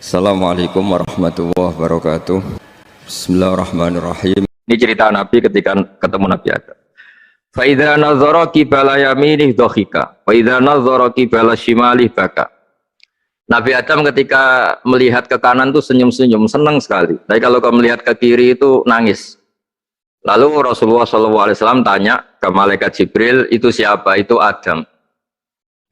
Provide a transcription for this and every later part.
Assalamualaikum warahmatullahi wabarakatuh. Bismillahirrahmanirrahim. Ini cerita Nabi ketika ketemu Nabi Adam. Fa idza nazara qibala yaminih dhahika, wa idza nazara qibala shimalih baka. Nabi Adam ketika melihat ke kanan tuh senyum-senyum, senang sekali. Tapi kalau kau melihat ke kiri itu nangis. Lalu Rasulullah SAW tanya ke malaikat Jibril, itu siapa? Itu Adam.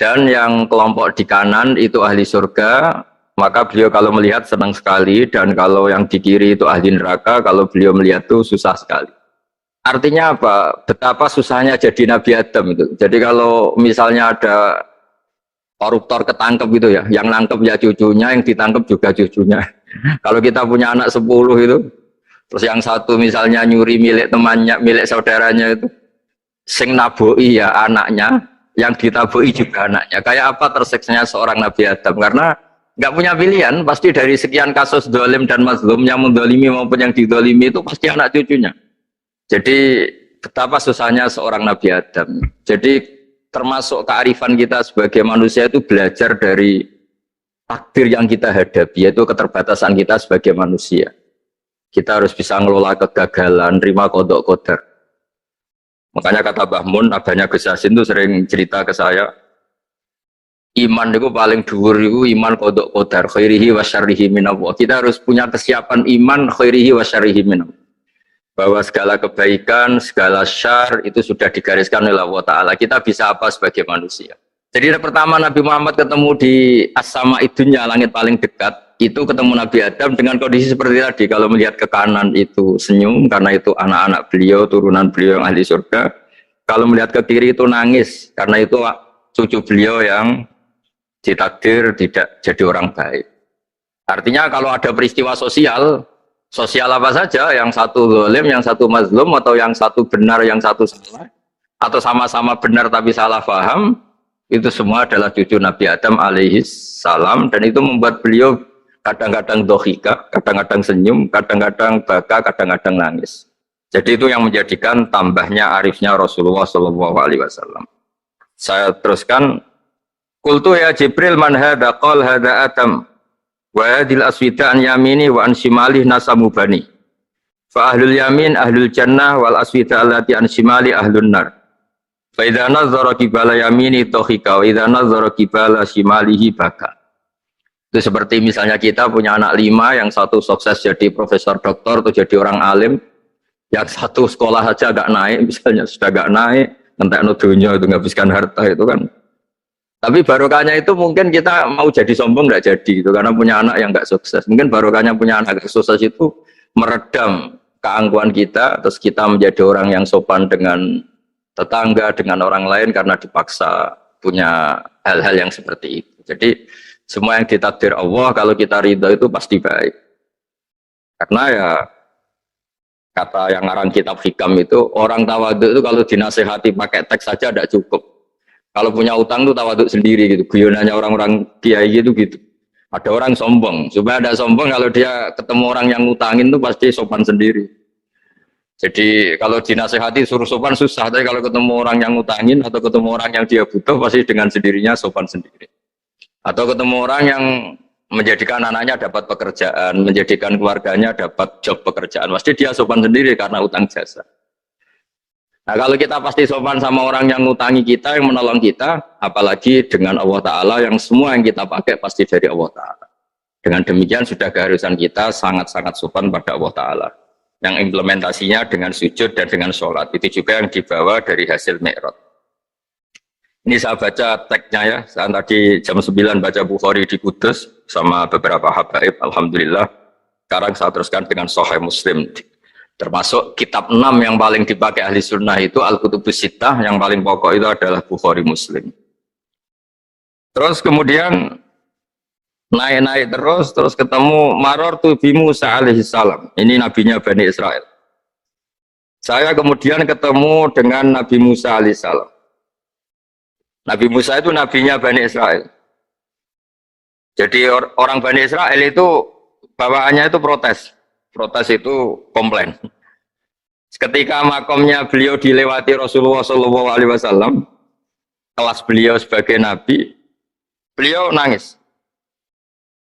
Dan yang kelompok di kanan itu ahli surga. Maka beliau kalau melihat senang sekali, dan kalau yang di kiri itu ahli neraka, kalau beliau melihat itu susah sekali. Artinya apa? Betapa susahnya jadi Nabi Adam itu. Jadi kalau misalnya ada koruptor ketangkep gitu ya, yang nangkep ya cucunya, yang ditangkep juga cucunya. Kalau kita punya anak 10 itu, terus yang satu misalnya nyuri milik temannya, milik saudaranya itu, sing naboi ya anaknya, yang ditaboi juga anaknya. Kayak apa tersiksanya seorang Nabi Adam? Karena nggak punya pilihan, pasti dari sekian kasus dolim dan mazlum, yang mendolimi maupun yang didolimi itu pasti anak cucunya. Jadi betapa susahnya seorang Nabi Adam. Jadi termasuk kearifan kita sebagai manusia itu belajar dari takdir yang kita hadapi, yaitu keterbatasan kita sebagai manusia. Kita harus bisa ngelola kegagalan, terima kodok kodar. Makanya kata Mbah Mun, abahnya Gus Yasin itu sering cerita ke saya, iman itu paling dhuwur itu iman kodok kodar, khairihi wa syarrihi minallah. Kita harus punya kesiapan iman khairihi wa syarrihi minallah. Bahwa segala kebaikan, segala syar itu sudah digariskan oleh Allah Ta'ala. Kita bisa apa sebagai manusia? Jadi pertama Nabi Muhammad ketemu di as-sama idunya, langit paling dekat, itu ketemu Nabi Adam dengan kondisi seperti tadi. Kalau melihat ke kanan itu senyum, karena itu anak-anak beliau, turunan beliau yang ahli surga. Kalau melihat ke kiri itu nangis, karena itu cucu beliau yang ditakdir tidak jadi orang baik. Artinya kalau ada peristiwa sosial apa saja, yang satu zalim, yang satu mazlum, atau yang satu benar, yang satu salah, atau sama-sama benar tapi salah paham, itu semua adalah cucu Nabi Adam alaihi salam, dan itu membuat beliau kadang-kadang dohika, kadang-kadang senyum, kadang-kadang baka, kadang-kadang nangis. Jadi itu yang menjadikan tambahnya arifnya Rasulullah SAW. Saya teruskan, Qultu ya Jibril man hada qal hada Adam wa hadil aswida an yamini wa an shimalih nasamu bani fa ahlul yamin ahlul jannah wal aswida allati an shimali ahlun nar fa idza nazara qibala yamini dhahika wa idza nazara qibala shimalihi baka. Itu seperti misalnya kita punya anak 5, yang satu sukses jadi profesor doktor atau jadi orang alim, yang satu sekolah saja agak naik, misalnya sudah agak naik, ngentekno dunya itu nghabiskan harta itu kan. Tapi barokahnya itu mungkin kita mau jadi sombong nggak jadi gitu, karena punya anak yang nggak sukses. Mungkin barokahnya punya anak yang sukses itu meredam keangkuhan kita, terus kita menjadi orang yang sopan dengan tetangga, dengan orang lain karena dipaksa punya hal-hal yang seperti itu. Jadi semua yang ditakdir Allah kalau kita ridho itu pasti baik. Karena ya kata yang ngarang kitab hikam itu, orang tawadhu itu kalau dinasehati pakai teks saja tidak cukup. Kalau punya utang tuh tawaduk sendiri gitu. Guyonannya orang-orang kiai gitu. Ada orang sombong. Supaya ada sombong, kalau dia ketemu orang yang ngutangin tuh pasti sopan sendiri. Jadi kalau dinasehati suruh sopan susah. Tapi kalau ketemu orang yang ngutangin atau ketemu orang yang dia butuh, pasti dengan sendirinya sopan sendiri. Atau ketemu orang yang menjadikan anaknya dapat pekerjaan, menjadikan keluarganya dapat job pekerjaan, pasti dia sopan sendiri karena utang jasa. Nah kalau kita pasti sopan sama orang yang ngutangi kita, yang menolong kita, apalagi dengan Allah Ta'ala yang semua yang kita pakai pasti dari Allah Ta'ala. Dengan demikian sudah keharusan kita sangat-sangat sopan pada Allah Ta'ala. Yang implementasinya dengan sujud dan dengan sholat. Itu juga yang dibawa dari hasil Mi'raj. Ini saya baca teksnya ya. Saya tadi jam 9 baca Bukhari di Kudus sama beberapa habaib, alhamdulillah. Sekarang saya teruskan dengan Sahih Muslim. Termasuk kitab 6 yang paling dipakai ahli sunnah itu Al-Kutubus Sittah, yang paling pokok itu adalah Bukhari Muslim. Terus kemudian naik-naik terus ketemu Maror Tubi Musa alaihi salam. Ini nabinya Bani Israel. Saya kemudian ketemu dengan Nabi Musa alaihi salam. Nabi Musa itu nabinya Bani Israel. Jadi orang Bani Israel itu bawaannya itu protes. Protes itu komplain. Ketika makomnya beliau dilewati Rasulullah SAW, kelas beliau sebagai nabi, beliau nangis.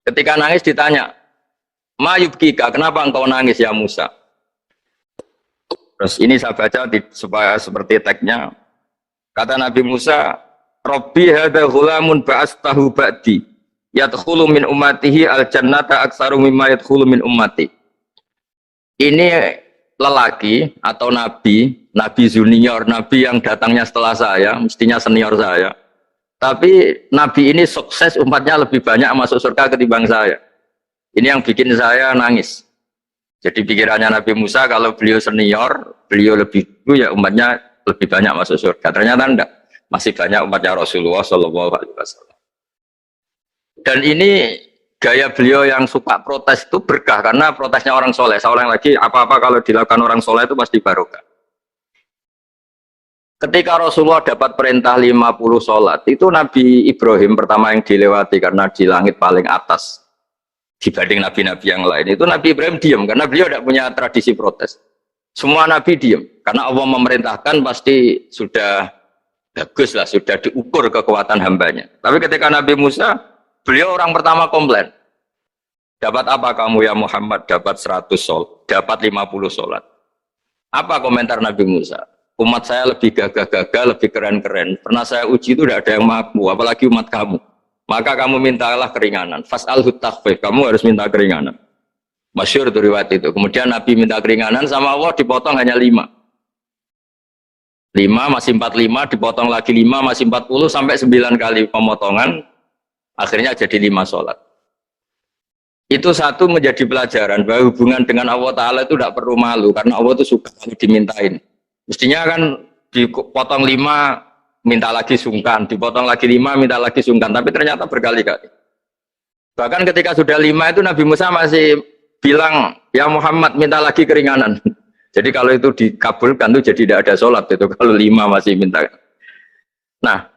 Ketika nangis ditanya, "Ma yubkika, kenapa engkau nangis ya Musa?" Terus ini saya baca supaya seperti teksnya. Kata Nabi Musa, "Rabbi hadza ghulamun ba'astahu ba'di. Yadkhulu min ummatihi al-jannata aktsaru mimma yadkhulu min ummati." Ini lelaki atau nabi, nabi junior, nabi yang datangnya setelah saya, mestinya senior saya. Tapi nabi ini sukses, umatnya lebih banyak masuk surga ketimbang saya. Ini yang bikin saya nangis. Jadi pikirannya Nabi Musa kalau beliau senior, beliau lebih dulu ya umatnya lebih banyak masuk surga. Ternyata enggak, masih banyak umatnya Rasulullah Shallallahu Alaihi Wasallam. Dan ini gaya beliau yang suka protes itu berkah karena protesnya orang soleh. Saya ulang lagi, apa-apa kalau dilakukan orang soleh itu pasti barokah. Ketika Rasulullah dapat perintah 50 sholat, itu Nabi Ibrahim pertama yang dilewati karena di langit paling atas dibanding nabi-nabi yang lain. Itu Nabi Ibrahim diam karena beliau tidak punya tradisi protes. Semua nabi diam karena Allah memerintahkan pasti sudah bagus lah, sudah diukur kekuatan hambanya. Tapi ketika Nabi Musa, beliau orang pertama komplain. Dapat apa kamu ya Muhammad? Dapat 100 sholat, dapat 50 sholat. Apa komentar Nabi Musa? Umat saya lebih gagah-gagah, lebih keren-keren. Pernah saya uji itu tidak ada yang mampu, apalagi umat kamu. Maka kamu mintalah keringanan. Fas'alhu takhfif, kamu harus minta keringanan. Masyhur itu riwayat itu. Kemudian Nabi minta keringanan sama Allah dipotong hanya 5. 5 masih 45, dipotong lagi 5 masih 40 sampai 9 kali pemotongan. Akhirnya jadi 5 sholat. Itu satu menjadi pelajaran bahwa hubungan dengan Allah Ta'ala itu tidak perlu malu karena Allah itu suka kalau dimintain. Mestinya kan dipotong 5 minta lagi sungkan, dipotong lagi 5 minta lagi sungkan, tapi ternyata berkali-kali. Bahkan ketika sudah 5 itu Nabi Musa masih bilang, ya Muhammad minta lagi keringanan. Jadi kalau itu dikabulkan itu jadi tidak ada sholat itu kalau 5 masih minta. Nah,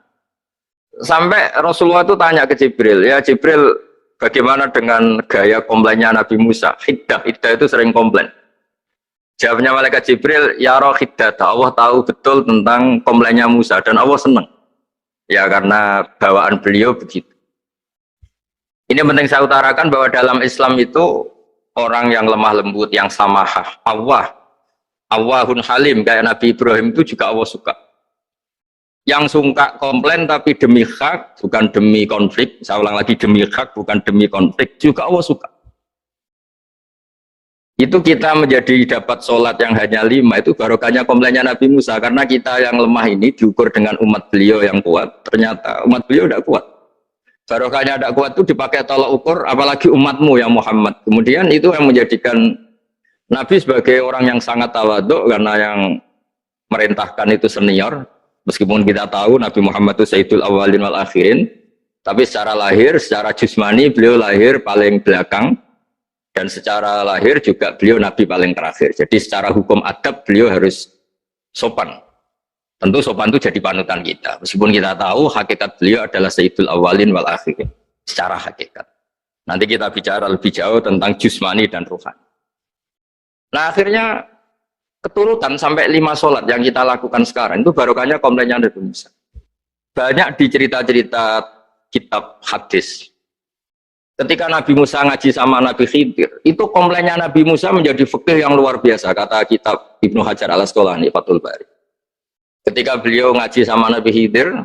sampai Rasulullah itu tanya ke Jibril, ya Jibril bagaimana dengan gaya komplainnya Nabi Musa? Hiddah itu sering komplain. Jawabnya malaikat Jibril, ya roh hiddata, Allah tahu betul tentang komplainnya Musa dan Allah senang. Ya karena bawaan beliau begitu. Ini penting saya utarakan bahwa dalam Islam itu orang yang lemah lembut, yang samahah, Allahun halim kayak Nabi Ibrahim itu juga Allah suka. Yang suka komplain tapi demi hak, bukan demi konflik. Saya ulang lagi, demi hak, bukan demi konflik, juga Allah suka. Itu kita menjadi dapat sholat yang hanya 5 itu barokahnya komplainnya Nabi Musa karena kita yang lemah ini diukur dengan umat beliau yang kuat, ternyata umat beliau tidak kuat. Barokahnya tidak kuat itu dipakai tolak ukur, apalagi umatmu yang Muhammad. Kemudian itu yang menjadikan Nabi sebagai orang yang sangat tawaduk karena yang merintahkan itu senior. Meskipun kita tahu Nabi Muhammad itu Sayyidul Awwalin wal Akhirin, tapi secara lahir, secara jusmani beliau lahir paling belakang. Dan secara lahir juga beliau Nabi paling terakhir. Jadi secara hukum adab beliau harus sopan. Tentu sopan itu jadi panutan kita. Meskipun kita tahu hakikat beliau adalah Sayyidul Awwalin wal Akhirin. Secara hakikat. Nanti kita bicara lebih jauh tentang jusmani dan ruhani. Nah akhirnya keturutan sampai 5 sholat yang kita lakukan sekarang. Itu barokahnya komplainnya Nabi Musa. Banyak di cerita-cerita kitab hadis. Ketika Nabi Musa ngaji sama Nabi Khidir, itu komplainnya Nabi Musa menjadi fikih yang luar biasa, kata kitab Ibnu Hajar al-Asqalani, Fathul Bari. Ketika beliau ngaji sama Nabi Khidir,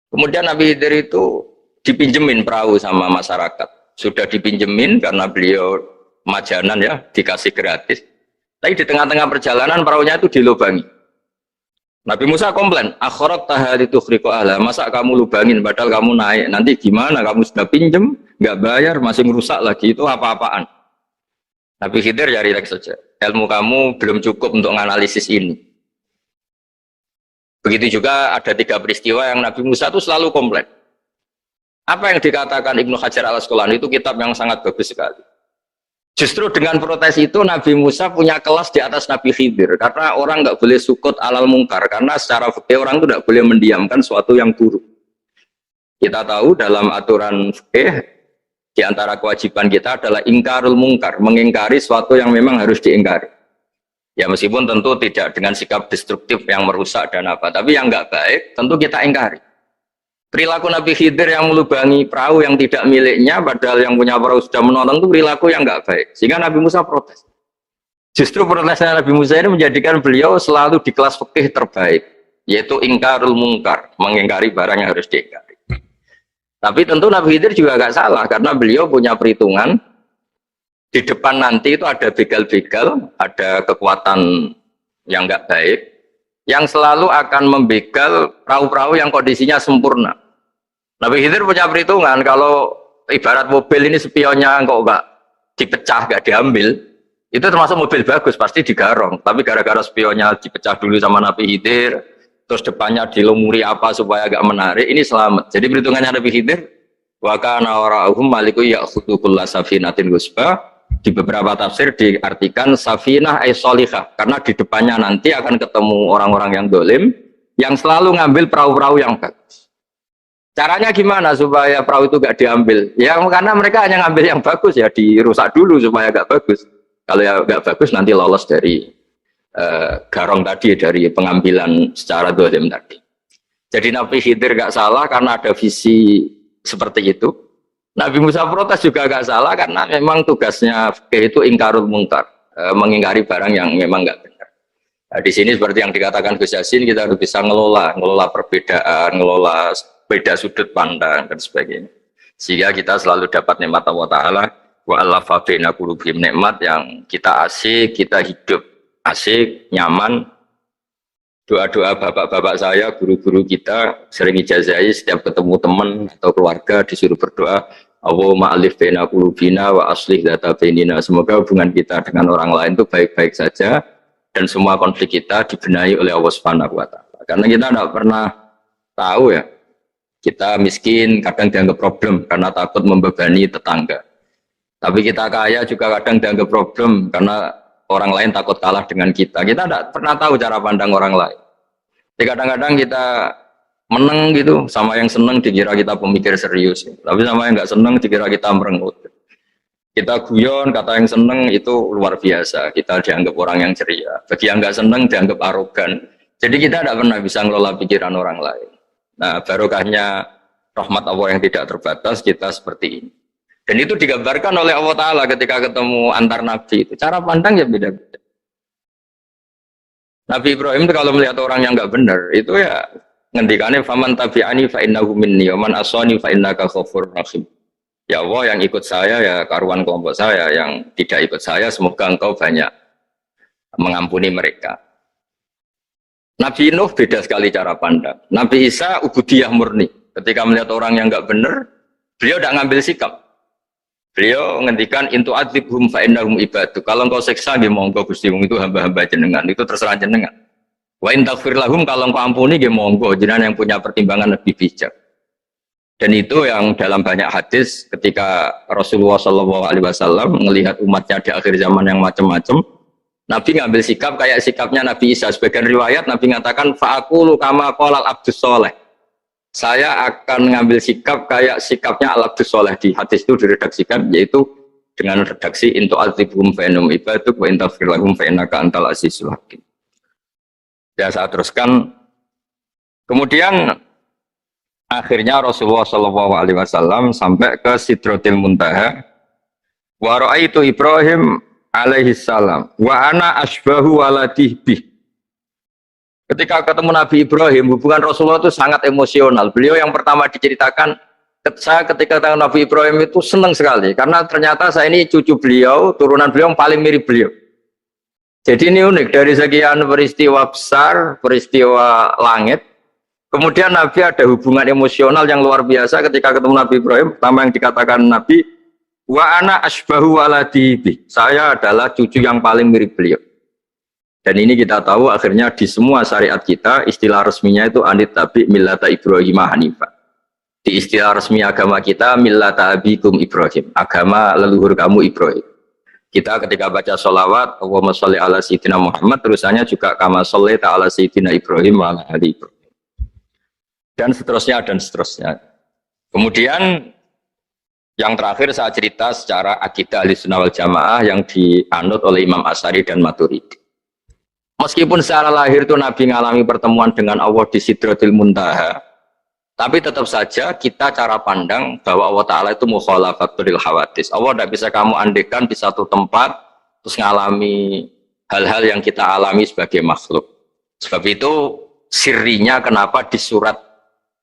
kemudian Nabi Khidir itu dipinjemin perahu sama masyarakat. Sudah dipinjemin karena beliau majanan ya, dikasih gratis. Tapi di tengah-tengah perjalanan perahunya itu dilubangi. Nabi Musa komplain, akhirat tahari tukhriqu ahla, masa kamu lubangin padahal kamu naik, nanti gimana, kamu sudah pinjem, nggak bayar, masih merusak lagi, itu apa-apaan. Nabi Khidir ya rileks saja, ilmu kamu belum cukup untuk menganalisis ini. Begitu juga ada 3 peristiwa yang Nabi Musa itu selalu komplain. Apa yang dikatakan Ibnu Hajar al-Asqalani itu kitab yang sangat bagus sekali. Justru dengan protes itu Nabi Musa punya kelas di atas Nabi Khidir karena orang nggak boleh sukut alal mungkar karena secara fikih orang itu tidak boleh mendiamkan suatu yang buruk. Kita tahu dalam aturan fikih di antara kewajiban kita adalah ingkarul mungkar, mengingkari suatu yang memang harus diingkari. Ya meskipun tentu tidak dengan sikap destruktif yang merusak dan apa, tapi yang nggak baik tentu kita ingkari. Perilaku Nabi Khidir yang melubangi perahu yang tidak miliknya, padahal yang punya perahu sudah menonton, itu perilaku yang nggak baik. Sehingga Nabi Musa protes. Justru protesnya Nabi Musa ini menjadikan beliau selalu di kelas fikih terbaik, yaitu ingkarul mungkar, mengingkari barang yang harus diingkari. Tapi tentu Nabi Khidir juga nggak salah, karena beliau punya perhitungan, di depan nanti itu ada begal-begal, ada kekuatan yang nggak baik, yang selalu akan membegal perahu-perahu yang kondisinya sempurna. Nabi Khidir punya perhitungan, kalau ibarat mobil ini spionnya kok nggak dipecah, nggak diambil, itu termasuk mobil bagus, pasti digarong. Tapi gara-gara spionnya dipecah dulu sama Nabi Khidir, terus depannya dilumuri apa supaya agak menarik, ini selamat. Jadi perhitungannya Nabi Khidir, wa kana wara'uhum maliku ya'khudhu kulla safinatin ghusba. Di beberapa tafsir diartikan safinah ay sholihah, karena di depannya nanti akan ketemu orang-orang yang dolim, yang selalu ngambil perahu-perahu yang bagus. Caranya gimana supaya perahu itu gak diambil? Ya karena mereka hanya ngambil yang bagus, ya dirusak dulu supaya gak bagus. Kalau ya gak bagus nanti lolos dari garong tadi, dari pengambilan secara dolim tadi. Jadi Nabi Khidir gak salah karena ada visi seperti itu. Nabi Musa protes juga gak salah karena memang tugasnya fikih itu ingkarul mungkar, mengingkari barang yang memang gak benar. Nah, di sini seperti yang dikatakan Gus Yassin, kita harus bisa ngelola perbedaan, ngelola beda sudut pandang dan sebagainya, sehingga kita selalu dapat nikmat Allah Ta'ala wa allafa baina qulubihim, nikmat yang kita asik, kita hidup asik, nyaman. Doa-doa bapak-bapak saya, guru-guru kita sering ijazai setiap ketemu teman atau keluarga disuruh berdoa, Allahumma alif baina qulubina wa aslih dzata bainina, semoga hubungan kita dengan orang lain itu baik-baik saja dan semua konflik kita dibenahi oleh Allah Subhanahu wa Ta'ala. Karena kita tidak pernah tahu ya, kita miskin kadang dianggap problem karena takut membebani tetangga. Tapi kita kaya juga kadang dianggap problem karena orang lain takut kalah dengan kita. Kita tidak pernah tahu cara pandang orang lain. Jadi kadang-kadang kita menang gitu, sama yang senang dikira kita pemikir serius. Tapi sama yang nggak senang dikira kita merengut. Kita guyon, kata yang senang itu luar biasa. Kita dianggap orang yang ceria. Bagi yang nggak senang dianggap arogan. Jadi kita tidak pernah bisa ngelola pikiran orang lain. Nah, barokahnya rahmat Allah yang tidak terbatas, kita seperti ini. Dan itu digambarkan oleh Allah Ta'ala ketika ketemu antar Nabi. Itu cara pandang ya beda-beda. Nabi Ibrahim itu kalau melihat orang yang nggak benar, itu ya ngendikannya, faman tabi'ani fa innahu minni, wa man asani fa innaka ghafurur rahim. Ya Allah, yang ikut saya ya karuan kelompok saya, yang tidak ikut saya semoga engkau banyak mengampuni mereka. Nabi Nuh beda sekali cara pandang. Nabi Isa ubudiyah murni. Ketika melihat orang yang nggak benar, beliau tidak ngambil sikap. Beliau ngendikan intu adzibhum fa innahum ibadu. Kalau engkau siksa nggih monggo Gusti, wong itu hamba-hamba jenengan, itu terserah jenengan. Wa in taghfir lahum, kalau engkau ampuni nggih monggo, jenengan yang punya pertimbangan lebih bijak. Dan itu yang dalam banyak hadis ketika Rasulullah SAW melihat umatnya di akhir zaman yang macam-macam, Nabi ngambil sikap kayak sikapnya Nabi Isa. Sebagian riwayat Nabi mengatakan fa'aqulu kama qala al-abdus soleh. Saya akan ngambil sikap kayak sikapnya al-abdus soleh. Di hadis itu diredaksikan yaitu dengan redaksi intu azibhum fa'inum ibaduk wa intafir lahum fa'innaka antal azizul hakim. Ya, saya teruskan. Kemudian akhirnya Rasulullah SAW sampai ke Sidratil Muntaha. Wa ra'aitu Ibrahim alaihi salam wa ana asbahu waladih bih. Ketika ketemu Nabi Ibrahim, hubungan Rasulullah itu sangat emosional. Beliau yang pertama diceritakan, saya ketika ketemu Nabi Ibrahim itu senang sekali karena ternyata saya ini cucu beliau, turunan beliau yang paling mirip beliau. Jadi ini unik, dari sekian peristiwa besar, peristiwa langit, kemudian Nabi ada hubungan emosional yang luar biasa ketika ketemu Nabi Ibrahim. Pertama yang dikatakan Nabi, wa ana asbahu waladihi, saya adalah cucu yang paling mirip beliau. Dan ini kita tahu akhirnya di semua syariat kita istilah resminya itu anit tabi millata Ibrahim hanifah. Di istilah resmi agama kita millata abikum Ibrahim, agama leluhur kamu Ibrahim. Kita ketika baca sholawat Allahumma sholli ala sayyidina Muhammad, terusannya juga kama sholli ta'ala sayyidina Ibrahim wa ala ali Ibrahim. Dan seterusnya dan seterusnya. Kemudian yang terakhir saya cerita secara akidah Ahlussunnah wal Jamaah yang dianut oleh Imam Asy'ari dan Maturidi. Meskipun secara lahir itu Nabi mengalami pertemuan dengan Allah di Sidratil Muntaha, Tapi tetap saja kita cara pandang bahwa Allah Ta'ala itu mukhalafatul hawadis. Allah tidak bisa kamu andekan di satu tempat terus ngalami hal-hal yang kita alami sebagai makhluk. Sebab itu sirinya kenapa di surat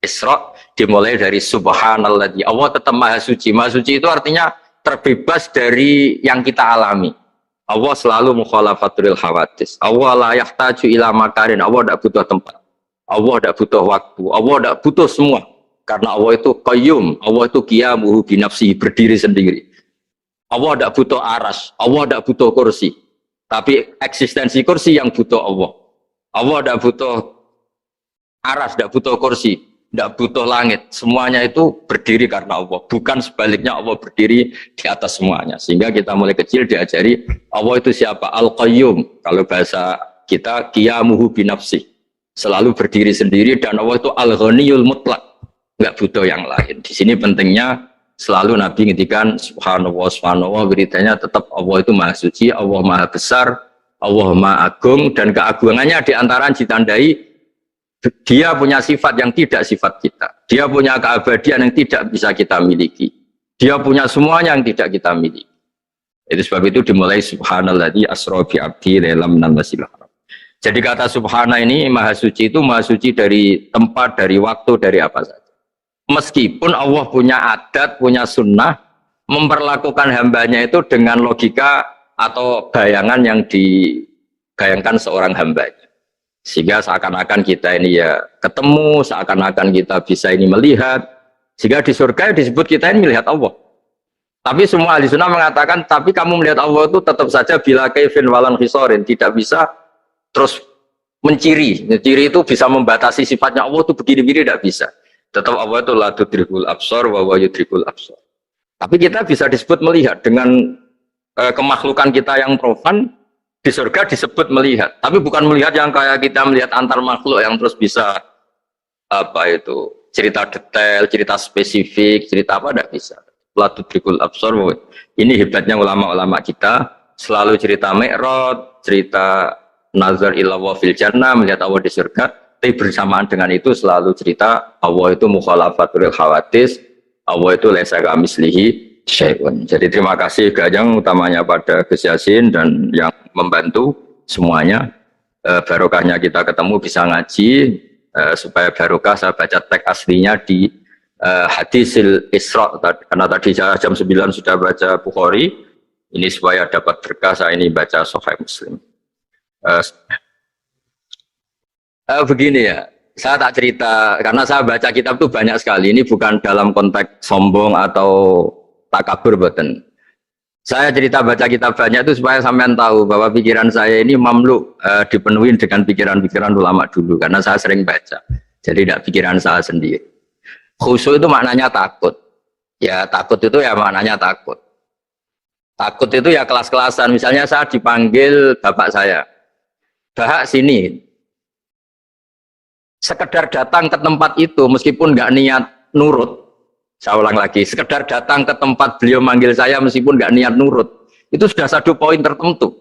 Isra dimulai dari subhanalladzi. Allah tetap maha suci. Maha suci itu artinya terbebas dari yang kita alami. Allah selalu mukhalafatul hawadis. Allah la yahtaju ila makarin. Allah tidak butuh tempat. Allah tidak butuh waktu, Allah tidak butuh semua. Karena Allah itu qayyum, Allah itu qiyamuhu binafsihi, berdiri sendiri. Allah tidak butuh aras, Allah tidak butuh kursi. Tapi eksistensi kursi yang butuh Allah. Allah tidak butuh aras, tidak butuh kursi, tidak butuh langit. Semuanya itu berdiri karena Allah. Bukan sebaliknya Allah berdiri di atas semuanya. Sehingga kita mulai kecil diajari Allah itu siapa? Al-Qayyum. Kalau bahasa kita qiyamuhu binafsihi. Selalu berdiri sendiri dan Allah itu al-ghaniyul mutlak, nggak butuh yang lain. Di sini pentingnya selalu Nabi ngintikan subhanallah beritanya tetap Allah itu maha suci, Allah maha besar, Allah maha agung, dan keagungannya diantara ditandai dia punya sifat yang tidak sifat kita, dia punya keabadian yang tidak bisa kita miliki, dia punya semuanya yang tidak kita miliki. Itu sebab itu dimulai subhanalladzi asra bi abdi lailam minal masjidil haram. Jadi kata subhana ini maha suci itu maha suci dari tempat, dari waktu, dari apa saja. Meskipun Allah punya adat, punya sunnah, memperlakukan hambanya itu dengan logika atau bayangan yang dibayangkan seorang hambanya. Sehingga seakan-akan kita ini ya ketemu, seakan-akan kita bisa ini melihat. Sehingga di surga disebut kita ini melihat Allah. Tapi semua ahli sunnah mengatakan, tapi kamu melihat Allah itu tetap saja bila kaifin walan khisorin, tidak bisa terus menciri itu bisa membatasi sifatnya Allah itu begini-begini tidak bisa. Tetap Allah itu la tudrikul absar wa huwa yudrikul absar. Tapi kita bisa disebut melihat dengan kemakhlukan kita yang profan di surga disebut melihat. Tapi bukan melihat yang kayak kita melihat antar makhluk yang terus bisa apa itu cerita detail, cerita spesifik, cerita apa tidak bisa. La tudrikul absar. Ini hebatnya ulama-ulama kita selalu cerita Mi'raj, cerita nazar ila wa fil jannah, melihat Allah di surga. Tapi bersamaan dengan itu selalu cerita Allah itu mukhalafatul hawadis, Allah itu laisa kamitslihi syai'un. Jadi terima kasih Gajang utamanya pada Gus Yasin dan yang membantu semuanya. Barokahnya kita ketemu bisa ngaji, supaya barokah saya baca teks aslinya di hadisil Isra, karena tadi jam 9 sudah baca Bukhari, ini supaya dapat berkah saya ini baca Sahih Muslim. Begini ya, saya tak cerita karena saya baca kitab itu banyak sekali. Ini bukan dalam konteks sombong atau takabur, boten. Saya cerita baca kitab banyak itu supaya sampean tahu bahwa pikiran saya ini mamluk, dipenuhi dengan pikiran-pikiran ulama dulu karena saya sering baca. Jadi tidak pikiran saya sendiri. Khusyuk itu maknanya takut. Ya takut itu ya maknanya takut. Takut itu ya kelas-kelasan. Misalnya saya dipanggil bapak saya. Bahak sini, sekedar datang ke tempat itu meskipun nggak niat nurut, saya ulang lagi, sekedar datang ke tempat beliau manggil saya meskipun nggak niat nurut, itu sudah satu poin tertentu.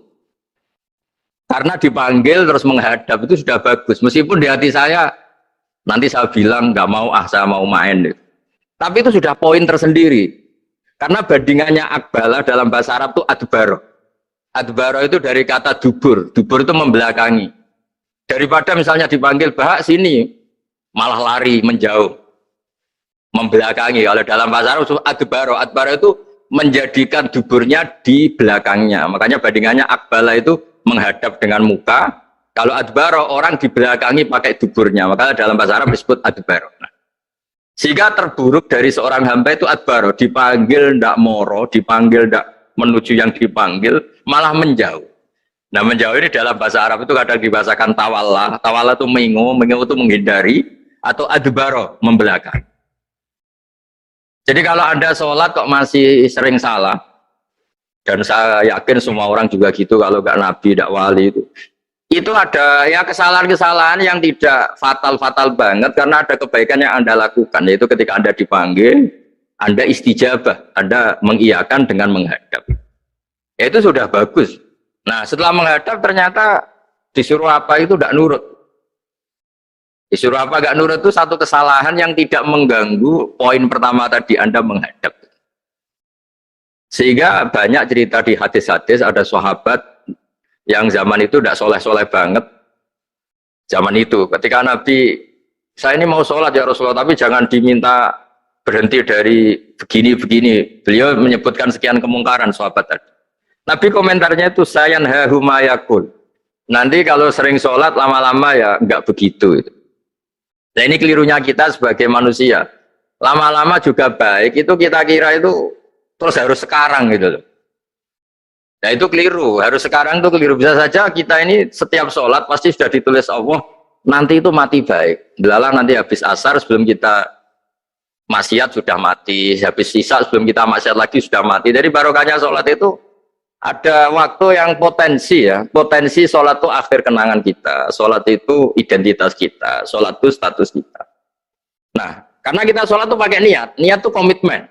Karena dipanggil terus menghadap itu sudah bagus, meskipun di hati saya nanti saya bilang nggak mau, saya mau main. Tapi itu sudah poin tersendiri. Karena bandingannya akbala dalam bahasa Arab itu adbaro. Adbaro itu dari kata dubur. Dubur itu membelakangi. Daripada misalnya dipanggil bahak sini, malah lari, menjauh. Membelakangi. Kalau dalam bahasa Arab itu adbaro. Adbaro itu menjadikan duburnya di belakangnya. Makanya bandingannya akbala itu menghadap dengan muka. Kalau adbaro orang dibelakangi pakai duburnya. Makanya dalam bahasa Arab disebut adbaro. Nah, sehingga terburuk dari seorang hamba itu adbaro. Dipanggil ndak moro, dipanggil ndak menuju yang dipanggil, malah menjauh. Nah menjauh ini dalam bahasa Arab itu kadang dibahasakan tawalla. Tawalla itu mengo itu menghindari, atau adbaro, membelakang. Jadi kalau Anda sholat kok masih sering salah, dan saya yakin semua orang juga gitu, kalau nggak nabi, nggak wali itu ada ya kesalahan-kesalahan yang tidak fatal-fatal banget, karena ada kebaikan yang Anda lakukan, yaitu ketika Anda dipanggil, Anda istijabah, Anda mengiyakan dengan menghadap. Ya itu sudah bagus. Nah setelah menghadap ternyata disuruh apa itu tidak nurut. Disuruh apa gak nurut itu satu kesalahan yang tidak mengganggu poin pertama tadi Anda menghadap. Sehingga banyak cerita di hadis-hadis ada sahabat yang zaman itu tidak soleh-soleh banget. Zaman itu ketika Nabi, saya ini mau sholat ya Rasulullah, tapi jangan diminta berhenti dari begini-begini. Beliau menyebutkan sekian kemungkaran sahabat tadi. Nabi komentarnya itu sayan hahumayakul. Nanti kalau sering sholat lama-lama ya enggak begitu. Nah ini kelirunya kita sebagai manusia. Lama-lama juga baik, itu kita kira itu terus harus sekarang gitu loh. Nah itu keliru, harus sekarang itu keliru. Bisa saja kita ini setiap sholat pasti sudah ditulis Allah, nanti itu mati baik. Belalang nanti habis asar sebelum kita maksiat sudah mati, habis sisa sebelum kita maksiat lagi sudah mati. Dari barokahnya sholat itu ada waktu yang potensi ya, potensi sholat itu akhir kenangan kita, sholat itu identitas kita, sholat itu status kita. Nah, karena kita sholat itu pakai niat, niat itu komitmen.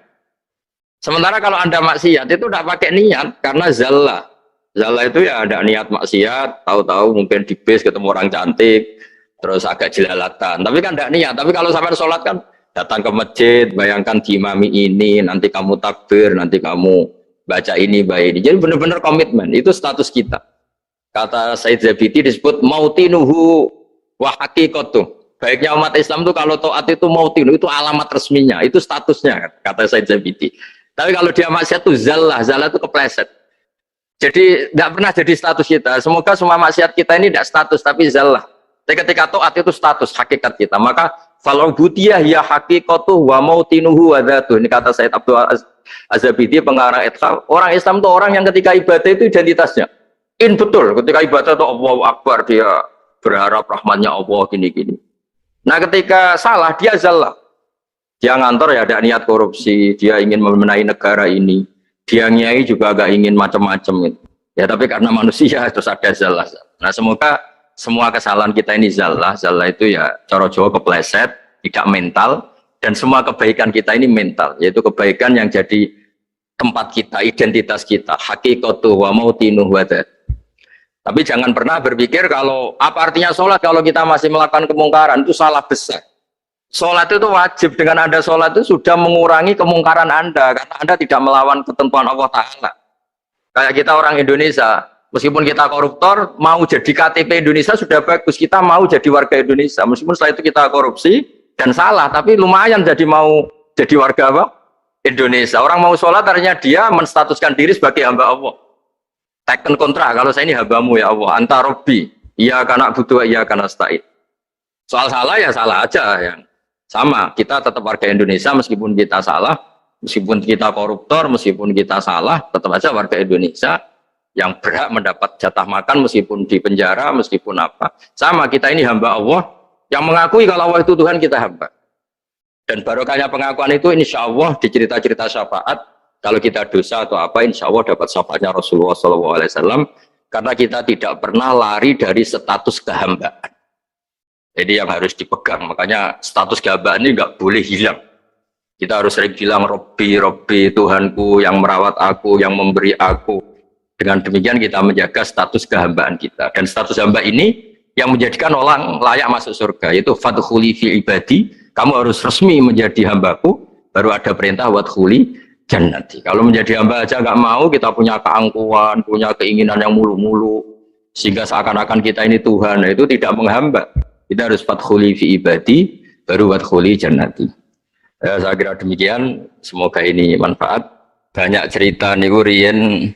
Sementara kalau Anda maksiat itu tidak pakai niat, karena zallah. Zallah itu ya ada niat maksiat, tahu-tahu mungkin di bis ketemu orang cantik, terus agak jelalatan. Tapi kan tidak niat, tapi kalau sampai sholat kan datang ke masjid, bayangkan diimami ini, nanti kamu takbir, nanti kamu baca ini, baca ini. Jadi benar-benar komitmen, itu status kita. Kata Said Zabidi disebut mautinuhu wa haqiqatuh. Baiknya umat Islam itu kalau taat itu mautinuhu, itu alamat resminya, itu statusnya, kata Said Zabidi. Tapi kalau dia maksiat itu zallah, zallah itu kepleset. Jadi tidak pernah jadi status kita. Semoga semua maksiat kita ini tidak status, tapi zallah. Tapi ketika taat itu status, hakikat kita. Maka falau butiyah ya haqiqatuh wa mautinuhu wa dhatuh. Ini kata Said Abdul Az-Zabidi pengarang Ithaf. Orang Islam itu orang yang ketika ibadah itu identitasnya betul, ketika ibadah itu Allahu Akbar, dia berharap rahmatnya Allah gini-gini. Nah ketika salah dia zallah, dia ngantor ya ada niat korupsi, dia ingin memenai negara ini, dia nyai juga agak ingin macam-macam gitu. Ya tapi karena manusia terus ada zallah. Nah semoga semua kesalahan kita ini zallah itu ya cara Jawa kepleset, tidak mental. Dan semua kebaikan kita ini mental, yaitu kebaikan yang jadi tempat kita, identitas kita, haqiqatuh wa mautinuh wa dzat. Tapi jangan pernah berpikir kalau apa artinya sholat kalau kita masih melakukan kemungkaran, itu salah besar. Sholat itu wajib, dengan Anda sholat itu sudah mengurangi kemungkaran Anda, karena Anda tidak melawan ketentuan Allah Ta'ala. Kayak kita orang Indonesia, meskipun kita koruptor, mau jadi KTP Indonesia sudah bagus, kita mau jadi warga Indonesia, meskipun setelah itu kita korupsi, dan salah, tapi lumayan jadi mau jadi warga apa? Indonesia. Orang mau sholat artinya dia menstatuskan diri sebagai hamba Allah. Teken kontra, kalau saya ini hambamu ya Allah, anta robbi, iya karena butuh, iya karena stain. Soal salah ya salah aja, yang sama. Kita tetap warga Indonesia meskipun kita salah, meskipun kita koruptor, meskipun kita salah, tetap aja warga Indonesia yang berhak mendapat jatah makan meskipun di penjara, meskipun apa. Sama, kita ini hamba Allah, yang mengakui kalau Allah itu Tuhan kita hamba. Dan barokahnya pengakuan itu insya Allah di cerita-cerita syafaat, kalau kita dosa atau apa insya Allah dapat syafaatnya Rasulullah SAW, karena kita tidak pernah lari dari status kehambaan. Jadi yang harus dipegang, makanya status kehambaan ini nggak boleh hilang. Kita harus sering bilang Robbi, Robbi, Tuhanku yang merawat aku, yang memberi aku. Dengan demikian kita menjaga status kehambaan kita. Dan status hamba ini yang menjadikan orang layak masuk surga, yaitu fadkhuli fi ibadi, kamu harus resmi menjadi hambaku, baru ada perintah wadkhuli jannati. Kalau menjadi hamba aja nggak mau, kita punya keangkuhan, punya keinginan yang mulu-mulu, sehingga seakan-akan kita ini Tuhan, itu tidak menghamba. Kita harus fadkhuli fi ibadi, baru wadkhuli jannati. Saya kira demikian, semoga ini manfaat. Banyak cerita niku riyen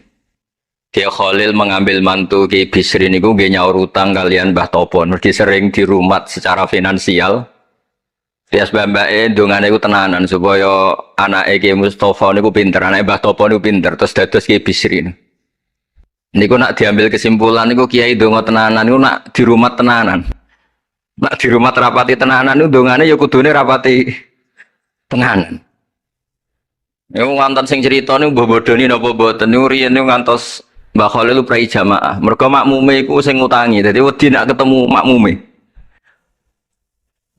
Dia Khalil mengambil mantu Ki Bisri niku nggih nyaur utang kalian Mbah Topo, mergi sering dirumat secara finansial. Bias mbake ndongane iku tenanan supaya anake Ki Mustofa niku pinter, anake Mbah Topo niku pinter, terus dados Ki Bisri. Niku nak diambil kesimpulan niku kiai ndonga tenanan niku nak dirumat tenanan. Nak dirumat rapati tenanan niku ndongane ya kudune rapati tenanan. Niku ngantos sing crita niku mbah bodoni napa mboten niku riyen niku ngantos Mbah Khalil lu prai jamaah. Mergo makmume iku sing ngutangi. Dadi wedi nak ketemu makmume.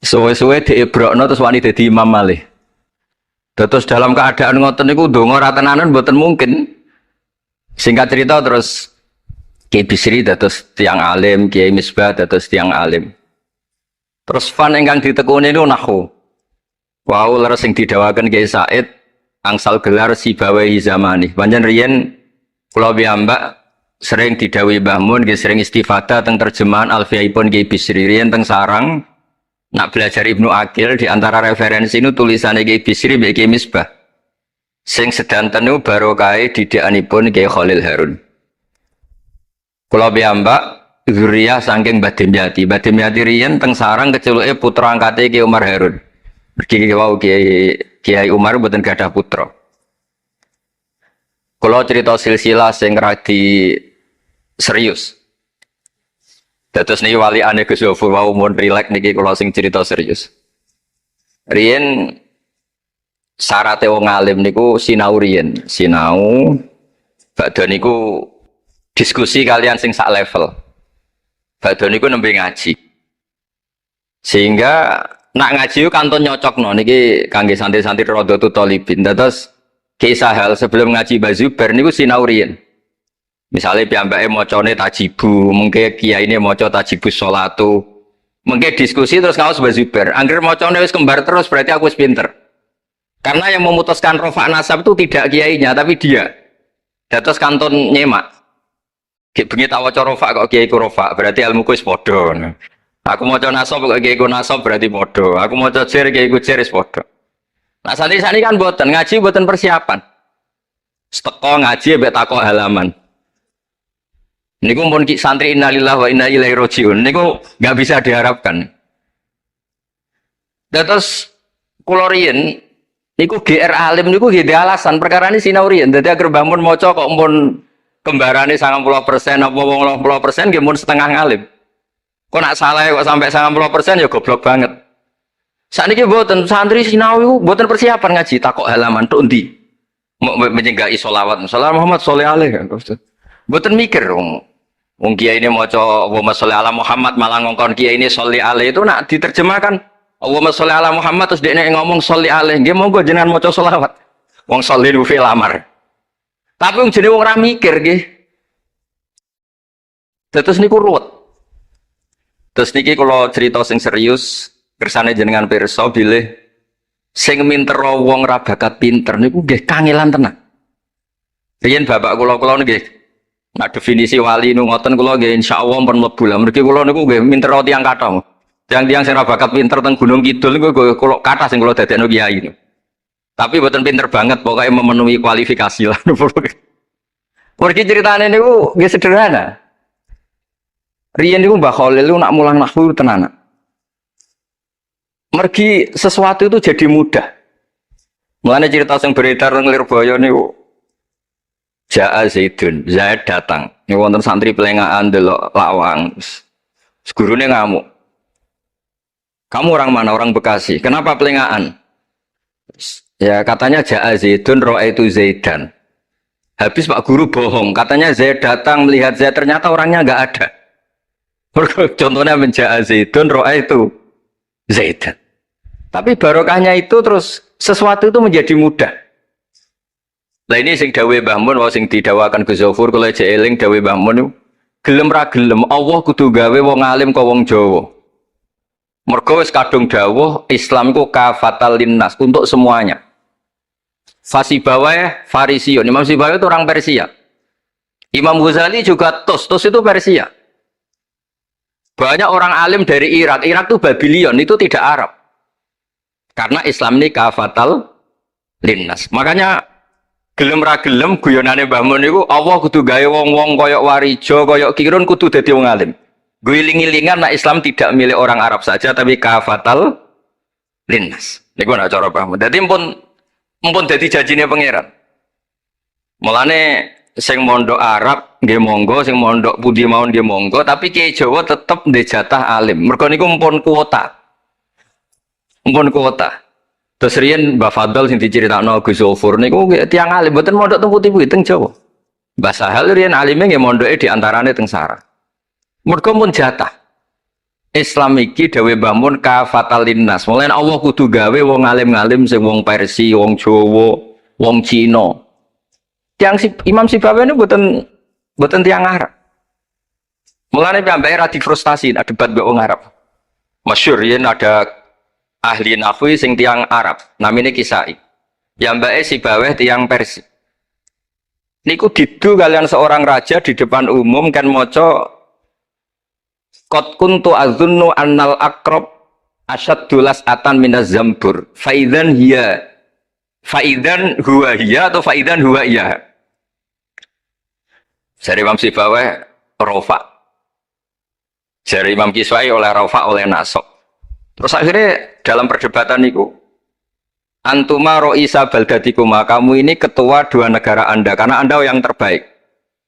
Suwe-suwe diebrokno terus wani dadi imam malih. Terus dalam keadaan ngoten niku ndonga ra tenanan mboten mungkin. Singkat cerita terus Kiai Bisri dados tiang alim, Kiai Misbah dados tiang alim. Terus fan ingkang ditekuni niku nahwu. Wau leres sing didawaken Kiai Said angsal gelar Sibawahi zamani. Pancen riyen kula piyambak sering didhawuhi Mbah Mun nggih sering istifadah teng terjemahan Alfiyaipun Kiai Bisri riyen teng sarang nak belajar Ibnu Aqil di antara referensi itu tulisannya Kiai Bisri mbek Kiai Misbah. Sing sedanten niku barokahe didikanipun Kiai Khalil Harun. Kula piyambak zuriyah saking Mbah Dimyati. Mbah Dimyati riyen teng sarang keceluke putra angkate Kiai Umar Harun. Mergi wau Kiai Umar mboten gadah putra. Kula cerita silsilah sing radi serius. Dados niki walikane Gus Zofur wau mun rileks niki kula sing cerita serius. Riyen syaraté wong alim niku sinau riyen, sinau badhe niku diskusi kalian sing sak level. Badhe niku nembe ngaji. Sehingga nak ngaji itu kantun nyocokno niki kangge santri-santri Rodotul Thalibin. Terus kisah hal sebelum ngaji Mbah Zubair niku sinau riyen. Misale piyambake macane tajibu, mengke kiyaine maca tajibus sholatu. Mengke diskusi terus ngaos Mbah Zubair. Angger macane wis kembar terus berarti aku wis pinter. Karena yang memutuskan rofa nasab itu tidak kiainya tapi dia. Terus kantun nyemak. Ki bengi tak waca rofa kok kiai ku rofa, berarti ilmuku wis padha. Aku maca nasab kok kiai ku nasab berarti padha. Aku maca jer kiai ku jer wis padha. Nah santri-santri kan mboten ngaji mboten persiapan. Teko ngaji mbek takok halaman. Niku pun santri innalillahi wa inna ilaihi rajiun. Niku enggak bisa diharapkan. Terus kula riyen niku GR alim niku nggih alasan perkara ini sinau riyen. Dadi agar bangun maca kok pun kembarane 90% apa 80% nggih mun setengah ngalim. Kok nak salah kok sampai 90% ya goblok banget. Sakniki mboten santri sinau iku mboten persiapan ngaji takok halaman tok endi. Menyenggahi sholawat. Sallallahu Muhammad sholli alaihi. Mboten mikir wong kiai ini maca Allahumma sholli ala Muhammad malah ngongkon kiai ini sholli alaihi itu nak diterjemahkan Allahumma sholli ala Muhammad terus dekne ngomong sholli alaihi. Nggih monggo jenengan maca sholawat. Wong sholli fil amar. Tapi wong jenenge wong ora mikir nggih. Terus niku ruwet. Terus niki kalau cerita sing serius, kersane jenengan pirsa bilih sing minter wong ra bakat pinter niku nggih kangelan tenan. Riyen bapak kula nggih nak definisi wali nu ngoten kula nggih insyaallah pun mlebu lah. Mergi kula niku nggih minter tiyang kathah. Tiang-tiang sing ra bakat pinter teng Gunung Kidul niku kula kathah sing kula dadekno kiai niku. Tapi mboten pinter banget pokoknya memenuhi kualifikasi lah. Mergi ceritane niku nggih sederhana. Riyen niku Mbah Khalil nak mulang nahwu tenanan. Mergi sesuatu itu jadi mudah. Mulane cerita sing beredar nang Lirboyo niku Ja'a Zaidun, Zaid datang. Niku wonten santri pelengahan delok lawang. Gurune ngamuk. Kamu orang mana? Orang Bekasi. Kenapa pelengahan? Ya katanya Ja'a Zaidun ra'aitu Zaidan. Habis Pak Guru bohong. Katanya Zaid datang melihat Zaid ternyata orangnya enggak ada. Contohnya menjaga Zaidun roa itu Zaidan. Tapi barokahnya itu terus sesuatu itu menjadi mudah. Lah ini sing dawe Mbah Mun wae sing didawakan Gus Zofur kula eling dawe Mbah Mun gelem ra gelem Allah kudu gawe wong alim kok wong Jawa. Mergo wis kadung dawuh Islam iku kafatal linnas untuk semuanya. Fasibawa Farisiun. Imam Sibawa itu orang Persia. Imam Ghazali juga Tos itu Persia. Banyak orang alim dari Irak. Irak itu Babylon, itu tidak Arab. Karena Islam ini kafatal linnas. Makanya gelem ra gelem guyonane Mbah Mun niku Allah kudu gawe wong-wong koyok Warijo, koyok Kirun kudu dadi wong alim. Guling-gilingan nak Islam tidak milik orang Arab saja tapi kafatal linnas. Niku nak cara paham. Dadi mumpun dadi janjine pangeran. Mulane sing mondok Arab nggih monggo, sing mondok pundi mawon nggih monggo, tapi Kiai Jawa tetep ndek jatah alim. Mergo niku mumpun kuota. Mumpun kuota. Terus riyen Mbah Fadl sing diceritakno Gus Zofur niku tiyang alim mboten mondok teng putih-putih teng Jawa. Mbah Sahal riyen alime nggih mondoke di antarane teng Sarah. Mergo mun jatah. Islam iki dawuh Mbah Mun kafatal linnas. Mulane Allah kudu gawe wong alim-alim sing wong Persia, wong Jawa, wong Cina. Tiang Imam Sibawa ini buatan tiang Arab. Mulane piyambake ra difrustasi nak debat mbek wong Arab. Masyhur yen ada ahli nahwi sing tiang Arab, namine Kisai. Ya mbake Sibaweh tiang Persia. Niku didu kalian seorang raja di depan umum kan maca qad kuntu adzunnu annal aqrab asyaddulas atan minaz zambur faidzan hiya faidzan huwa hiya atau faidzan huwa iya. Jari Imam Sibaweh rofa. Jari Imam Kiswai oleh rofa oleh nasab. Terus akhirnya dalam perdebatan niku antuma ro'isa baldatikuma, kamu ini ketua dua negara Anda karena Anda yang terbaik.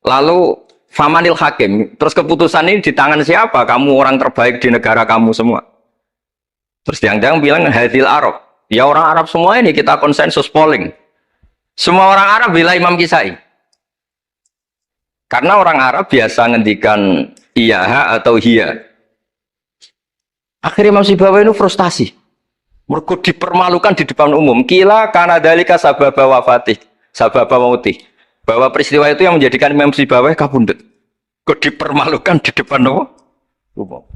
Lalu famanil hakim, terus keputusan ini di tangan siapa? Kamu orang terbaik di negara kamu semua. Terus yang bilang hadil Arab. Ya orang Arab semua ini kita konsensus polling. Semua orang Arab bila Imam Kisai. Karena orang Arab biasa ngendikan iya atau hiya. Akhirnya Imam Sibaweh itu frustasi. Mereka dipermalukan di depan umum. Kila karena dalika sababa wafatih, sababa mautih. Bahwa peristiwa itu yang menjadikan Imam Sibaweh kabundut. Kok dipermalukan di depan umum?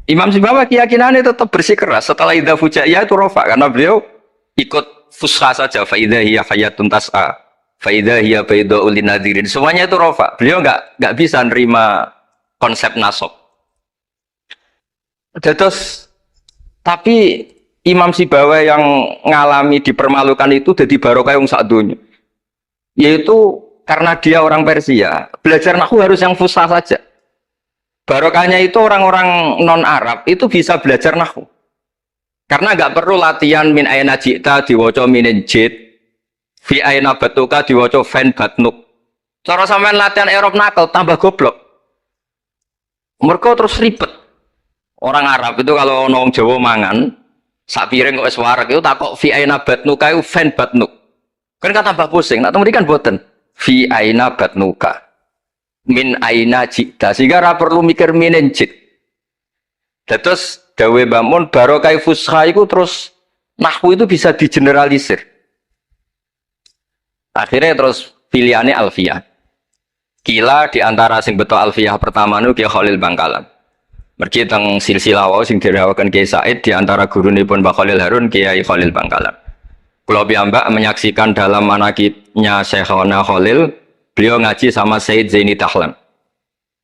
Imam Sibaweh keyakinannya tetap bersikeras. Setelah idza fujaiyah itu rofa. Karena beliau ikut fusha saja. Fa idza hiya hayatun tas'a. Fa idza hiya bayda'ul linadirin. Semuanya itu rofa. Beliau nggak bisa nerima konsep nasab. Terus, tapi Imam Sibaweh yang ngalami dipermalukan itu jadi barokah yang sak dunya. Yaitu karena dia orang Persia, belajar nahwu harus yang fusha saja. Barokahnya itu orang-orang non-Arab itu bisa belajar nahwu. Karena nggak perlu latihan min aina ji'ta diwaca minin jid, fi aina batuka diwaca fan batnuk. Cara sampean latihan Arab nakal tambah goblok. Mereka terus ribet. Orang Arab itu kalau nong Jawa mangan sak piring kok wis wareg itu takok fi aina batnuka itu fan batnuk. Kan kata tambah pusing. Nak temudi kan boten. Fi aina batnuka. Min aina jita. Sehingga ora perlu mikir minin jit. Terus dawe bangun barokah fusha itu terus nahwu itu bisa digeneralisir. Akhirnya terus pilihannya alfiyah. Kila di antara sing beto alfiyah pertama nu Ki Khalil Bangkalan. Mergi teng silsilah wau sing dirawakan Kiai Said di antara gurunipun Mbah Khalil Harun Kiai Khalil Bangkalan. Kula piyambak menyaksikan dalam manaqibnya Syekhona Khalil, beliau ngaji sama Said Zaini Tahlan.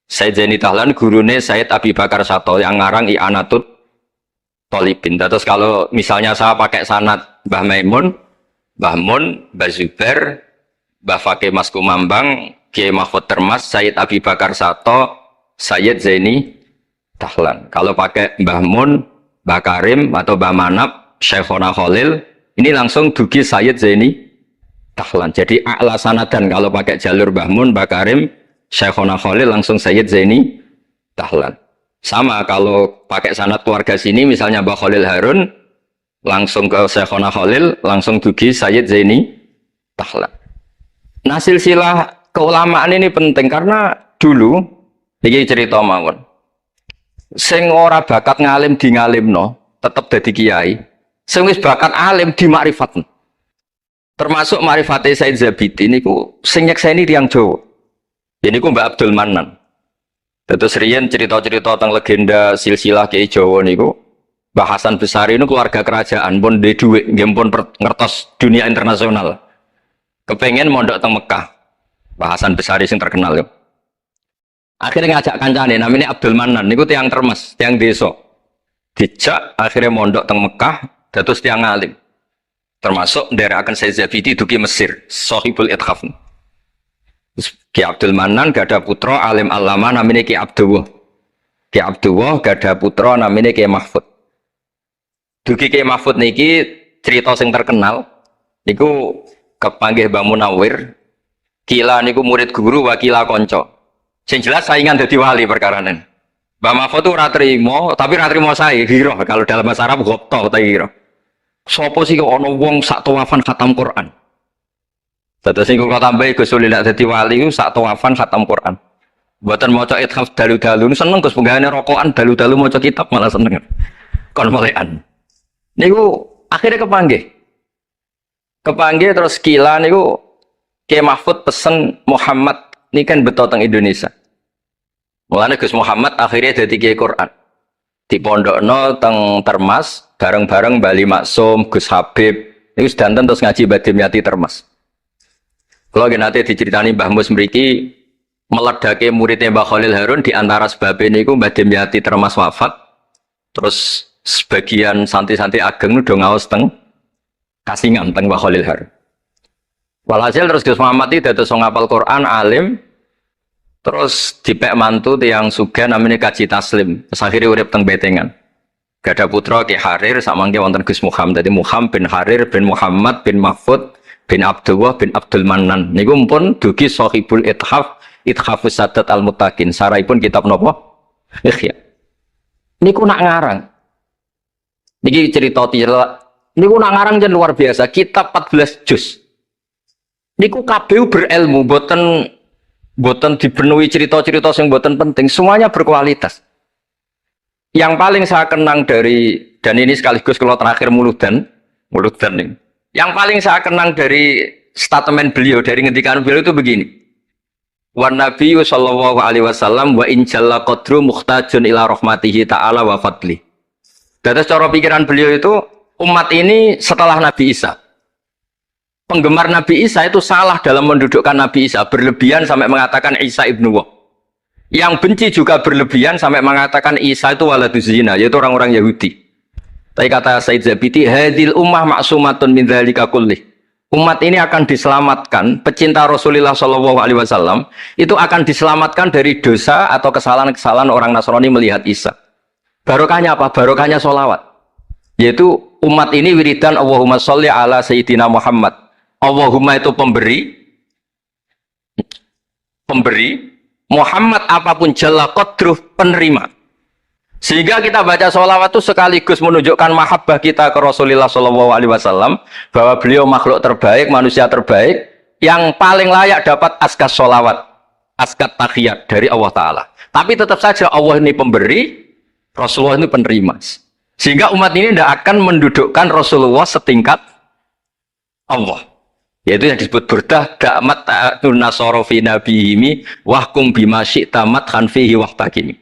Said Zaini Tahlan gurune Said Abi Bakar Sato yang ngarang I'anatul Thalibin. Terus kalau misalnya saya pakai sanad Mbah Maimun, Mbah Mun, Mbah Zubair, Mbah Fakih Mas Kumambang, Kiai Mahfud Termas, Said Abi Bakar Sato, Said Zaini Tahlan. Kalau pakai Mbah Mun, Mbah Karim atau Mbah Manap, Syekhona Khalil, ini langsung dugi Sayyid Zaini Tahlan. Jadi a'la sanadan kalau pakai jalur Mbah Mun, Mbah Karim, Syekhona Khalil langsung Sayyid Zaini Tahlan. Sama kalau pakai sanad keluarga sini misalnya Mbah Khalil Harun langsung ke Syekhona Khalil langsung dugi Sayyid Zaini Tahlan. Nah silsilah keulamaan ini penting karena dulu ini cerita mawon. Sing ora bakat ngalim di ngalimno tetep dadi kiai. Sing wis bakat alim di makrifatno. Termasuk makrifate Said Zabidi niku sing nyekseni tiyang Jawa. Ya niku Mbak Abdul Manan. Terus riyen cerita-cerita tentang legenda silsilah Kiai Jawa niku Mbah Hasan Besari niku keluarga kerajaan pun duwe dhuwit nggih pun ngertos dunia internasional. Kepengen mondok teng Mekah. Mbah Hasan Besari sing terkenal yo. Akhirnya ngajak kancane namanya Abdul Manan niku tiang termes, tiang desa. Dijak akhirnya mondok teng Mekah dados tiang alim. Termasuk nderekaken Said Zabidi dugi Mesir, Sahibul Ithaf. Ki Abdul Manan gada putra alim alama namanya Ki Abdullah. Ki Abdullah gada putra namanya Ki Mahfud. Dugi Ki Mahfud niki cerita sing terkenal niku kepanggih Mbah Munawir. Kila niku murid guru wakila konco. Sing jelas saingan dadi wali perkaranen. Mbah Mahfud itu ora trimo, tapi ora trimo sae hiro. Kalau dalam bahasa Arab gopto ta hiro. Sopo sih kok ana wong sak tawafan khatam Quran. Dados sing kok tambahi Gus Sulilak dadi wali ku sak tawafan khatam Quran. Mboten maca ithaf dalu-dalu seneng Gus penggane rokokan dalu-dalu maca kitab malah seneng. Kon molekan. Niku akhirnya kepanggih. Kepanggih terus kila niku Kiai Mahfud pesen Muhammad ini kan betul teng Indonesia. Mulane Gus Muhammad akhirnya jadi Kiai Quran. di pondokno teng Termas bareng-bareng Bali Maksum, Gus Habib. Niku sedanten terus ngaji badhe miati Termas. Kalau nanti diceritani Mbah Mus mriki meledake muridnya Mbah Khalil Harun di antara sebabnya niku Mbah Demyati Termas wafat. Terus sebagian santri-santri ageng udah ngaos teng Kasingan teng Mbah Khalil Harun. Walhasil terus Gus Muhammad itu dados ngapal Quran alim. Terus dipek mantu tiyang sugih namanya Kaji Taslim. Terus akhirnya urip teng Betengan. Gak ada putra Ki Harir samangke wonten Gus Muhammad. Dadi Muhammad bin Harir bin Muhammad bin Mahfud bin Abdullah bin Abdul Manan. Niku pun dugi Shahibul Ithafus Sadat Al-Muttaqin. Saraipun kitab napa? Ikhya. Niku nak ngarang. Niki cerita niku nak ngarang jen luar biasa. Kitab 14 juz. Niku kabeh berilmu, boten dipenuhi cerita-cerita sing boten penting. Semuanya berkualitas. Yang paling saya kenang dari, dan ini sekaligus kalau terakhir muludan nih. Yang paling saya kenang dari statement beliau, dari ngendikan beliau itu begini. Wan Nabi sallallahu alaihi wasallam wa in jalla qadru muhtajun ila rahmatihi ta'ala wa fadli. Dari cara pikiran beliau itu, umat ini setelah Nabi Isa. Penggemar Nabi Isa itu salah dalam mendudukkan Nabi Isa, berlebihan sampai mengatakan Isa ibnu Wah. Yang benci juga berlebihan sampai mengatakan Isa itu waladuz zina, yaitu orang-orang Yahudi. Tapi kata Said Zabidi, hadil ummah maksumatun min dzalika kullih. Umat ini akan diselamatkan, pecinta Rasulullah Shallallahu Alaihi Wasallam itu akan diselamatkan dari dosa atau kesalahan-kesalahan orang Nasrani melihat Isa. Barokahnya apa? Barokahnya sholawat. Yaitu umat ini wiridan Allahumma sholli ala Sayyidina Muhammad. Allahumma itu pemberi. Muhammad apapun jalla qadruh penerima. Sehingga kita baca sholawat itu sekaligus menunjukkan mahabbah kita ke Rasulullah Shallallahu Alaihi Wasallam, bahwa beliau makhluk terbaik, manusia terbaik, yang paling layak dapat askas sholawat, askat tahiyat dari Allah Ta'ala. Tapi tetap saja Allah ini pemberi, Rasulullah ini penerima. Sehingga umat ini tidak akan mendudukkan Rasulullah setingkat Allah. Yaitu yang disebut burdah da'mat ta'atun nasara fi nabihimi wahkum bima syi'ta madhan fihi wahtakimi.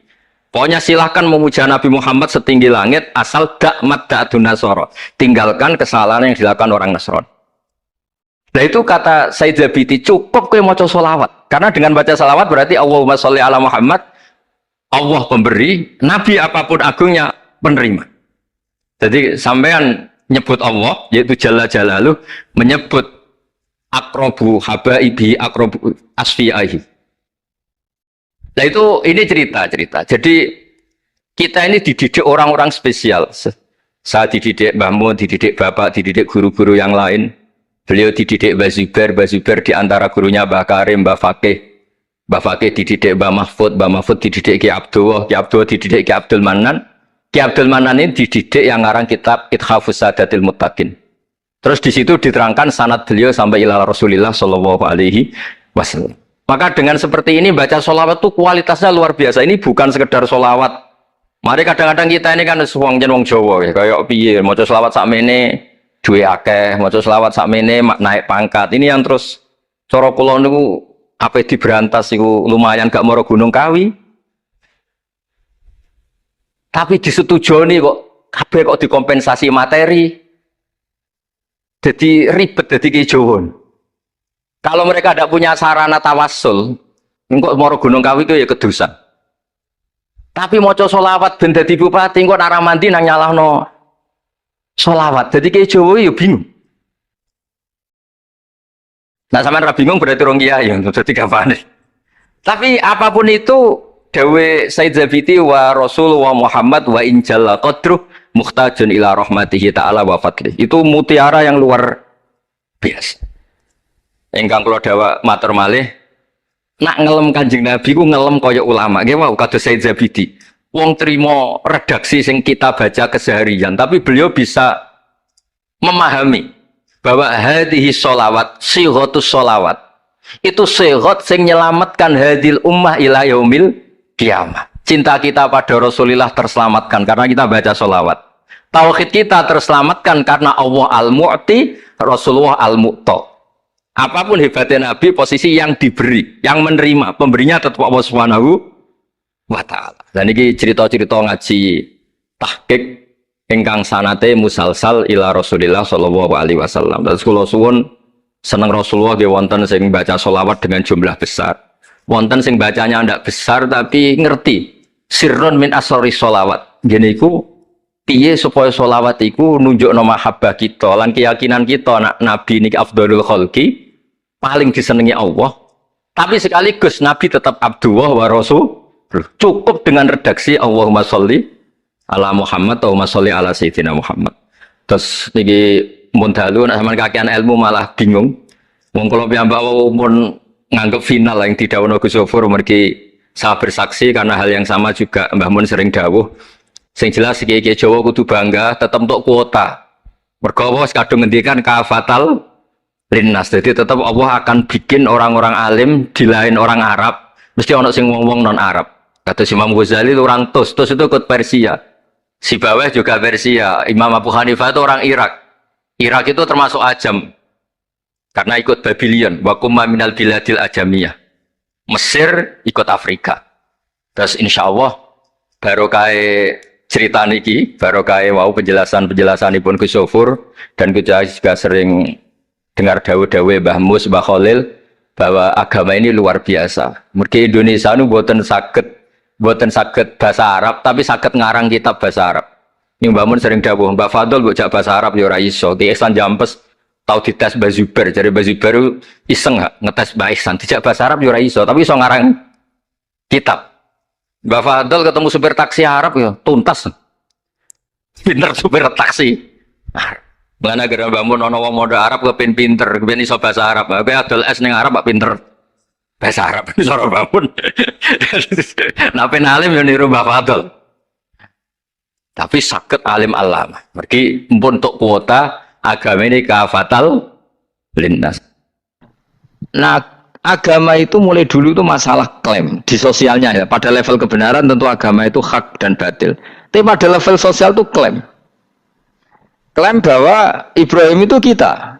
Pokoknya silahkan memuja Nabi Muhammad setinggi langit asal da'mat ta'atun nasara. Tinggalkan kesalahan yang dilakukan orang Nasrani. Nah itu kata Said Zabidi, cukup kowe maca sholawat. Karena dengan baca sholawat berarti Allahumma sholli ala Muhammad, Allah pemberi, Nabi apapun agungnya penerima. Jadi sampean nyebut Allah, yaitu Jalla Jalaluh, menyebut akrobu habaibi akrobu asfi'ahi. Nah itu ini cerita. Jadi kita ini dididik orang-orang spesial. Saya dididik Mbah Mun, dididik Bapak, dididik guru-guru yang lain. Beliau dididik Mbah Zubair di antara gurunya Mbah Karim, Mbah Fakih. Mbah Fakih dididik Mbah Mahfud dididik Ki Abdullah dididik Ki Abdul Manan. Ki Abdul Manan ini dididik yang ngarang kitab Ithafus Sadatil Muttaqin. Terus di situ diterangkan sanad beliau sampai ila Rasulillah Shallallahu Alaihi Wasallam. Maka dengan seperti ini baca sholawat itu kualitasnya luar biasa. Ini bukan sekedar sholawat. Mari kadang-kadang kita ini kan wong Jawa, kayak piye, maca sholawat sakmene duwe akeh, maca sholawat sakmene naik pangkat. Ini yang terus cara kula niku ape diberantas iku lumayan gak moro Gunung Kawi. Tapi disetujoni kok kabeh kok dikompensasi materi. Jadi ribet, jadi kejauhan. Kalau mereka tidak punya sarana tawassul, engkau moro Gunung Kawi itu ya kedusan. Tapi mau coba sholawat ben dadi bupati, engkau nara mandi nang nyalahno sholawat. Jadi kejauhan ya bingung. Nah sampean ra bingung berarti rong kiai, jadi gampang. Tapi apapun itu, dawe Said Zabidi wa Rasul wa Muhammad wa injalla qadruh muhtajun ila rahmatihi ta'ala wa fadlih. Itu mutiara yang luar biasa. Engkang kula dawa matur malih, nak ngelem Kanjeng Nabi ku ngelem kaya ulama. Nggih wau kados Said Zabidi. Wong trimo redaksi sing kita baca keseharian, tapi beliau bisa memahami bahwa hadhihi sholawat, sighatus sholawat. Itu sighat sing nyelamatkan hadil ummah ila yaumil kiamah. Cinta kita pada Rasulullah terselamatkan karena kita baca sholawat. Tauhid kita terselamatkan karena Allah al-mu'ti, Rasulullah al-mu'ta. Apapun hebatnya Nabi, posisi yang diberi, yang menerima, pemberinya tetap Allah Subhanahu wa ta'ala. Dan ini cerita-cerita ngaji tahqiq ingkang sanate musalsal ila Rasulillah sallallahu alaihi wasallam. Terus kula suwun seneng Rasulullah nggih wonten sing baca selawat dengan jumlah besar. Wonten sing bacanya ndak besar tapi ngerti sirrun min asrori selawat. Ngene iku piye supaya selawat iku nunjukno mahabbah kita lan keyakinan kita nak nabi niki afdhalul khalqi, paling disenengi Allah. Tapi sekaligus nabi tetap abdullah wa rasul. Cukup dengan redaksi Allahumma sholli ala Muhammad, Allahumma sholli ala sayyidina Muhammad. Terus niki mun dalu nek sampean kakean ilmu malah bingung. Wong kula piyambak pun nganggep final yang didhawuhna Gus Zofur mergi saya bersaksi karena hal yang sama juga Mbah Mun sering dawuh. Sing jelas iki Jawa kudu bangga tetep untuk kuota. Mergo wis kadung ngendikan kafatal linnas. Jadi tetap Allah akan bikin orang-orang alim di lain orang Arab, mesti ono sing wong-wong non Arab. Kata Imam Ghazali itu orang Tus itu ikut Persia. Sibawayh juga Persia. Imam Abu Hanifah itu orang Irak. Irak itu termasuk Ajam. Karena ikut Babylon, wa kumma minal biladil ajamiyah. Mesir ikut Afrika. Terus insya Allah barokah cerita niki, barokah wow penjelasan-penjelasanipun Gus Zofur dan kita juga sering dengar dawe-dawe Mbah Mus, Mbah Khalil bahwa agama ini luar biasa. Mergi Indonesia nu boten saged bahasa Arab tapi saged ngarang kitab bahasa Arab. Yang Mbah Mun sering dawuh, Mbah Fadl bocah bahasa Arab ya ora iso. Di Ihsan Jampes tahu dites Mbah Zubair, jadi Mbah Zubair iseng ngetes Mbah Ihsan, tidak bahasa Arab ya ora iso, tapi iso ngarang kitab. Mbah Fadl ketemu supir taksi Arab ya tuntas. Pinter supir taksi. Mana gara Mbah Mun ana wong modho Arab kepen pinter, kepen iso bahasa Arab. Kowe adol es ning Arab kok pinter bahasa Arab iso ora Mbah Mun. Nah pen alim yo niru Mbah Fadl. Tapi sakit alim alam. Mergi mpun untuk kuota agama ini kafatal linnas. Nah, agama itu mulai dulu itu masalah klaim di sosialnya ya. Pada level kebenaran tentu agama itu hak dan batil. Tapi pada level sosial itu klaim. Klaim bahwa Ibrahim itu kita.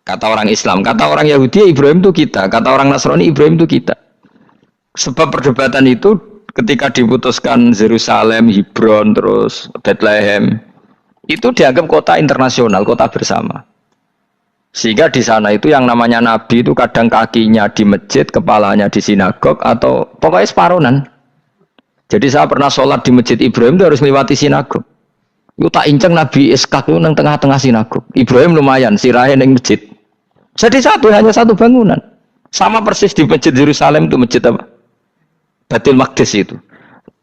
Kata orang Islam, kata orang Yahudi Ibrahim itu kita, kata orang Nasrani Ibrahim itu kita. Sebab perdebatan itu ketika diputuskan Yerusalem, Hebron, terus Bethlehem, itu dianggap kota internasional, kota bersama. Sehingga di sana itu yang namanya Nabi itu kadang kakinya di masjid, kepalanya di sinagog, atau pokoknya separuhan. Jadi saya pernah sholat di masjid Ibrahim itu harus melewati sinagog. Itu tak inceng Nabi Iskak itu nang tengah-tengah sinagog. Ibrahim lumayan, sirahe nang masjid. Jadi hanya satu bangunan. Sama persis di masjid Yerusalem itu masjid apa? Baitul Maqdis itu.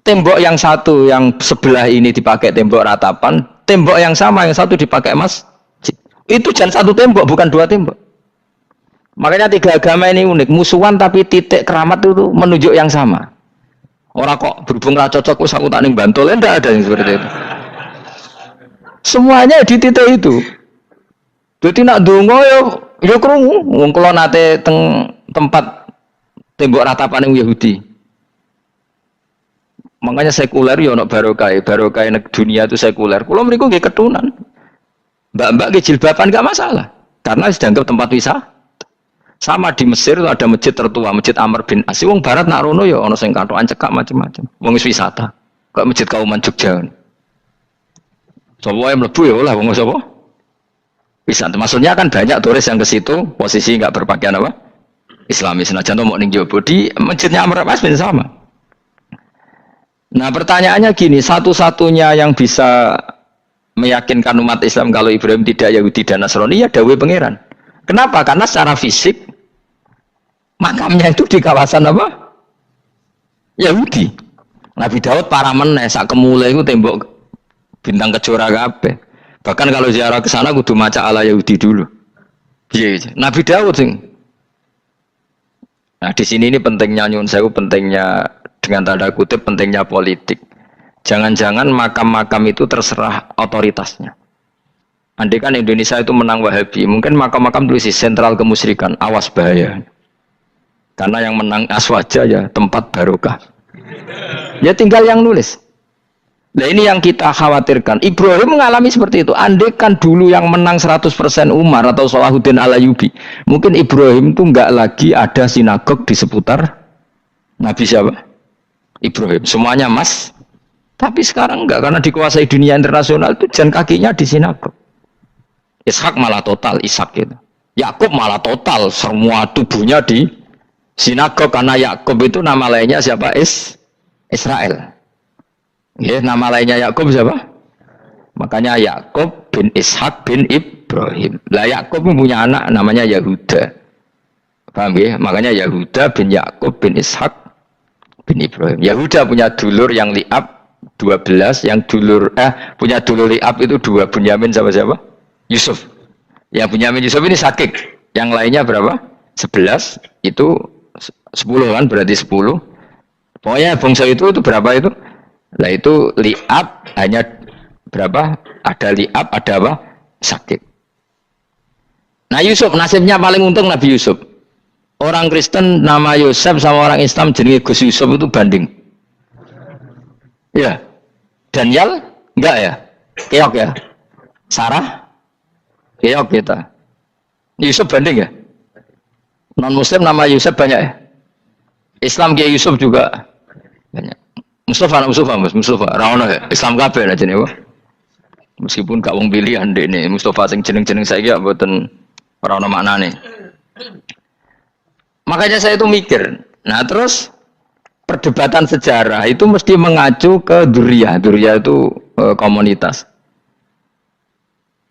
Tembok yang satu yang sebelah ini dipakai tembok ratapan, tembok yang sama yang satu dipakai masjid. Itu jangan satu tembok, bukan dua tembok. Makanya tiga agama ini unik, musuhan tapi titik keramat itu menunjuk yang sama. Orang kok berhubung ra cocok wis aku tak ning Bantul, enggak ada yang seperti itu. Semuanya di titik itu. Jadi nak donga yo krungu wong kula nate teng tempat tembok ratapan Yahudi. Makanya sekuler ya ono barokah dunia itu sekuler. Kalau mereka nggih ketunan. Mbak-mbak nggih jilbaban enggak masalah. Karena dianggap tempat wisata. Sama di Mesir itu ada masjid tertua, Masjid Amr bin As. Wong barat nak rono ya ono sing katokan cekak macam-macam. Wong wisata. Kok Masjid Kauman Jogja. Coba yang mlebu ya lah wong sapa? Wisata. Maksudnya kan banyak turis yang ke situ posisi enggak berpakaian apa? Islamis. Senajan mau ning Jowo di Masjidnya Amr bin As sama. Nah pertanyaannya gini, satu-satunya yang bisa meyakinkan umat Islam kalau Ibrahim tidak Yahudi dan Nasrani ya dawuh pangeran. Kenapa? Karena secara fisik makamnya itu di kawasan apa? Yahudi. Nabi Daud para meneh sak kemule itu tembok bintang kejora kabeh. Bahkan kalau ziarah ke sana kudu maca ala Yahudi dulu. Iya. Nabi Daud sing. Nah di sini ini pentingnya nyun sewu, pentingnya dengan tanda kutip pentingnya politik. Jangan-jangan makam-makam itu terserah otoritasnya. Andai kan Indonesia itu menang Wahabi, mungkin makam-makam tulis sentral kemusyrikan, awas bahaya. Karena yang menang Aswaja ya tempat barokah. Ya tinggal yang nulis. Nah ini yang kita khawatirkan. Ibrahim mengalami seperti itu. Andai kan dulu yang menang 100% Umar atau Salahuddin Al-Ayyubi, mungkin Ibrahim itu enggak lagi ada sinagog di seputar Nabi siapa? Ibrahim. Semuanya Tapi sekarang enggak, karena dikuasai dunia internasional itu jalan kakinya di sinagog. Ishak malah total, Ishak gitu. Yakub malah total, semua tubuhnya di sinagog, karena Yakub itu nama lainnya siapa? Israel. Ya, nama lainnya Yakub siapa? Makanya Yakub bin Ishak bin Ibrahim. Lah Yakub punya anak namanya Yahuda. Paham ya? Makanya Yahuda bin Yakub bin Ishak bin Ibrahim. Yahuda punya dulur yang li'ab 12, yang punya dulur li'ab itu 2, Bunyamin sama siapa? Yusuf. Yang Bunyamin Yusuf ini sakit. Yang lainnya berapa? 11. Itu 10 kan, berarti 10. Pokoknya bangsa itu berapa itu? Lah itu li'ab hanya berapa? Ada li'ab, ada apa? Sakit. Nah Yusuf nasibnya paling untung Nabi Yusuf. Orang Kristen nama Yosef sama orang Islam jenenge Gus Yusuf itu banding. Ya. Daniel enggak ya? Keok ya? Sarah? Keok kita. Yusuf banding ya? Non muslim nama Yusuf banyak ya? Islam Kiai Yusuf juga banyak. Mustafa Raono ya? Islam kabeh lah jenenge. Meskipun gak wong pilihan ini Mustafa sing jeneng-jeneng saiki ya mboten ora ono maknane. Makanya saya itu mikir. Nah, terus perdebatan sejarah itu mesti mengacu ke Duriyah. Duriyah itu komunitas.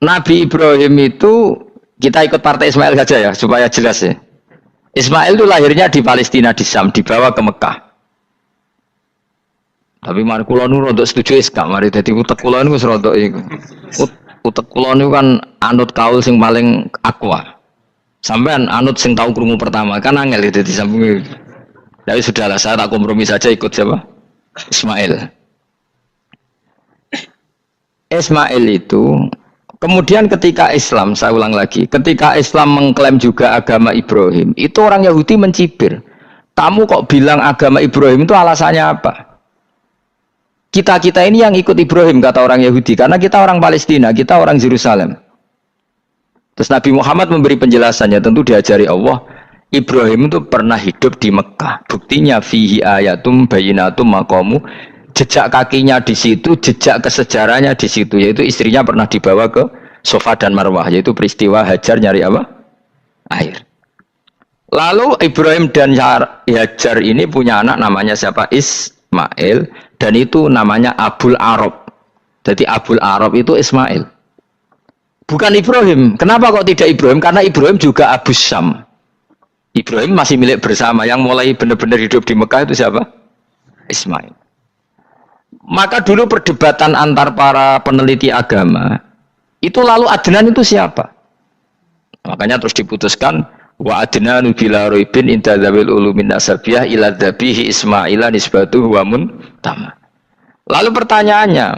Nabi Ibrahim itu kita ikut partai Ismail saja ya supaya jelas ya. Ismail itu lahirnya di Palestina di Syam, dibawa ke Mekah. Tapi mari kula nu rodok setuju is gak mari dadi utek kula niku wis rodok iku. Utek kula niku kan anut kaul sing paling akwa. Sampean anut sing tahu krungu pertama kan angel itu di samping. Tapi sudahlah saya tak kompromi saja ikut siapa? Ismail. Ismail itu kemudian ketika Islam, saya ulang lagi, ketika Islam mengklaim juga agama Ibrahim, itu orang Yahudi mencibir. Kamu kok bilang agama Ibrahim itu alasannya apa? Kita ini yang ikut Ibrahim kata orang Yahudi, karena kita orang Palestina, kita orang Yerusalem. Terus Nabi Muhammad memberi penjelasannya, tentu diajari Allah, Ibrahim itu pernah hidup di Mekah. Buktinya fihi ayatum bayinatum maqamu, jejak kakinya di situ, jejak kesejarahnya di situ, yaitu istrinya pernah dibawa ke Safa dan Marwah, yaitu peristiwa Hajar nyari apa? Air. Lalu Ibrahim dan Hajar ini punya anak namanya siapa? Ismail, dan itu namanya Abul Arab. Jadi Abul Arab itu Ismail. Bukan Ibrahim. Kenapa kok tidak Ibrahim? Karena Ibrahim juga Abu Syam. Ibrahim masih milik bersama. Yang mulai benar-benar hidup di Mekah itu siapa? Ismail. Maka dulu perdebatan antar para peneliti agama, itu lalu Adnan itu siapa? Makanya terus diputuskan, wa adnanu bila roibin inda dzawil ulumin nasabiyah ila dzabihi Ismaila nisbatuhu wa muntama. Lalu pertanyaannya,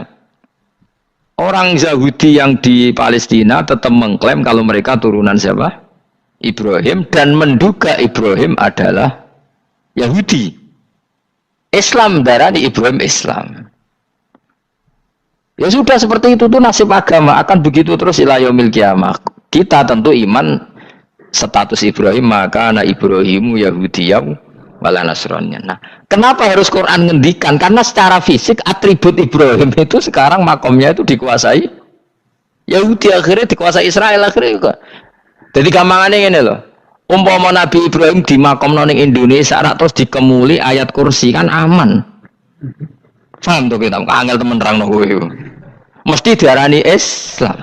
orang Yahudi yang di Palestina tetap mengklaim kalau mereka turunan siapa? Ibrahim, dan menduga Ibrahim adalah Yahudi. Islam darani Ibrahim Islam. Ya sudah seperti itu tuh nasib agama, akan begitu terus ila yaumil qiyamah. Kita tentu iman status Ibrahim, maka anak Ibrahimu Yahudiyah wala Nasraniyah. Nah, kenapa harus Quran ngendikan? Karena secara fisik atribut Ibrahim itu sekarang makomnya itu dikuasai Yahudi, akhirnya dikuasai Israel akhirnya juga. Jadi gampangannya ini loh. Umpama Nabi Ibrahim di makom ning Indonesia terus dikemuli ayat kursi kan aman. Paham tuh kita? Angel temen terang kowe. Mesti diarani Islam.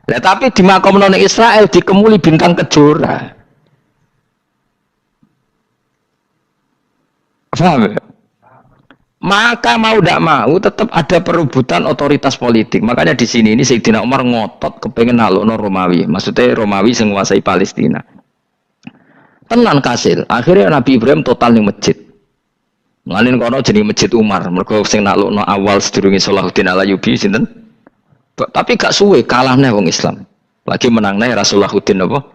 Lah tapi di makom ning Israel dikemuli bintang kejora. Paham ya? Maka mau tidak mau tetap ada perebutan otoritas politik. Makanya di sini ini Sayyidina Umar ngotot kepengen nalukno Romawi. Maksudnya Romawi yang menguasai Palestina. Tenan kasil. Akhirnya Nabi Ibrahim total ning masjid. Ngalin kono jeneng Masjid Umar. Mergo sing nalukno awal sedurunge Salahuddin Alayubi sinten? Tapi gak suwe kalah nih wong Islam. Lagi menang nih Rasulullahuddin apa?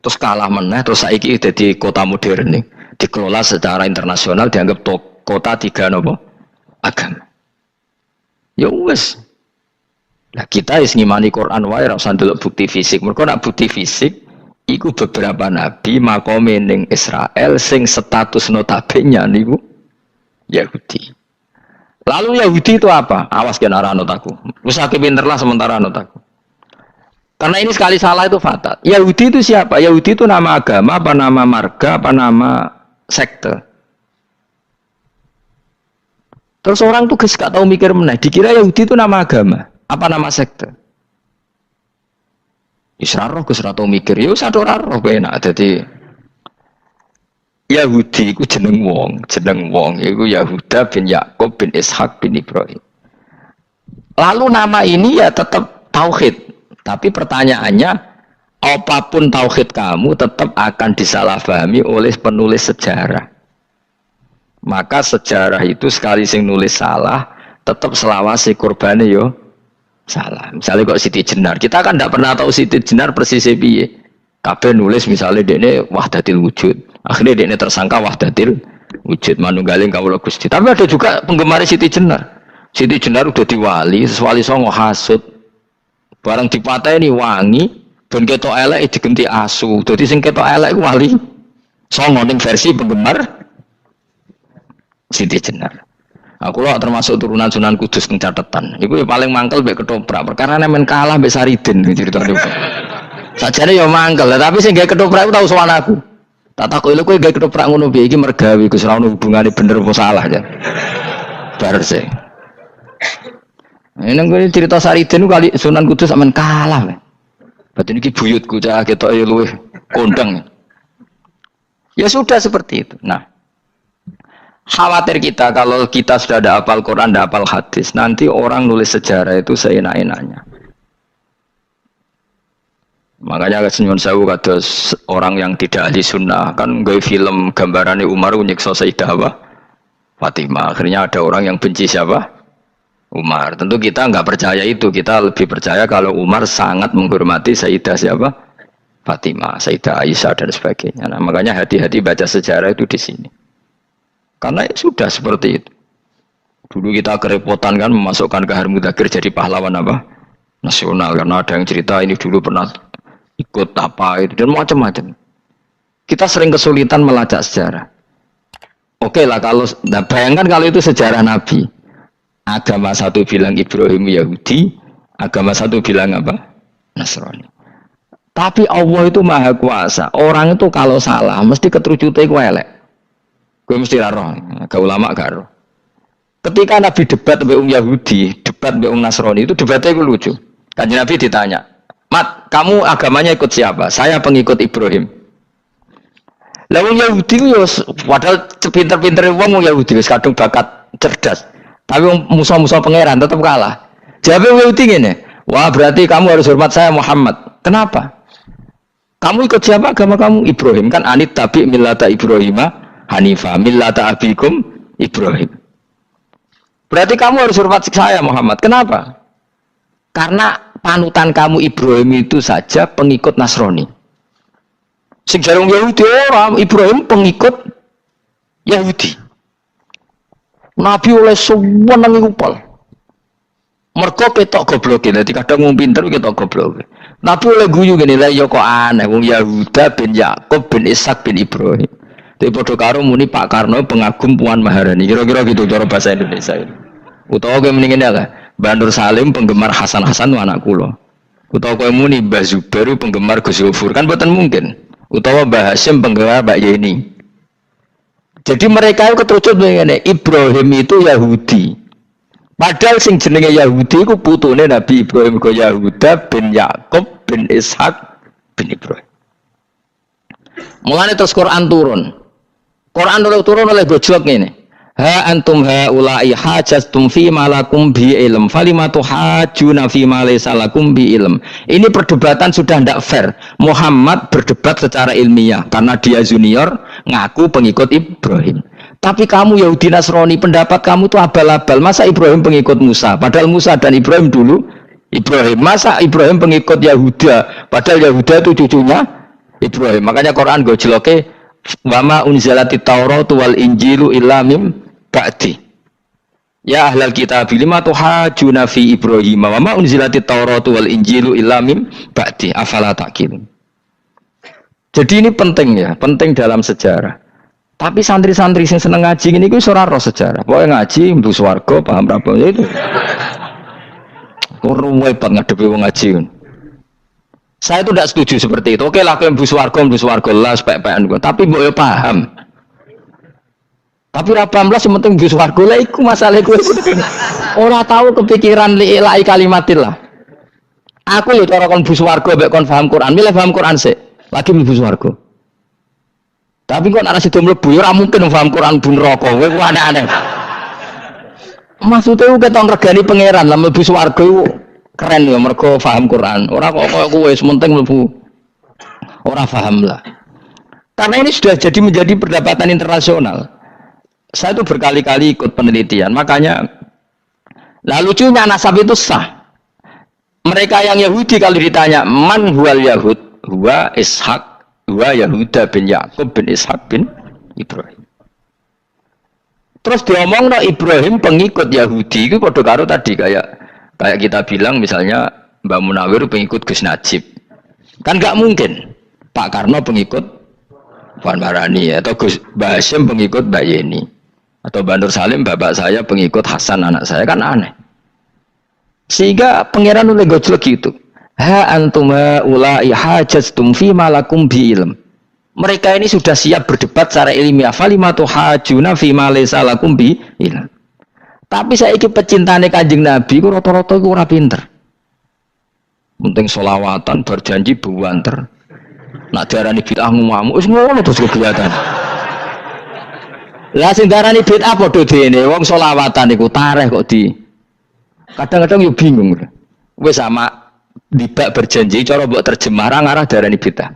Terus kalah meneh terus saiki dadi kota modern nih. Dikelola secara internasional dianggap kota tiga nopo agama. Ya wes. Nah kita is ngimani Quran wae ora usah ndelok bukti fisik. Mergo nek bukti fisik iku beberapa nabi makome ning Israel sing status notabene niku Yahudi. Lalu Yahudi itu apa? Awas kena anut aku. Usah pinter lah sementara anut aku. Karena ini sekali salah itu fatal. Yahudi itu siapa? Yahudi itu nama agama, apa nama marga, apa nama sekte. Terus orang tuh gak tahu mikir meneh. Dikira Yahudi itu nama agama, apa nama sekte. Israroh Gus ra tau mikir. Ya wis ora roh enak dadi Yahudi iku jeneng wong iku Yahuda bin Yakub bin Ishak bin Ibrahim. Lalu nama ini ya tetap tauhid, tapi pertanyaannya apapun tauhid kamu tetap akan disalahpahami oleh penulis sejarah. Maka sejarah itu sekali sing nulis salah, tetap selawase kurbane yo salah. Misalnya kok Siti Jenar, kita kan tidak pernah tahu Siti Jenar persis piye. Kabeh nulis misalnya dekne wahdatil wujud. Akhirnya dekne tersangka wahdatil wujud manunggaling kawula Gusti. Tapi ada juga penggemar Siti Jenar. Siti Jenar udah diwali, wali songo hasud. Barang dipateni wangi, ben ketok elek digenti asu. Dadi sing ketok elek wali songo ning versi penggemar Siti Jenar. Aku loh termasuk turunan Sunan Kudus ning catatan. Iku paling mangkel mbek ketoprak. Perkara men kalah mbek Saridin ceritane. Sajane ya mangkel, tapi sing gawe ketoprak iku tau sowan aku. Tak takoki lho kowe gawe ketoprak ngono piye iki mergawe Gus ora ono hubungane bener apa salah ya. Bar sih. Ini gue cerita Saridin kali Sunan Kudus sampean kalah. Berarti ini buyutku cah ketoke luwih kondang. Ya sudah seperti itu. Nah, khawatir kita kalau kita sudah ada hafal Quran, ada hafal hadis, nanti orang nulis sejarah itu seenak-enaknya. Makanya senyum sewu kados orang yang tidak ahli sunnah kan gawe film gambarannya Umar nyiksa Sayyidah Fatimah. Akhirnya ada orang yang benci siapa? Umar. Tentu kita nggak percaya itu. Kita lebih percaya kalau Umar sangat menghormati Sayyidah siapa? Fatimah, Sayyidah Aisyah dan sebagainya. Nah, makanya hati-hati baca sejarah itu di sini. Karena ya sudah seperti itu. Dulu kita kerepotan kan memasukkan Kahar Mudzakkir jadi pahlawan apa? Nasional karena ada yang cerita ini dulu pernah ikut apa itu dan macam-macam. Kita sering kesulitan melacak sejarah. Oke lah kalau nah bayangkan kalau itu sejarah Nabi. Agama satu bilang Ibrahim Yahudi, agama satu bilang apa? Nasrani. Tapi Allah itu maha kuasa. Orang itu kalau salah mesti keterucute iku elek. Kowe mesti ra roh, gak ulama gak roh. Ketika Nabi debat mbek Yahudi, debat mbek Nasrani itu debatnya itu lucu. Kanjeng Nabi ditanya, "Mat, kamu agamanya ikut siapa?" "Saya pengikut Ibrahim." Lah wong Yahudi ku yo padahal pinter-pintere wong Yahudi wis kadung bakat cerdas. Tapi musuh-musuh pangeran tetap kalah. Jawab Yahudi ngene, "Wah, berarti kamu harus hormat saya Muhammad." "Kenapa?" "Kamu ikut siapa agama kamu?" "Ibrahim." "Kan anit tabi millata Ibrahimah Hanifah millata abikum Ibrahim." "Berarti kamu harus hormat saya Muhammad." "Kenapa?" "Karena panutan kamu Ibrahim itu saja pengikut Nasrani." Sing jarung Yahudi orang Ibrahim pengikut Yahudi. Nabi oleh seneng iku pol. Mergo ketok goblok e. Dadi kadang wong pinter ketok goblok. Nabi oleh guyu ngene lha ya kok aneh wong Yahuda bin Yakub bin Ishak bin Ibrahim. Dadi padha karo muni Pak Karno pengagum Puan Maharani. Kira-kira gitu cara bahasa Indonesia itu. Utawa kowe mendingin ya Mbah Nur Salim penggemar Hasan Hasan anak kula. Utawa kowe muni Mbah Zubair penggemar Gus Yufur kan boten mungkin. Utawa Mbah Hasyim penggemar Mbak Yeni. Jadi mereka itu keterucut ngene, Ibrahim itu Yahudi. Padahal sing jenenge Yahudi iku putune Nabi Ibrahim go Yahuda bin Yakub bin Ishak bin Ibrahim. Mulane terus Quran turun. Quran turun oleh gojlok ngene. Ha antum haula'i hajastum fi ma lakum bi ilm falimatu hajuna fi ma laysa lakum bi ilm. Ini perdebatan sudah tidak fair. Muhammad berdebat secara ilmiah karena dia junior ngaku pengikut Ibrahim. Tapi kamu Yahudi Nasrani pendapat kamu itu abal-abal. Masa Ibrahim pengikut Musa? Padahal Musa dan Ibrahim dulu Ibrahim. Masa Ibrahim pengikut Yahuda? Padahal Yahuda itu cucunya Ibrahim. Makanya Quran gojloke wa ma unzilatit Tauratu wal Injilu illa mim ba'di. Ya ahlal kitab lima tuhajuna fi Ibrahim wa ma unzilatit Tauratu wal Injilu illa mim ba'di afala taqilun. Jadi ini penting ya, penting dalam sejarah. Tapi santri-santri yang seneng ngaji ini gue ora roh sejarah. Pokoknya ngaji mlebu swarga paham ra itu. Ruwet banget ngadepi wong ngaji. Saya itu tidak setuju seperti itu. Oke lah kowe mlebu swarga lah spek-pekan gue. Tapi mbok yo paham. Tapi ra paham lah sing penting mlebu swarga lah iku masalah kowe. Ora tahu kepikiran li'ilai kalimatillah. Aku yo cara kon mlebu swarga mbek kon paham Quran. Milih paham Quran sik. Lagi mlebu swarga. Tapi kok ana sido mlebu ya ora mungkin paham Quran bun neraka. Kowe ku aneh-aneh. Maksudnya ku keton regani pangeran lah mlebu swarga iku keren ya mergo paham Quran. Ora kok kowe sementing mlebu ora paham lah. Karena ini sudah jadi menjadi perdebatan internasional. Saya itu berkali-kali ikut penelitian, makanya lah lucunya nasab itu sah. Mereka yang Yahudi kalau ditanya man huwal Yahud, huwa Ishak wa Yahuda bin Yakub bin Ishak bin Ibrahim. Terus diomong no Ibrahim pengikut Yahudi itu padha karo tadi kayak kita bilang misalnya Mbak Munawir pengikut Gus Najib. Kan nggak mungkin Pak Karno pengikut Puan Marani atau Gus Mbak Hasyim pengikut Mbak Yeni atau Mbak Nur Salim bapak saya pengikut Hasan anak saya, kan aneh. Sehingga pangeran oleh gojlek gitu. Ha antuma ulai hajastum fi malakum bi ilm. Mereka ini sudah siap berdebat secara ilmiah. Falimatu hajuna fi ma laysa lakum bi ilm. Tapi saiki pecintane Kanjeng Nabi ku rata-rata iku ora pinter. Penting selawatan berjanji buanter. Nak diarani bid'ah ngamuk wis ngono terus kegiatan. Lah sing diarani bid'ah padha dene wong selawatan iku tareh kok di. Kadang-kadang yo bingung. Wis sama dibak berjanji cara mbok terjemah ngarah darani bid'ah.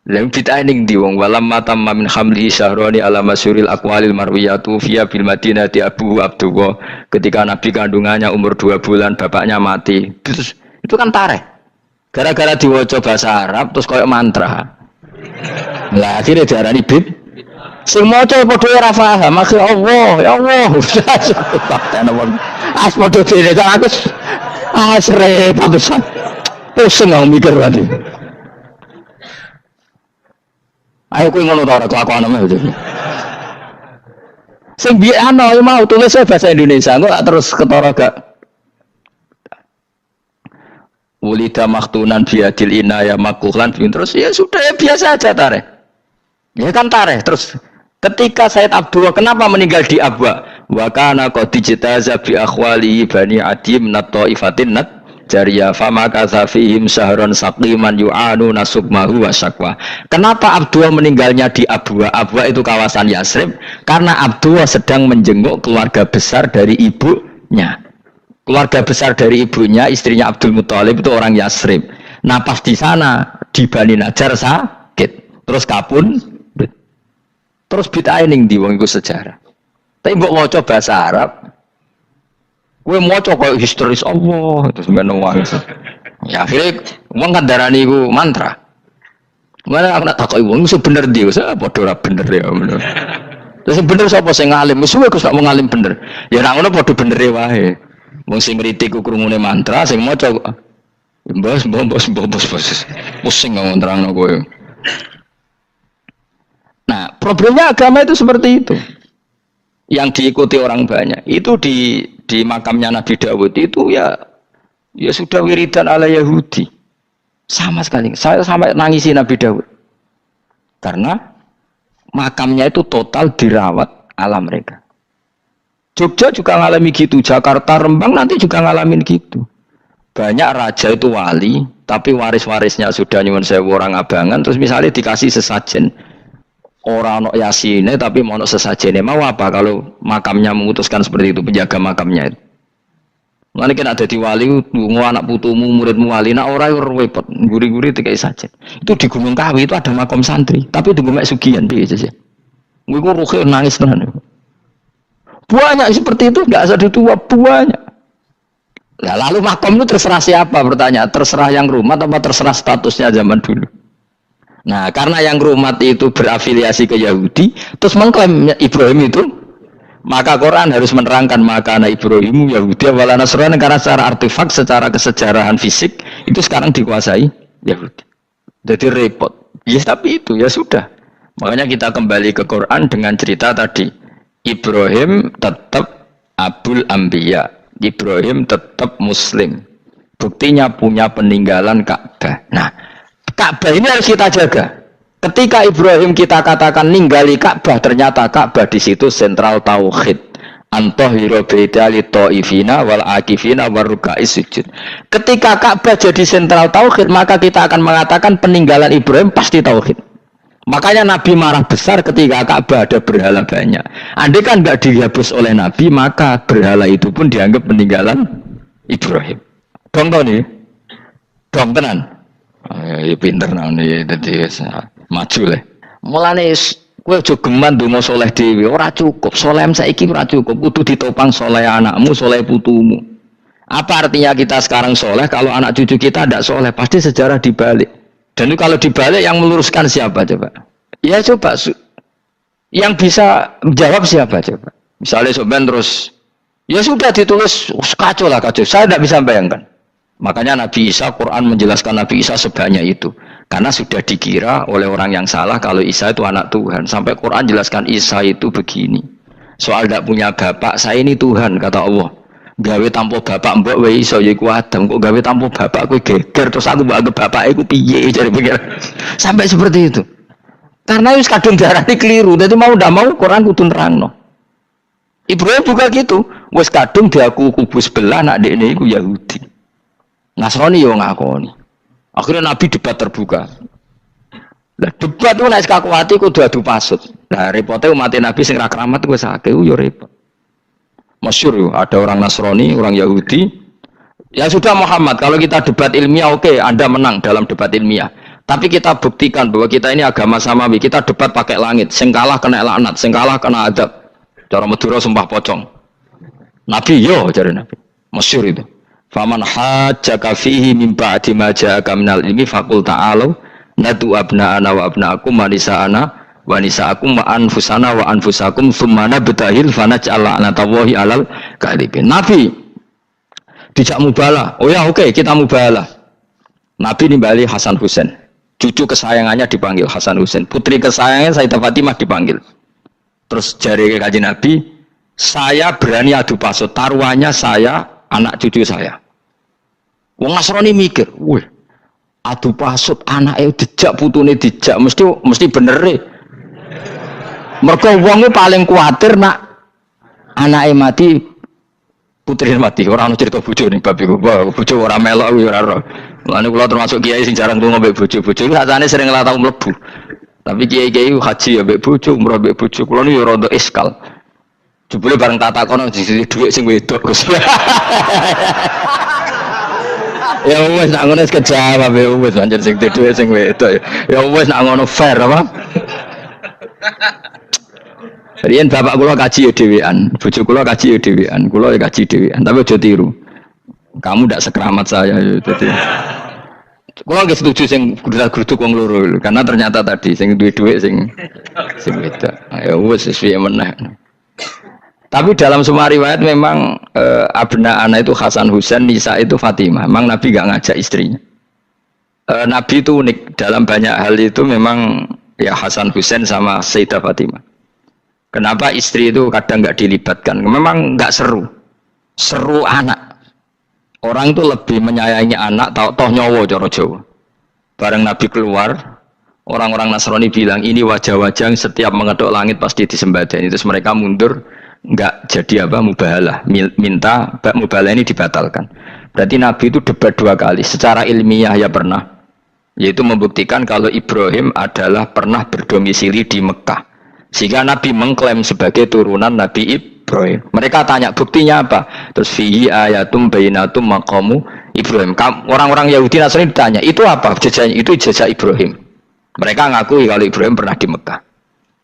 Lha bid'ah ning ndi wong walam matam min hamlihi syahrani ala masyuril aqwalil marwiyatu fiya bil madinati Abu Abdullah, ketika Nabi kandungannya umur 2 bulan bapaknya mati. Terus itu kan tareh. Gara-gara diwaca bahasa Arab terus koyo mantra. Lah akhirnya diarani bid. Sing maca padha ora paham, akhir Allah, ya Allah. As padha dene aku repot besar. Pusing aku mikir tadi. Ayo kowe ngono ta ora kelakuan ae. Sing biyen ana mau tulis bahasa Indonesia, kok terus ketara gak. Wulida maktunan biadil inaya makuhlan terus ya sudah ya biasa aja tareh. Ya kan tareh terus. Ketika Said Abdullah kenapa meninggal di Abwa? Wa kana qad ijtaza bi akhwali bani adim nat taifatin nat jariyah fama kasafihim syahron saqiman yu'anu nasukmahu wa syakwa. Kenapa Abdullah meninggalnya di Abwa? Abwa itu kawasan Yasrib karena Abdullah sedang menjenguk keluarga besar dari ibunya. Keluarga besar dari ibunya, istrinya Abdul Muthalib itu orang Yasrib. Nah pas di sana di Bani Najjar sakit, terus kapun. Terus bid'ah ning ndi wong iku sejarah. Tapi mbok maca bahasa Arab. Kowe maca koyo historis Allah terus ngono wae. Ya akhirnya wong kan darani iku mantra. Mana aku nak takoki wong iso bener ndi wis padha ora bener ya ngono. Terus bener sapa sing ngalim? Wis kowe kok mau ngalim bener. Ya ora ngono padha benere wae. Wong sing ngritik ku krungune mantra, sing maca bos. Pusing ngomong terangno kowe. Nah, problemnya agama itu seperti itu. Yang diikuti orang banyak. Itu di makamnya Nabi Dawud itu ya sudah wiridan ala Yahudi. Sama sekali. Saya sampai nangisi Nabi Dawud. Karena makamnya itu total dirawat ala mereka. Jogja juga ngalami gitu. Jakarta, Rembang nanti juga ngalamin gitu. Banyak raja itu wali, tapi waris-warisnya sudah nyuwun sewu orang abangan. Terus misalnya dikasih sesajen. Orang nok yasine tapi mau sesajene mau apa kalau makamnya memutuskan seperti itu, penjaga makamnya itu. Mulane kan ada di wali lungo anak putumu muridmu wali nak ora repot guri-guri dikai sajen. Itu di Gunung Kawi itu ada makam santri tapi tunggu mek sugihan piye sih. Gue ruhe nangis tenan. Banyak seperti itu enggak ada tua banyak. Nah, lalu makam itu terserah siapa bertanya, terserah yang rumah atau terserah statusnya zaman dulu. Nah, karena yang rumat itu berafiliasi ke Yahudi, terus mengklaim Ibrahim itu, maka Quran harus menerangkan maka anak Ibrahim Yahudi wala Nasrani karena secara artefak, secara kesejarahan fisik itu sekarang dikuasai Yahudi. Jadi repot. Ya tapi itu ya sudah. Makanya kita kembali ke Quran dengan cerita tadi. Ibrahim tetap Abul Anbiya. Ibrahim tetap Muslim. Buktinya punya peninggalan Ka'bah. Nah, Ka'bah ini harus kita jaga. Ketika Ibrahim kita katakan ninggali Ka'bah, ternyata Ka'bah di situ sentral tauhid. Antahira baitali ta'ifina wal akifina waruka'is sujud. Ketika Ka'bah jadi sentral tauhid, maka kita akan mengatakan peninggalan Ibrahim pasti tauhid. Makanya Nabi marah besar ketika Ka'bah ada berhala banyak. Andai kan nggak dihapus oleh Nabi, maka berhala itu pun dianggap peninggalan Ibrahim. Dong tau nih, dong tenan. Ya pinter nih, jadi maju lah. Mulane kowe aja geman donga saleh dhewe, ora cukup. Saleh saiki ora cukup, kudu ditopang saleh anakmu, saleh putumu. Apa artinya kita sekarang saleh kalau anak cucu kita tidak saleh? Pasti sejarah dibalik. Dan itu kalau dibalik yang meluruskan siapa coba? Ya coba yang bisa menjawab siapa coba? Misalnya Soben terus ya sudah ditulis kacau lah kacau. Saya tidak bisa bayangkan. Makanya Nabi Isa, Quran menjelaskan Nabi Isa sebanyak itu. Karena sudah dikira oleh orang yang salah kalau Isa itu anak Tuhan. Sampai Quran jelaskan Isa itu begini. Soal tidak punya bapak, saya ini Tuhan, kata Allah. Gawe tanpa bapak mbok wae iso yiku Adam, kok gawe tanpa bapak kowe geger terus aku mbok anggap bapak iku piye jare pikir. Sampai seperti itu. Karena wis kadung darane keliru. Dadi mau ndak mau Quran kudu nerangno. Ibrahim juga gitu. Wis kadung diaku kubu sebelah nak dekne iku Yahudi. Nasrani yo ngakoni. Akhirnya Nabi debat terbuka. Lah debat itu nek kakuati kudu adu pasut. Lah repote umat Nabi sing ra keramat wis akeh yo repot. Masyhur ada orang Nasrani, orang Yahudi. Ya sudah Muhammad, kalau kita debat ilmiah oke, Anda menang dalam debat ilmiah. Tapi kita buktikan bahwa kita ini agama samawi. Kita debat pakai langit, sing kalah kena laknat, sing kalah kena adab. Cara Madura sumpah pocong. Nabi yo jare Nabi. Masyhur itu. Faman hajjaka fihi min ba'di ma ja'aka minal ilmi faqul ta'alu nadu abna'ana wa abna'akum wa nisa'ana wa nisa'akum wa anfusana wa anfusakum thumma nabtahil fanaj'al la'natallahi 'alal kadhibin. Nabi dijak mubalah. Oh ya oke, kita mubalah. Nabi nimbali Hasan Husain. Cucu kesayangannya dipanggil Hasan Husain. Putri kesayangannya Sayyidah Fatimah dipanggil. Terus jari Kanjeng Nabi, saya berani adu pasut, taruhannya saya, anak cucu saya. Wong Nasrani mikir, wih, adu pasut anake dijak putune dijak mesti bener e. Mergo wong paling kuwatir nak anake mati, putrine mati. Ora ono cerita bojo ning bab iku. Bojo ora melok ora ora. Mulane kula termasuk kiai sing jarang lunga mbek bojo-bojo. Sakjane sering ora tau mlebu. Tapi kiai-kiai haji ya mbek bojo, umrah mbek bojo. Kula niku ya rada iskal. Jebule bareng tak takono sisi dhuwit sing wedok Gus. Ya wis nak ngono kejawab ya wis anjen sing dhuwit sing wedok. Ya wis nak ngono fair apa? Riyen bapak kula kaji ya dhewean, bojo kula kaji ya dhewean, kula ya kaji dhewean, tapi aja tiru. Kamu ndak sekeramat saya ya dadi. Kula nggih setuju sing grudak-gruduk wong loro karena ternyata tadi sing duwe dhuwit sing wedok. Ya wis sesuai meneh. Tapi dalam semua riwayat memang abna'ana itu Hasan Husain, Nisa itu Fatimah. Memang Nabi enggak ngajak istrinya. Nabi itu unik dalam banyak hal itu memang ya Hasan Husain sama Sayyidah Fatimah. Kenapa istri itu kadang nggak dilibatkan? Memang nggak seru, seru anak. Orang itu lebih menyayangi anak, toh nyawa cara Jawa. Bareng Nabi keluar, orang-orang Nasrani bilang ini wajah-wajah yang setiap mengetuk langit pasti disembadani. Terus mereka mundur, nggak jadi apa mubahalah, minta mubahalah ini dibatalkan. Berarti Nabi itu debat 2 kali. Secara ilmiah ya pernah, yaitu membuktikan kalau Ibrahim adalah pernah berdomisili di Mekah. Sehingga Nabi mengklaim sebagai turunan Nabi Ibrahim. Mereka tanya buktinya apa? Terus fihi ayatum bainatum maqamu Ibrahim. Orang-orang Yahudi Nasrani ditanya, itu apa? Jejaknya itu jejak Ibrahim. Mereka ngakui kalau Ibrahim pernah di Mekah.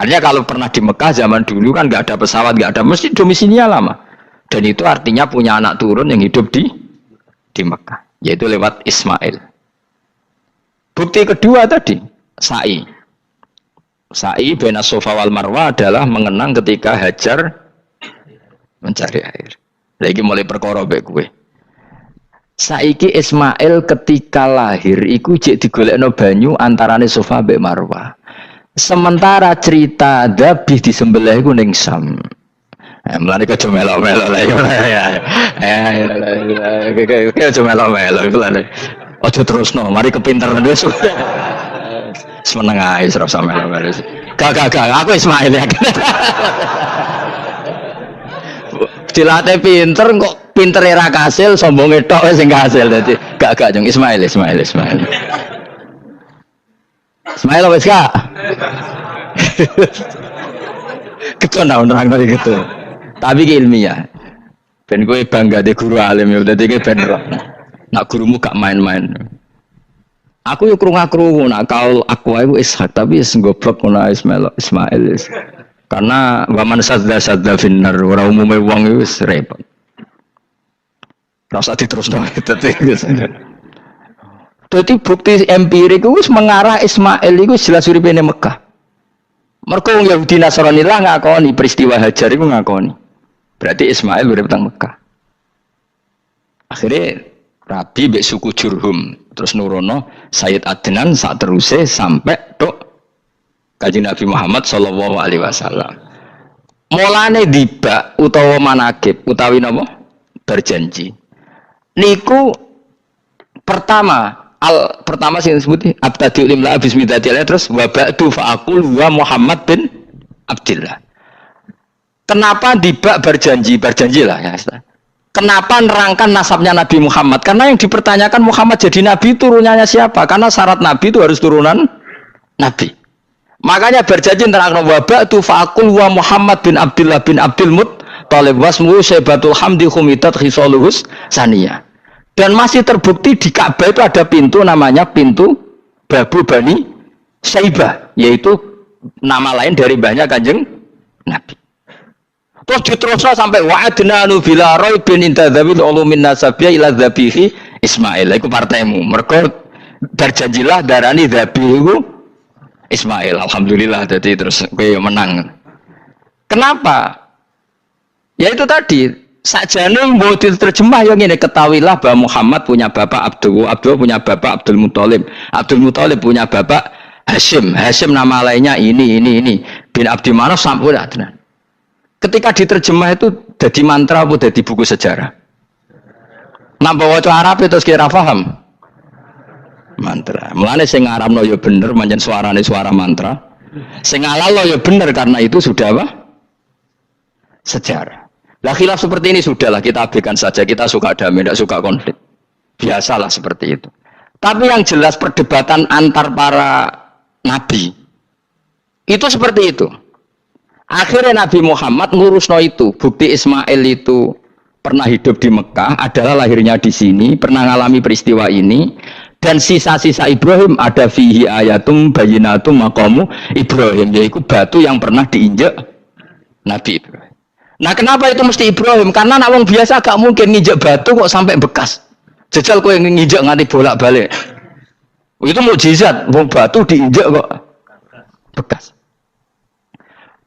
Artinya kalau pernah di Mekah zaman dulu kan nggak ada pesawat, nggak ada, mesti domisilinya lama. Dan itu artinya punya anak turun yang hidup di Mekah, yaitu lewat Ismail. Bukti kedua tadi, sa'i. Sa'i baina Safa wal Marwah adalah mengenang ketika Hajar mencari air. Lagi mulai perkara mbek kowe. Saiki Ismail ketika lahir iku jek digolekno banyu antarane Safa mbek Marwah. Sementara cerita Dabih disembelih iku ning Sam. Mulane kok aja melo-melo lah ya. Aja melo-melo mulane. Aja terusno, mari kepinteran wis. Semeneng ae ora usah melo-melo. Gak aku Ismail ya. Dilatih pinter kok pintere ra kasil, sombonge tok sing kasil dadi gak jeng Ismail. Ismail wis gak? Ketona nerang gitu. Tapi ilmiah. Ben kowe bangga de guru alim ya dadi kowe ben roh. Nak gurumu gak main-main. Aku yo krungu-krungu nak kaul aku iku Ishak tapi wis goblok ngono Ismail. Karena waman sadda finnar ora umume wong iku wis repot. Rasa diterusno dadi bukti empirik wis mengarah Ismail iku jelas uripe ning Mekah. Mergo wong Yahudi Nasrani lah ngakoni peristiwa Hajar iku ngakoni. Berarti Ismail urip teng Mekah. Akhirnya Rabi mbek suku Jurhum terus nurono Sayyid Adnan sak teruse sampai tok Kanjeng Nabi Muhammad sallallahu alaihi wasallam. Mulane dibak utawa manakib utawi napa? Berjanji. Niku pertama sing disebut abtadi limla bismillah terus wa ba'du fa aqul wa Muhammad bin Abdullah. Kenapa dibak berjanji lah ya. Kenapa nerangkan nasabnya Nabi Muhammad? Karena yang dipertanyakan Muhammad jadi Nabi turunannya siapa? Karena syarat Nabi itu harus turunan Nabi. Makanya berjanji nerangkan wabak tu fa'akul wa Muhammad bin Abdullah bin Abdul Muttalib wasmu syaibatul hamdi khumitat khisaluhus saniyah. Dan masih terbukti di Ka'bah itu ada pintu namanya pintu Babu Bani Syaibah, yaitu nama lain dari mbahnya Kanjeng Nabi. Terus diterusnya sampai wa'adna nu bila raibin intadzabil ulumin nasabiyah ila dzabihi Ismail. Iku partaimu. Mergo berjanjilah darani dzabihu Ismail. Alhamdulillah jadi terus kowe menang. Kenapa? Ya itu tadi, sakjane mbok diterjemah yang ngene ketahuilah bahwa Muhammad punya bapak Abdul punya bapak Abdul Muthalib punya bapak Hashim nama lainnya ini bin Abdi Manaf sampai Adnan. Ketika diterjemah itu jadi mantra atau jadi buku sejarah. Nampak waca Arab itu kira paham. Mantra. Mulane sing ngarapno ya bener, pancen suarane suara mantra. Sing ngalalo ya bener karena itu sudah apa? Sejarah. Lah khilaf seperti ini sudahlah kita abaikan saja. Kita suka damai, tidak suka konflik. Biasalah seperti itu. Tapi yang jelas perdebatan antar para nabi itu seperti itu. Akhirnya Nabi Muhammad ngurusno itu. Bukti Ismail itu pernah hidup di Mekah, adalah lahirnya di sini, pernah mengalami peristiwa ini. Dan sisa-sisa Ibrahim ada fihi ayatum bayinatum maqamu Ibrahim, yaitu batu yang pernah diinjak Nabi Ibrahim. Nah kenapa itu mesti Ibrahim? Karena nak wong biasa gak mungkin nginjak batu kok sampai bekas. Jajal kowe nginjak nganti bolak-balik. Itu mukjizat, wong batu diinjak kok bekas.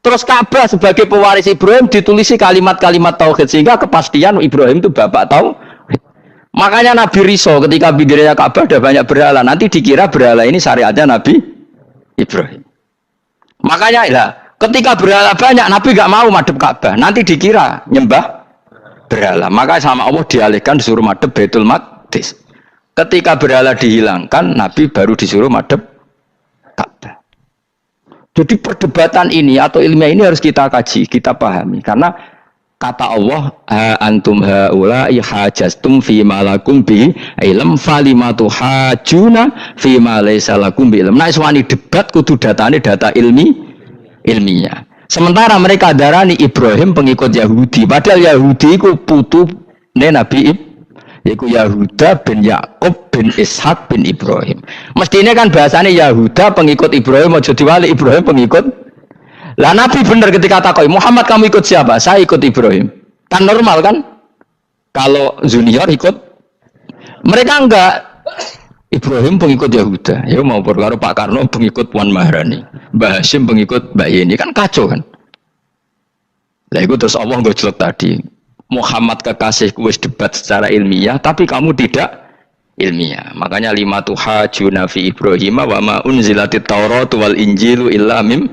Terus Ka'bah sebagai pewaris Ibrahim ditulisi kalimat-kalimat tauhid sehingga kepastian Ibrahim itu bapak tauhid. Makanya Nabi Riso ketika bidirnya Ka'bah ada banyak berhala, nanti dikira berhala ini syariatnya Nabi Ibrahim. Makanya lah, ketika berhala banyak Nabi gak mau madhep Ka'bah, nanti dikira nyembah berhala. Maka sama Allah dialihkan disuruh madhep Baitul Maqdis. Ketika berhala dihilangkan, Nabi baru disuruh madhep Ka'bah. Jadi perdebatan ini atau ilmiah ini harus kita kaji, kita pahami. Karena kata Allah, antum haula'i hajastum fima lakum bi ilm falimatu hajuna fima laysa lakum bi ilm. Nah, iswani debat kudu datane data ilmiah. Sementara mereka darani Ibrahim pengikut Yahudi, padahal Yahudi iku putune Nabi Ibrahim. Yaitu Yahuda bin Yakub bin Ishak bin Ibrahim. Mestinya kan bahasanya Yahuda pengikut Ibrahim, mau jadi wali Ibrahim pengikut. Lah Nabi benar ketika takoi Muhammad kamu ikut siapa? Saya ikut Ibrahim. Kan normal kan? Kalau junior ikut, mereka enggak. Ibrahim pengikut Yahuda. Ya mau perkara Pak Karno pengikut Puan Maharani, Mbah Hashim pengikut Mbak Yeni, kan kacau kan? Lah itu terus Allah nggak jelek tadi. Muhammad kekasihku wis debat secara ilmiah, tapi kamu tidak ilmiah. Makanya lima tuhajuna fi Ibrahim wa ma unzilatit Taurat wal Injilu illa mim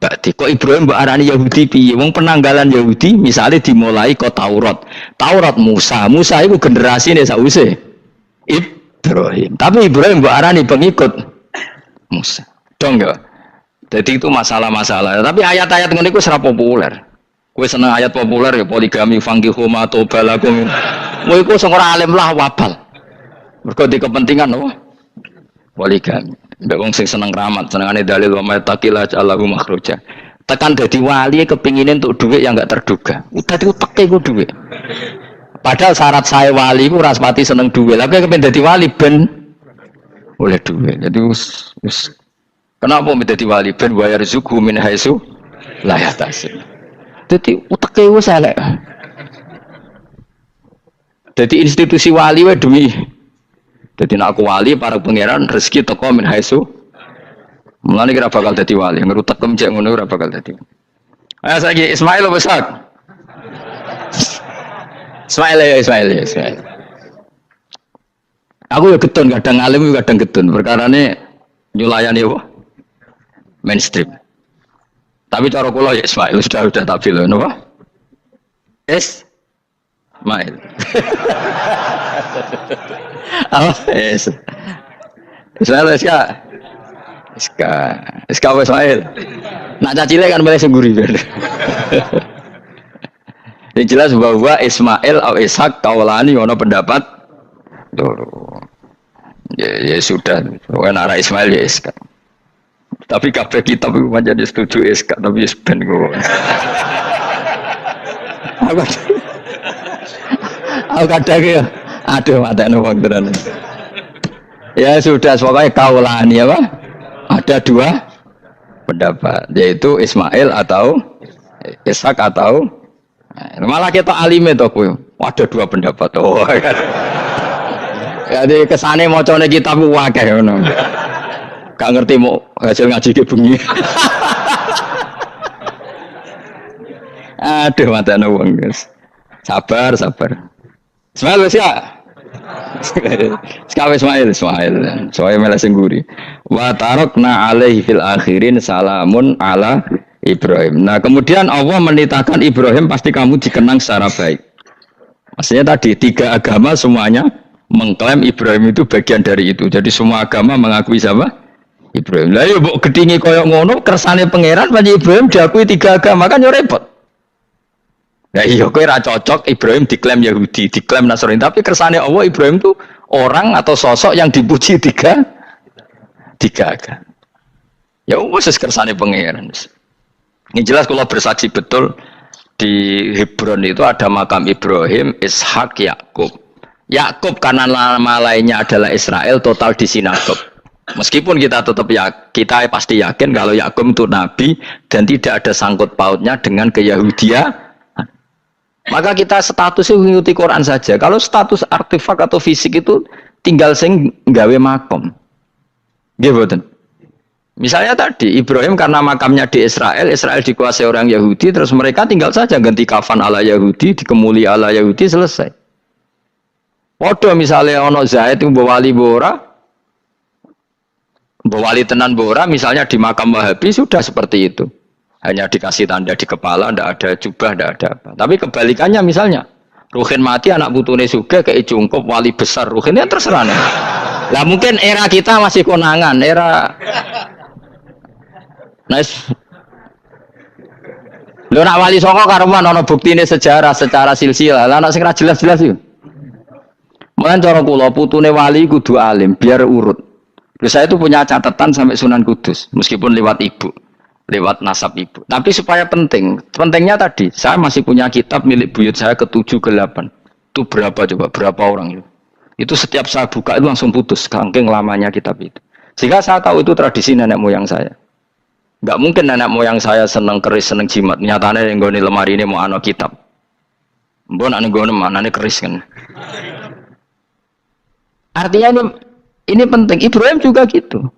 ba'di. Kok Ibrahim mbok arani Yahudi piye? Wong penanggalan Yahudi misalnya dimulai kok Taurat. Taurat Musa. Musa itu generasine sause Ibrahim. Tapi Ibrahim mbok arani pengikut Musa. Dong ya. Jadi itu masalah-masalah. Tapi ayat-ayat ngene iku ora populer. Kowe seneng ayat populer ya poligami fangkihu ma tobalakum. Kowe iku sing ora alim lah wabal. Mergo di kepentingan apa? Poligami. Mbak wong sing seneng ramat, senengane dalil wa mattaqila Allahu makhruja. Tekan dadi wali kepinginin untuk duit yang enggak terduga. Udah diuteke ku duit. Padahal syarat saya wali ku ora pati seneng duit. Lah kepen dadi wali ben oleh duit. Jadi wis kenapa menjadi wali ben wa yarzuqhu min haitsu la yahtasib. Dadi uteke wis elek. Dadi institusi wali wae demi. Jadi nak aku wali para pangeran rezeki teko min haitsu. Mulane kira bakal dadi wali, ngerutek cek ngono ora bakal dadi. Ayo saiki Ismail besar. Ismail. Aku ya getun kadang alim kadang getun. Perkarane nyulayani apa? Mainstream. Tapi cara kula ya Ismail sudah tak bilang napa? Ismail. Apa? Ismail Iska Ismail. Nak cacile kan boleh sengguri. Yang jelas bahwa Ismail atau Ishak kaulani ono pendapat loro. Ya sudah, pokoknya arah Ismail ya Ishak. Tapi kabeh kitab itu menjadi setuju Ishak, tapi ben kok. Aku kadang ya, aduh matane wong tenan. Ya sudah, pokoknya kaulani apa? Ada dua pendapat, yaitu Ismail atau Ishak atau malah kita alime to kowe. Ada dua pendapat. Oh kan. Jadi kesane macane kitab akeh ngono. Gak ngerti mau hasil ngaji ke bengi. Aduh matane wong, guys. Sabar. Ismail wis ya. Sekawe Ismail. Soale mele sengguri. Wa tarakna alaihi fil akhirin salamun ala Ibrahim. Nah, kemudian Allah menitahkan Ibrahim pasti kamu dikenang secara baik. Maksudnya tadi tiga agama semuanya mengklaim Ibrahim itu bagian dari itu. Jadi semua agama mengakui siapa? Ibrahim. Lah yo mbok gedhinge koyo ngono kersane pangeran panjenengan Ibrahim diakui tiga agama kan yo repot. Nah iya kowe ra cocok Ibrahim diklaim Yahudi, diklaim Nasrani, tapi kersane Allah Ibrahim itu orang atau sosok yang dipuji tiga agama. Ya wis kersane pangeran. Ini jelas kalau bersaksi betul di Hebron itu ada makam Ibrahim, Ishak, Yakub. Yakub karena nama lainnya adalah Israel, total di sinagog. Meskipun kita tetap kita pasti yakin kalau Yakub itu nabi dan tidak ada sangkut pautnya dengan keyahudian. Maka kita statusnya mengikuti Quran saja. Kalau status artefak atau fisik itu tinggal sing gawe makom. Gitu. Misalnya tadi Ibrahim karena makamnya di Israel dikuasai orang Yahudi, terus mereka tinggal saja ganti kafan ala Yahudi, dikemuli ala Yahudi, selesai. Waduh misalnya ono Zaid itu bawa wali tenan bora, misalnya di makam Wahabi sudah seperti itu. Hanya dikasih tanda di kepala, tidak ada jubah, tidak ada apa. Tapi kebalikannya misalnya, Ruhin mati, anak putune juga kayak cungkup wali besar Ruhin, ya terserah nih. Lah mungkin era kita masih konangan, era nice. Lho nak wali songo karuan ana buktine sejarah secara silsilah. Lah nak sing ra jelas-jelas iki. Mulane cara kula putune wali kudu alim biar urut. Terus saya itu punya catatan sampai Sunan Kudus meskipun lewat ibu. Lewat nasab ibu. Tapi supaya penting. Pentingnya tadi, saya masih punya kitab milik buyut saya ke-7 ke-8. Itu berapa coba? Berapa orang itu? Itu setiap saya buka itu langsung putus saking lamanya kitab itu. Sehingga saya tahu itu tradisi nenek moyang saya. Enggak mungkin nenek moyang saya seneng keris, seneng jimat. Nyatanya yang goni lemari ini mau ana kitab. Mbon ane goni manane keris kan. Artinya ini penting. Ibrahim juga gitu.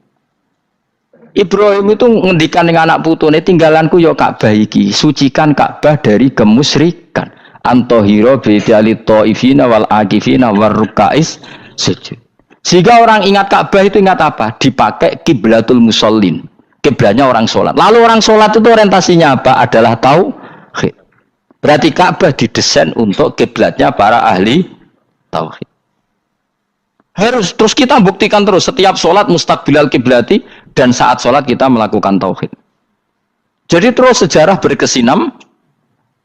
Ibrahim itu ngendikan dengan anak putune tinggalanku ya Ka'bah iki, sucikan Ka'bah dari kemusyrikan. Antohiro bidali ta'ifina wal akifina war rukais sujud. Sehingga orang ingat Ka'bah itu ingat apa? Dipakai kiblatul musallin. Kiblatnya orang sholat. Lalu orang sholat itu orientasinya apa? Adalah tauhid. Berarti Ka'bah didesain untuk kiblatnya para ahli tauhid. Harus terus kita buktikan terus setiap sholat mustaqbilal kiblati dan saat sholat kita melakukan tauhid. Jadi terus sejarah berkesinam.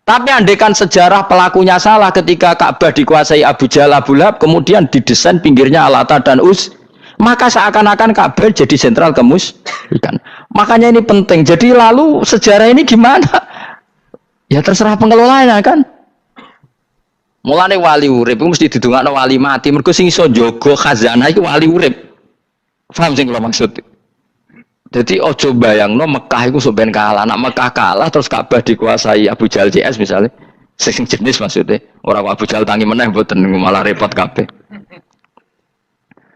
Tapi andaikan sejarah pelakunya salah ketika Ka'bah dikuasai Abu Jahal, Abu Lahab, kemudian didesain pinggirnya Alata dan Uz, maka seakan-akan Ka'bah jadi sentral kemusyrikan. Makanya ini penting. Jadi lalu sejarah ini gimana? Ya terserah pengelolanya kan. Mulane wali urip mesti didongakno wali mati. Mergo sing iso njaga khazanah iki wali urip. Paham sing kula maksud? Jadi ojo bayangno Mekah itu sampean kalah. Nak Mekah kalah terus Ka'bah dikuasai Abu Jahal CS misalnya. Sing jenis maksudnya. Orang Abu Jahal tangi meneh mboten malah repot kabeh.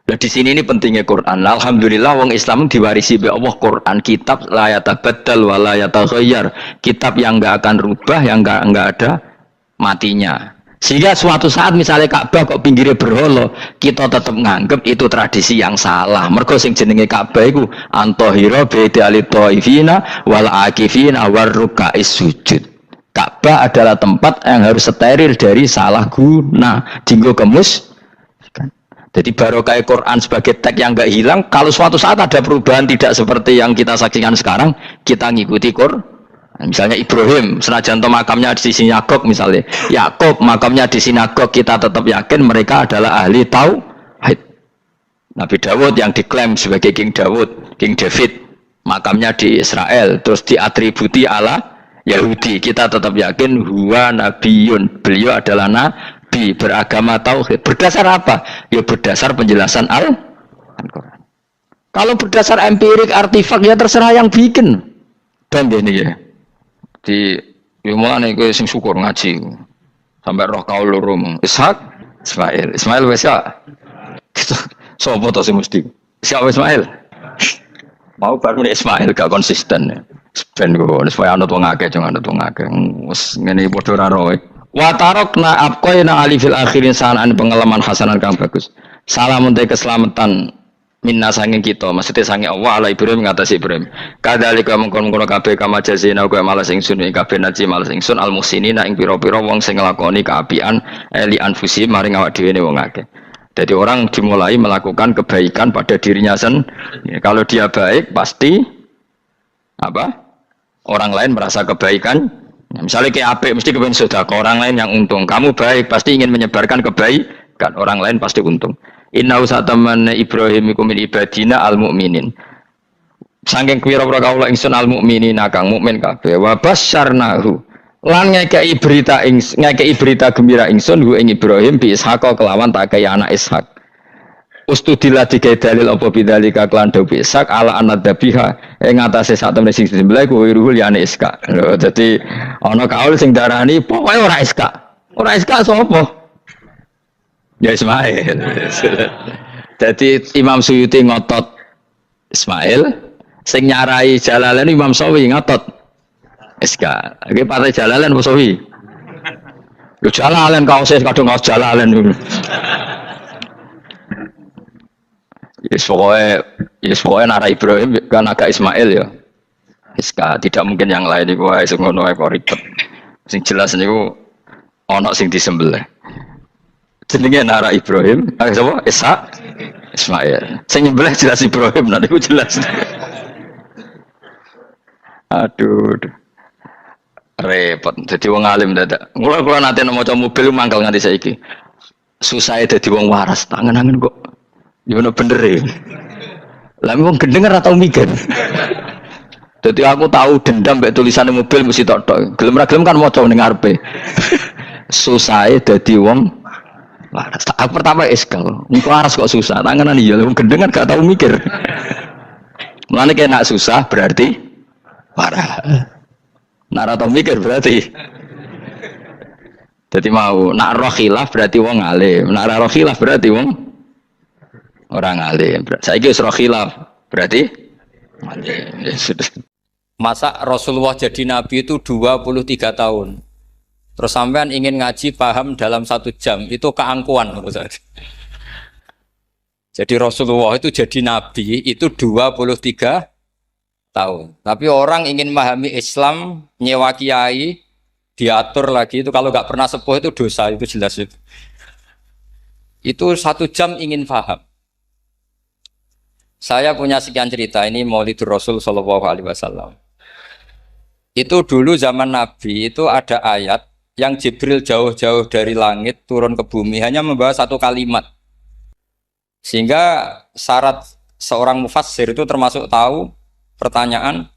Nah di sini ini pentingnya Quran. Alhamdulillah wong Islam diwarisi oleh Allah Quran, kitab la yatabaddal wa la yatakhayyar. Kitab yang enggak akan rubah, yang enggak ada matinya. Sehingga suatu saat misalnya Ka'bah kok pinggirnya berhala, kita tetap nganggep itu tradisi yang salah. Mergo sing jenenge Ka'bah iku antahira bidali thaifina wal akifina war ruka'is sujud. Ka'bah adalah tempat yang harus steril dari salah guna, dinggo kemus. Jadi barokah Quran sebagai teks yang enggak hilang, kalau suatu saat ada perubahan tidak seperti yang kita saksikan sekarang, kita ngikuti Quran. Misalnya Ibrahim, senajan to makamnya di sinagog misalnya, Yakub makamnya di sinagog, kita tetap yakin mereka adalah ahli tauhid. Nabi Dawud yang diklaim sebagai King Dawud, King David, makamnya di Israel, terus diatributi ala Yahudi, kita tetap yakin huwa nabiyun, beliau adalah nabi beragama tauhid. Berdasar apa? Ya berdasar penjelasan Al-Quran. Kalau berdasar empirik artifak ya terserah yang bikin. Dan ini ya. Di mulane kowe sing syukur ngaji sampai roh kaul loro Ishak Ismail wis ya sapa to sing mesti siapa Ismail mau baru Ismail gak konsisten ben kok supaya ana wong akeh jangan ana wong akeh wis ngene padha ora roe wa tarakna abqaina ali fil akhirin sanan pengalaman hasanan kang bagus salamun te keselamatan minna sanging kita maksudnya sanging Allah ala Ibrahim ngatasi Ibrahim kadzalika mengkon-mengkon kabeh kama jazina kaya malas ingsun ing kabeh naji malas ingsun al muhsinina ing pira-pira wong sing nglakoni kaapian li anfusi maring awak dhewe wong akeh. Jadi orang dimulai melakukan kebaikan pada dirinya sendiri. Kalau dia baik pasti apa? Orang lain merasa kebaikan. Misalnya kayak apik mesti kepengen sedekah, orang lain yang untung. Kamu baik pasti ingin menyebarkan kebaikan, orang lain pasti untung. Inna usataman Ibrahim iku min ibadina al-mu'minin. Saking pira-pira kawula ingsun al-mu'minin kang mukmin kabeh. Wa basyarnahu. Lan ngekeki berita gembira ingsun hu ing Ibrahim bi Ishaq kelawan tak kaya anak Ishaq. Ustudillah digawe dalil apa bidzalika klan dawu Ishaq ala anadabiha ing atase sak temene sing disembelih kuwi ruhul ya anak Ishaq. Lho dadi ana kaul sing darani pokoke ora Ishaq. Ora Ishaq sapa? Ya Ismail. Jadi Imam Suyuti ngotot Ismail, sing nyarai Jalalain Imam Sawi ngotot Iska. Iki partai Jalalain apa Sawi? Yo Jalalain kaose kadung kaos Jalalain. Yes pokoknya nara Ibrahim kan agak Ismail ya. Iska tidak mungkin yang lain iku wae sing ngono wae kok ribet. Sing jelas niku ana sing disembelih. Jenenge nara Ibrahim, sapa? Ishak, Ismail. Sing nyembelih jelas Ibrahim, nanti ku jelas. Aduh. Repot. Jadi wong alim dadak. Kula nate maca mobil mangkel nganti saiki. Susah dadi wong waras, tangan-tangan kok. Ya ono bener e. Lah wong gendeng ora tau mikir. Dadi aku tahu dendam mbek tulisan mobil mesti tok-tok. Gelem ra gelem kan maca ning ngarepe. Susah dadi wong waras. Aku pertama eskal, engko waras kok susah. Tanganan iya, wong gendeng kan gak tau mikir. Mulane kaya nak susah berarti waras. Nak ora tau mikir berarti. Jadi mau nak roh khilaf berarti wong alim, nak ora roh khilaf berarti wong orang alim. Saiki wis roh khilaf berarti alim. Masa Rasulullah jadi nabi itu 23 tahun. Terus sampean ingin ngaji paham dalam 1 jam, itu keangkuhan menurut saya. Jadi Rasulullah itu jadi nabi itu 23 tahun. Tapi orang ingin memahami Islam, nyewa kiai, diatur lagi itu kalau nggak pernah sepuh itu dosa, itu jelas itu. Itu 1 jam ingin paham. Saya punya sekian cerita ini Maulidur Rasul Shallallahu Alaihi Wasallam. Itu dulu zaman Nabi itu ada ayat yang Jibril jauh-jauh dari langit turun ke bumi hanya membawa 1 kalimat. Sehingga syarat seorang mufassir itu termasuk tahu pertanyaan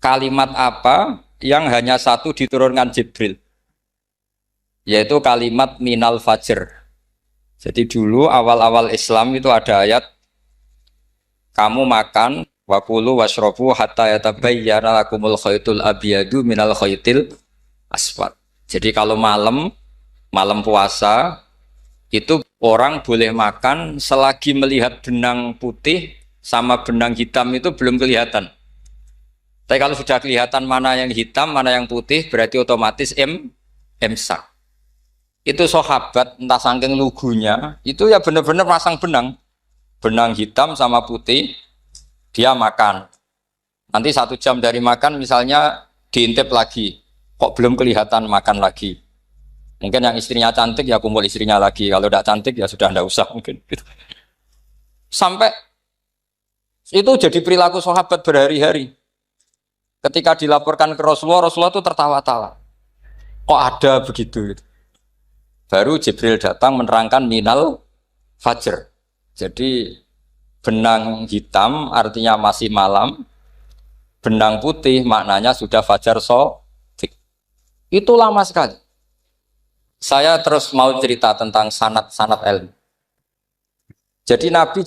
kalimat apa yang hanya 1 diturunkan Jibril, yaitu kalimat minal fajr. Jadi dulu awal-awal Islam itu ada ayat kamu makan wakulu washrobu hatta yatabayyana lakumul khaytul abyadu minal khaytil aswad. Jadi kalau malam puasa itu orang boleh makan selagi melihat benang putih sama benang hitam itu belum kelihatan. Tapi kalau sudah kelihatan mana yang hitam, mana yang putih, berarti otomatis imsak. Itu sahabat entah saking lugunya, itu ya benar-benar pasang benang hitam sama putih, dia makan. Nanti 1 jam dari makan misalnya diintip lagi, kok belum kelihatan makan lagi. Mungkin yang istrinya cantik ya kumpul istrinya lagi. Kalau tidak cantik ya sudah tidak usah mungkin. Gitu. Sampai itu jadi perilaku sahabat berhari-hari. Ketika dilaporkan ke Rasulullah, Rasulullah itu tertawa-tawa. Kok ada begitu? Baru Jibril datang menerangkan minal fajr. Jadi benang hitam artinya masih malam. Benang putih maknanya sudah fajar shadiq. Itu lama sekali. Saya terus mau cerita tentang sanad ilmu. Jadi Nabi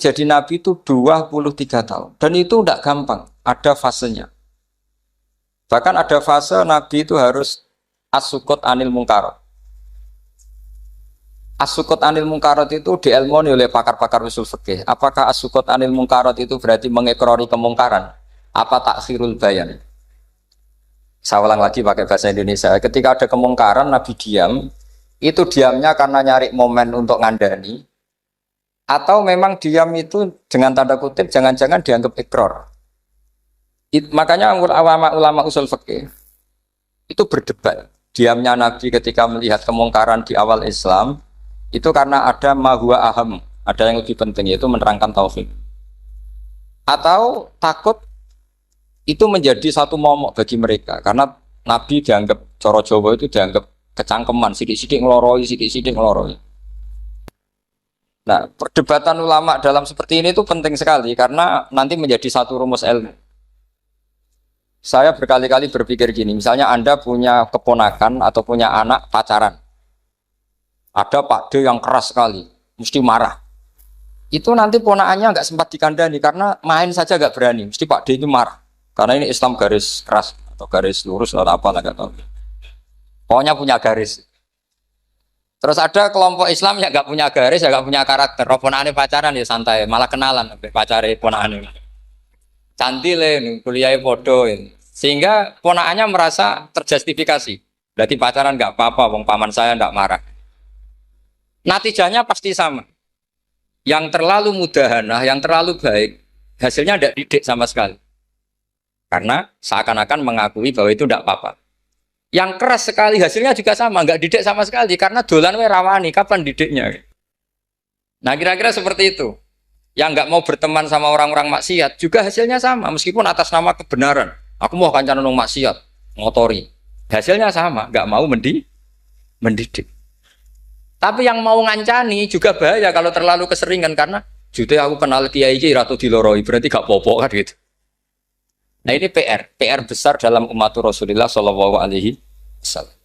itu 23 tahun. Dan itu tidak gampang. Ada fasenya. Bahkan ada fase Nabi itu harus as-sukut anil mungkarot. As-sukut anil mungkarot itu diilmoni oleh pakar-pakar usul fikih. Apakah as-sukut anil mungkarot itu berarti mengekrori kemungkaran? Apa takhirul bayan? Saya ulang lagi pakai bahasa Indonesia. Ketika ada kemungkaran, Nabi diam. Itu diamnya karena nyari momen untuk ngandani, atau memang diam itu dengan tanda kutip jangan-jangan dianggap ikror. Makanya ulama usul fikih itu berdebat. Diamnya Nabi ketika melihat kemungkaran di awal Islam itu karena ada ma huwa aham, ada yang lebih penting yaitu menerangkan tauhid. Atau takut itu menjadi satu momok bagi mereka karena Nabi dianggap coro Jawa itu dianggap kecangkeman, sidik-sidik ngeloroi. Nah, perdebatan ulama dalam seperti ini itu penting sekali karena nanti menjadi satu rumus ilmu. Saya berkali-kali berpikir gini, misalnya Anda punya keponakan atau punya anak pacaran. Ada Pak D yang keras sekali, mesti marah. Itu nanti ponakannya nggak sempat dikandani karena main saja nggak berani, mesti Pak D itu marah. Karena ini Islam garis keras atau garis lurus atau apa nggak tahu. Pokoknya punya garis. Terus ada kelompok Islam yang nggak punya garis, ya nggak punya karakter. Ponakannya pacaran ya santai, malah kenalan pacare ponakannya. Cantik kuliahnya podo. Sehingga ponakannya merasa terjustifikasi. Berarti pacaran nggak apa-apa, wong paman saya nggak marah. Natijahnya pasti sama. Yang terlalu mudahanah, yang terlalu baik, hasilnya tidak didik sama sekali. Karena seakan-akan mengakui bahwa itu tidak apa-apa. Yang keras sekali hasilnya juga sama, nggak didik sama sekali karena dolan we rawani, kapan didiknya? Nah kira-kira seperti itu. Yang nggak mau berteman sama orang-orang maksiat juga hasilnya sama, meskipun atas nama kebenaran. Aku mau kancanan orang maksiat, ngotori. Hasilnya sama, nggak mau mendidik. Tapi yang mau ngancani juga bahaya kalau terlalu keseringan karena jute aku kenal kiai iki ratu diloroi, berarti gak popo kan gitu. Nah ini PR besar dalam umat Rasulullah Shallallahu Alaihi Wasallam.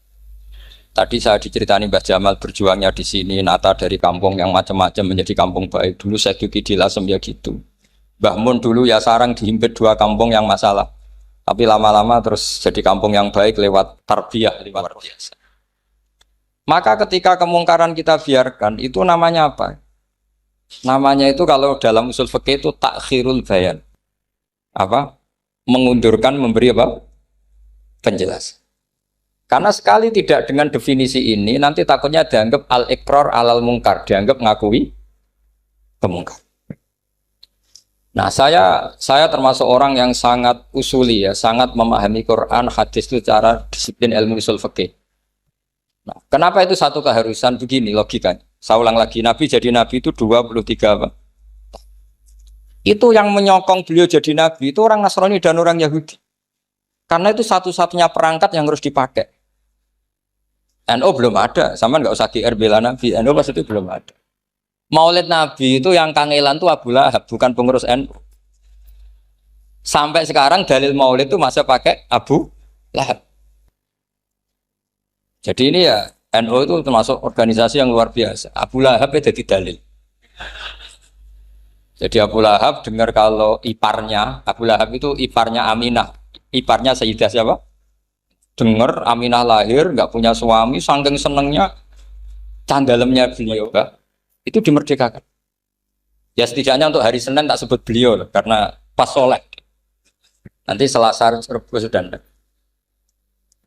Tadi saya diceritani Mbah Jamal berjuangnya di sini, nata dari kampung yang macam-macam menjadi kampung baik. Dulu saya Duki di Lasem ya gitu. Mbah Mun dulu ya sarang dihimpit 2 kampung yang masalah. Tapi lama-lama terus jadi kampung yang baik lewat tarbiyah, lewat biasa. Maka ketika kemungkaran kita biarkan, itu namanya apa? Namanya itu kalau dalam usul fikih itu takhirul bayan. Apa? Mengundurkan memberi apa? Penjelasan. Karena sekali tidak dengan definisi ini nanti takutnya dianggap al-iqrar alal mungkar, dianggap ngakui kemungkaran. Nah, saya termasuk orang yang sangat usuli ya, sangat memahami Quran, hadis itu cara disiplin ilmu usul fikih. Nah, kenapa itu satu keharusan begini logikanya? Saya ulang lagi, Nabi jadi Nabi itu 23 apa? Itu yang menyokong beliau jadi Nabi itu orang Nasrani dan orang Yahudi. Karena itu satu-satunya perangkat yang harus dipakai. NU belum ada, sama nggak usah GR bela Nabi, NU pas itu belum ada. Maulid Nabi itu yang kangelan itu Abu Lahab, bukan pengurus NU. Sampai sekarang dalil Maulid itu masih pakai Abu Lahab. Jadi ini ya NU itu termasuk organisasi yang luar biasa. Abu Lahab itu jadi dalil. Jadi Abu Lahab dengar kalau iparnya Abu Lahab itu iparnya Aminah, iparnya Sayyidah siapa? Dengar Aminah lahir nggak punya suami, saking senengnya candalemnya beliau, itu dimerdekakan. Ya setidaknya untuk hari Senin tak sebut beliau loh, karena pas soleh. Nanti Selasa Rabu sudah.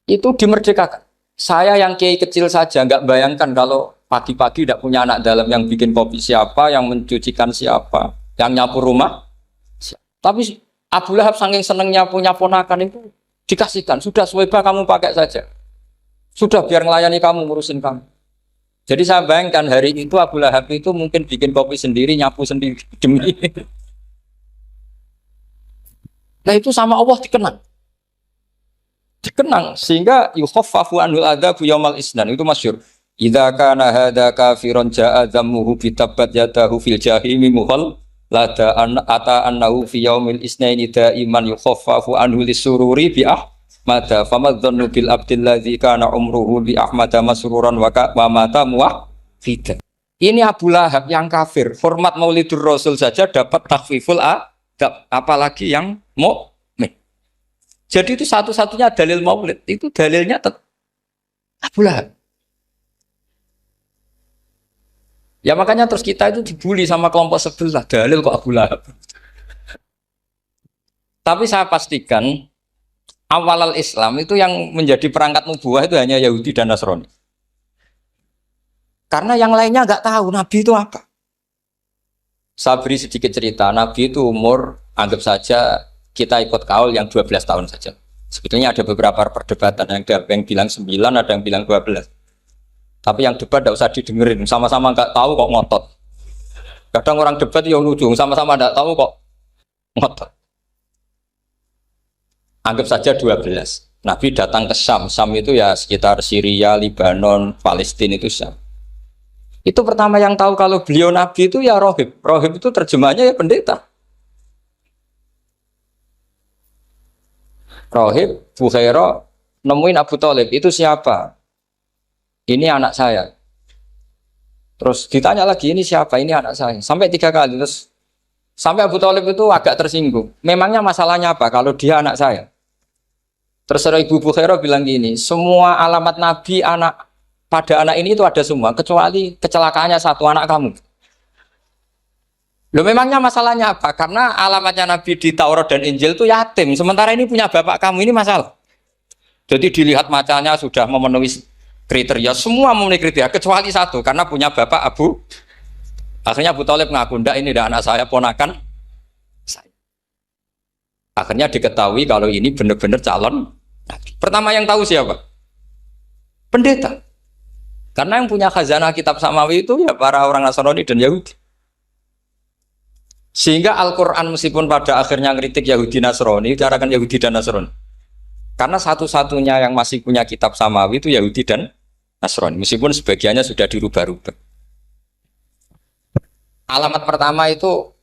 Itu dimerdekakan. Saya yang kiai kecil saja nggak bayangkan kalau pagi-pagi tidak punya anak dalam yang bikin kopi siapa, yang mencucikan siapa, yang nyapu rumah. Tapi Abu Lahab saking senengnya punya ponakan itu dikasihkan. Sudah Suwaibah kamu pakai saja. Sudah biar melayani kamu, ngurusin kamu. Jadi saya bayangkan hari itu Abu Lahab itu mungkin bikin kopi sendiri, nyapu sendiri demi. Nah itu sama Allah dikenang sehingga yukhaffafu anhul adzabu yaumal isnan itu masyhur. Idza kana hadza kafiron jaa dhammuhu bi tabbat yadahu fil jahimi muhal lada ata annahu fi yaumil isnaini daiman yukhaffafu anhu lisururi bi mada famadzannu bil abdil ladzi kana umruhu bi ahmada masruran wa mata muwahhidan. Ini Abu Lahab yang kafir, hormat Maulidur Rasul saja dapat takhfiful adab, apalagi yang mukmin. Jadi itu satu-satunya dalil Maulid, itu dalilnya Abu Lahab. Ya makanya terus kita itu dibully sama kelompok sebelah, dalil kok Abu Lahab. Tapi saya pastikan awal Islam itu yang menjadi perangkat nubuah itu hanya Yahudi dan Nasrani. Karena yang lainnya nggak tahu Nabi itu apa. Saya beri sedikit cerita, Nabi itu umur, anggap saja kita ikut kaul yang 12 tahun saja. Sebetulnya ada beberapa perdebatan, ada yang bilang 9, ada yang bilang 12. Tapi yang debat tidak usah didengerin, sama-sama nggak tahu kok ngotot. Kadang orang debat ya lucu, sama-sama nggak tahu kok ngotot. Anggap saja 12. Nabi datang ke Syam. Syam itu ya sekitar Syria, Lebanon, Palestina itu Syam. Itu pertama yang tahu kalau beliau Nabi itu ya rohib. Rohib itu terjemahnya ya pendeta. Rohib, Bukhaira, nemuin Abu Thalib. Itu siapa? Ini anak saya. Terus ditanya lagi, ini siapa? Ini anak saya. Sampai 3 kali. Terus sampai Abu Thalib itu agak tersinggung. Memangnya masalahnya apa kalau dia anak saya? Terserah Ibu Bukhairah bilang gini, semua alamat Nabi pada anak ini itu ada semua, kecuali kecelakaannya satu, anak kamu. Loh memangnya masalahnya apa? Karena alamatnya Nabi di Taurat dan Injil itu yatim, sementara ini punya bapak kamu, ini masalah. Jadi dilihat macanya sudah memenuhi kriteria, semua memenuhi kriteria, kecuali satu, karena punya bapak Abu. Akhirnya Abu Thalib ngaku, ndak ini anak saya, ponakan saya. Akhirnya diketahui kalau ini benar-benar calon Nabi. Pertama yang tahu siapa? Pendeta. Karena yang punya khazanah kitab samawi itu ya para orang Nasrani dan Yahudi. Sehingga Al-Quran meskipun pada akhirnya ngeritik Yahudi Nasrani, carakan Yahudi dan Nasrani. Karena satu-satunya yang masih punya kitab samawi itu Yahudi dan Nasrani. Meskipun sebagiannya sudah dirubah-rubah. Alamat pertama itu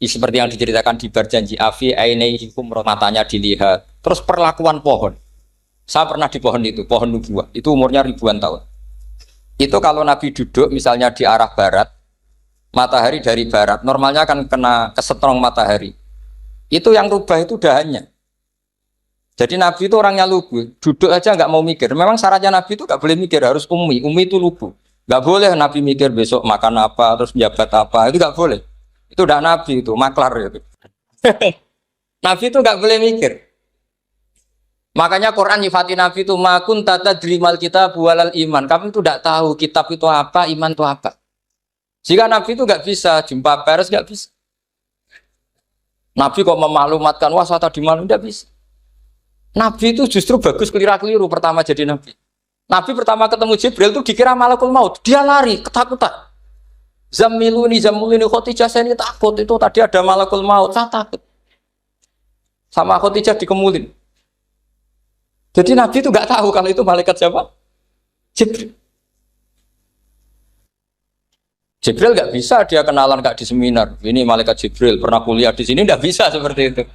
seperti yang diceritakan di berjanji afi ainaihikum, matanya dilihat. Terus perlakuan pohon. Saya pernah di pohon itu, pohon nubuah. Itu umurnya ribuan tahun. Itu kalau Nabi duduk misalnya di arah barat, matahari dari barat, normalnya akan kena kesetrong matahari. Itu yang rubah itu dahannya. Jadi Nabi itu orangnya lugu, duduk aja nggak mau mikir. Memang syaratnya Nabi itu nggak boleh mikir, harus ummi itu lugu. Nggak boleh Nabi mikir besok makan apa, terus jabat apa, itu nggak boleh. Itu udah Nabi itu, maklar itu. Nabi itu nggak boleh mikir. Makanya Quran nyifati Nabi itu makun tata dirimal kita bualal iman. Kamu itu tidak tahu kitab itu apa, iman itu apa. Jika Nabi itu nggak bisa jumpa pers, nggak bisa. Nabi kok memaklumatkan wasata di malam, nggak bisa. Nabi itu justru bagus keliru pertama jadi Nabi. Nabi pertama ketemu Jibril itu dikira malakul maut, dia lari ketakutan. Zamiluni Khotijah, saya ini takut, itu tadi ada malakul maut, saya takut. Sama Khotijah dikemulin. Jadi Nabi itu nggak tahu kalau itu malaikat siapa? Jibril. Jibril nggak bisa dia kenalan kak di seminar. Ini malaikat Jibril pernah kuliah di sini, nggak bisa seperti itu.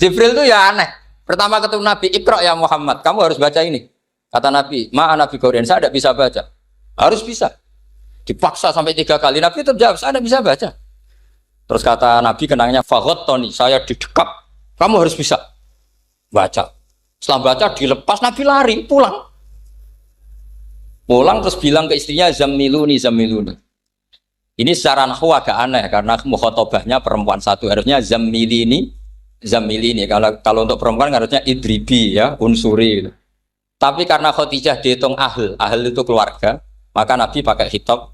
Jibril itu ya aneh. Pertama ketemu Nabi, Iqra ya Muhammad, kamu harus baca ini. Kata Nabi, Nabi Korean, saya tidak bisa baca. Harus bisa. Dipaksa sampai 3 kali, Nabi tetap jawab, saya tidak bisa baca. Terus kata Nabi kenangnya, Tony, saya didekap, kamu harus bisa baca. Setelah baca dilepas, Nabi lari, pulang. Pulang terus bilang ke istrinya, Zamiluni. Ini secara nahwu agak aneh, karena mukhotobahnya perempuan satu, harusnya Zamilini. Kalau untuk perempuan harusnya idribi ya, unsuri gitu. Tapi karena Khadijah dihitung ahl itu keluarga, maka Nabi pakai khitab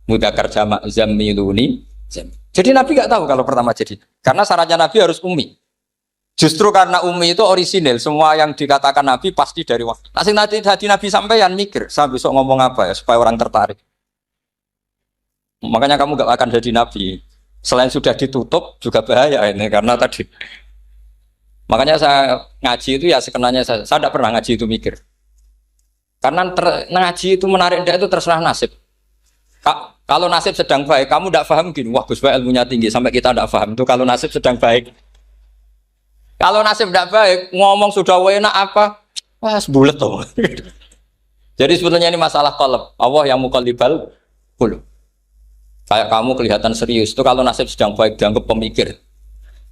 mudzakkar jamak Zamiluni. Jadi Nabi nggak tahu kalau pertama jadi, karena syaratnya Nabi harus ummi. Justru karena ummi itu orisinil, semua yang dikatakan Nabi pasti dari wahyu. Nanti Nabi sampeyan mikir, saya besok ngomong apa ya supaya orang tertarik. Makanya kamu gak akan jadi Nabi. Selain sudah ditutup juga bahaya ini karena tadi. Makanya saya ngaji itu ya sekenanya saya tidak pernah ngaji itu mikir. Karena ngaji itu menarik itu terserah nasib. Kalau nasib sedang baik, kamu tidak paham gini, wah Gus Baik ilmunya tinggi sampai kita tidak paham itu kalau nasib sedang baik. Kalau nasib tidak baik, ngomong sudah enak apa, wah sebulet tuh. Jadi sebetulnya ini masalah qalb. Allah yang muqallibal qulub. Kayak kamu kelihatan serius itu kalau nasib sedang baik dianggap pemikir.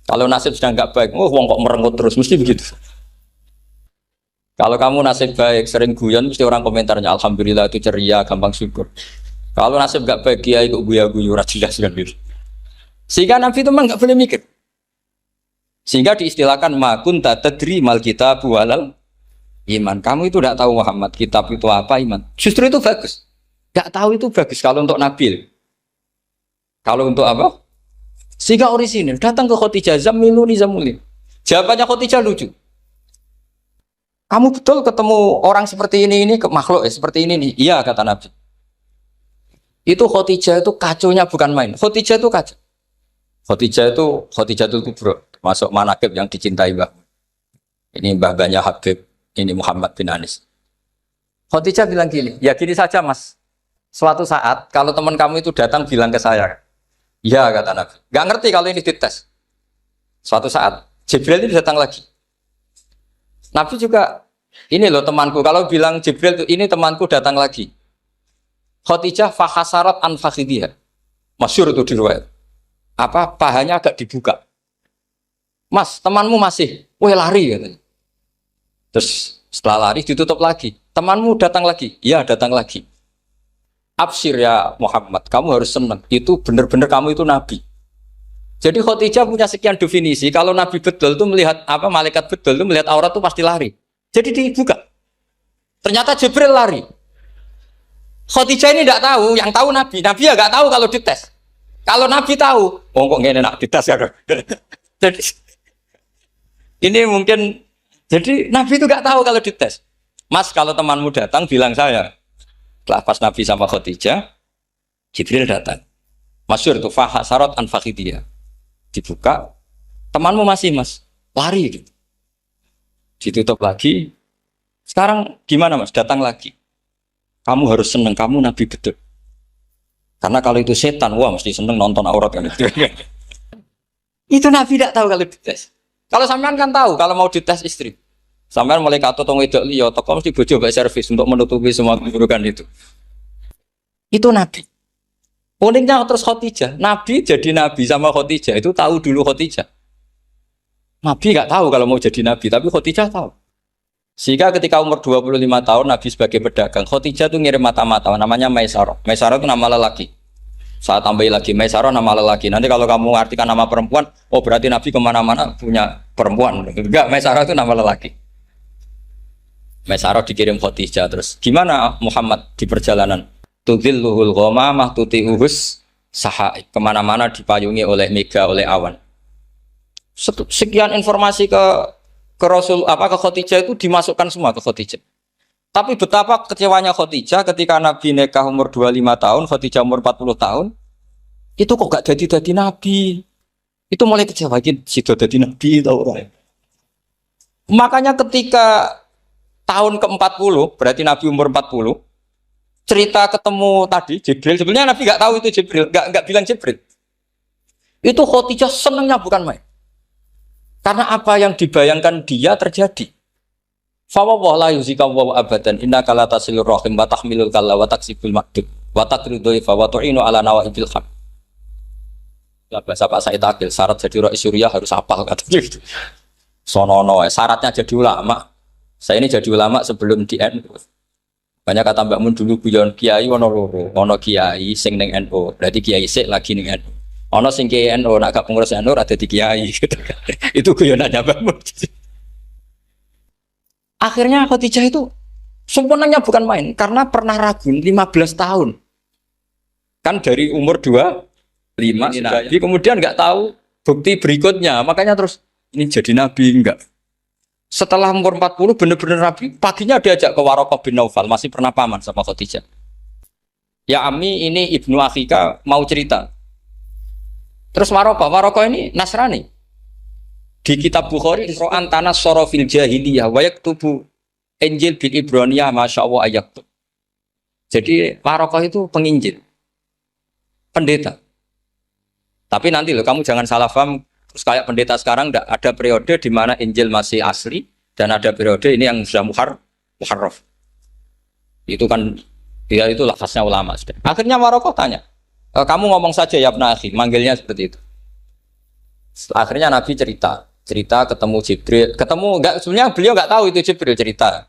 Kalau nasib sedang nggak baik, wong kok merengut terus, mesti begitu. Kalau kamu nasib baik, sering guyon, mesti orang komentarnya alhamdulillah itu ceria, gampang syukur. Kalau nasib nggak baik, kiai kok guya-guyu, jelas kan gitu. Sehingga Nabi itu memang nggak boleh mikir. Sehingga diistilahkan makun tadri mal kitab walal iman. Kamu itu tidak tahu Muhammad, kitab itu apa, iman. Justru itu bagus. Nggak tahu itu bagus kalau untuk Nabi. Kalau untuk apa? Sehingga orisinil datang ke Khadijah, Zamiluni. Jawabannya Khadijah lucu. Kamu betul ketemu orang seperti ini ke makhluk seperti ini nih. Iya kata Nabi. Itu Khadijah itu kacaunya bukan main. Khadijah itu kacau. Khadijah itu kubro, masuk manaqib yang dicintai Mbah. Ini mbah-mbahnya Habib, ini Muhammad bin Anis. Khadijah bilang gini, ya gini saja Mas. Suatu saat kalau teman kamu itu datang bilang ke saya, iya kata Nabi. Gak ngerti kalau ini dites. Suatu saat Jibril ini datang lagi. Nabi juga, ini loh temanku. Kalau bilang Jibril ini temanku datang lagi. Khadijah fahasarat an fakhidhiha. Masyhur itu di riwayat. Pahanya agak dibuka. Mas, temanmu masih, lari katanya. Terus setelah lari ditutup lagi. Temanmu datang lagi. Iya datang lagi. Absyir ya Muhammad, kamu harus senang. Itu benar-benar kamu itu Nabi. Jadi Khadijah punya sekian definisi. Kalau Nabi betul itu melihat malaikat betul itu melihat aurat itu pasti lari. Jadi dibuka. Ternyata Jibril lari. Khadijah ini tidak tahu, yang tahu Nabi. Nabi ya nggak tahu kalau dites. Kalau Nabi tahu, kok nggak enak dites ya. Jadi ini mungkin. Jadi Nabi itu nggak tahu kalau dites. Mas, kalau temanmu datang bilang saya. Setelah pas Nabi sama Khadijah, Jibril datang. Masyhur itu fahasarat an fakhidhiha. Dibuka, temanmu masih Mas, lari gitu. Ditutup lagi. Sekarang gimana Mas? Datang lagi. Kamu harus senang, kamu Nabi betul. Karena kalau itu setan, wah mesti seneng nonton aurat kan itu. Itu Nabi tidak tahu kalau dites. Kalau sampean kan tahu kalau mau dites istri. Sampean mulai kato tong wedok liya toko mesti bojo mbak servis untuk menutupi semua keburukan itu. Itu Nabi. Uniknya terus Khadijah. Nabi jadi Nabi sama Khadijah itu tahu dulu Khadijah. Nabi nggak tahu kalau mau jadi Nabi, tapi Khadijah tahu. Sehingga ketika umur 25 tahun Nabi sebagai pedagang, Khadijah itu ngirim mata-mata namanya Maisarah. Maisarah itu nama lelaki. Saya tambahin lagi Maisarah nama lelaki. Nanti kalau kamu artikan nama perempuan, oh berarti Nabi kemana-mana punya perempuan. Enggak, Maisarah itu nama lelaki. Maisarah dikirim Khadijah terus. Gimana Muhammad di perjalanan? Tudzilluhul ghamamah tuti'uhus sahaib. Kemana-mana dipayungi oleh mega, oleh awan. Sekian informasi ke Rasul ke Khadijah itu dimasukkan semua ke Khadijah. Tapi betapa kecewanya Khadijah ketika Nabi nikah umur 25 tahun, Khadijah umur 40 tahun. Itu kok gak jadi Nabi. Itu mulai kecewa sido jadi Nabi tahu orang. Makanya ketika tahun ke-40, berarti Nabi umur 40, cerita ketemu tadi Jibril, sebenarnya Nabi nggak tahu itu Jibril, nggak bilang Jibril. Itu Khadijah senangnya bukan main. Karena apa yang dibayangkan dia terjadi. Fa la yuzika wa abadan innaka la tasilur rahim wa tahmilul kalla wa taksibul maqdud wa taqridu fa wa tu'inu ala nawaibil haq. Ya bahasa Pak Said Akil, syarat jadi Rais Suriah harus hafal katanya gitu. Sonono, syaratnya jadi ulama. Saya ini jadi ulama sebelum di NU. Banyak kata Mbak Mun dulu guyon kiai ono loro, ono kiai sing ning NU, berarti kiai sik lagi ning NU. Ono sing kiai NU nak gak pengurus NU ada di kiai gitu kan. Itu guyonannya Mbak Mun. Akhirnya Khadijah itu sempurnanya bukan main karena pernah ragu 15 tahun. Kan dari umur 25 Nabi kemudian nggak tahu bukti berikutnya, makanya terus ini jadi Nabi enggak. Setelah umur 40 benar-benar Nabi, paginya diajak ke Waraqah bin Naufal, masih pernah paman sama Khadijah. Ya Ami, ini ibnu Akhika mau cerita. Terus Waraqah ini Nasrani. Di kitab Bukhari, Ro'an tanah sorofil jahiliyah, wayak tubuh Injil bil Ibraniyah, Masya Allah ayak. Jadi Waraqah itu penginjil, pendeta. Tapi nanti loh, kamu jangan salah paham. Terus kayak pendeta sekarang ada periode di mana Injil masih asli dan ada periode ini yang sudah muharraf. Itu kan dia itu lafaznya ulama sudah. Akhirnya Waraqah tanya, kamu ngomong saja ya Ibnu Akhi, manggilnya seperti itu. Akhirnya Nabi cerita ketemu Jibril, sebenarnya beliau nggak tahu itu Jibril cerita.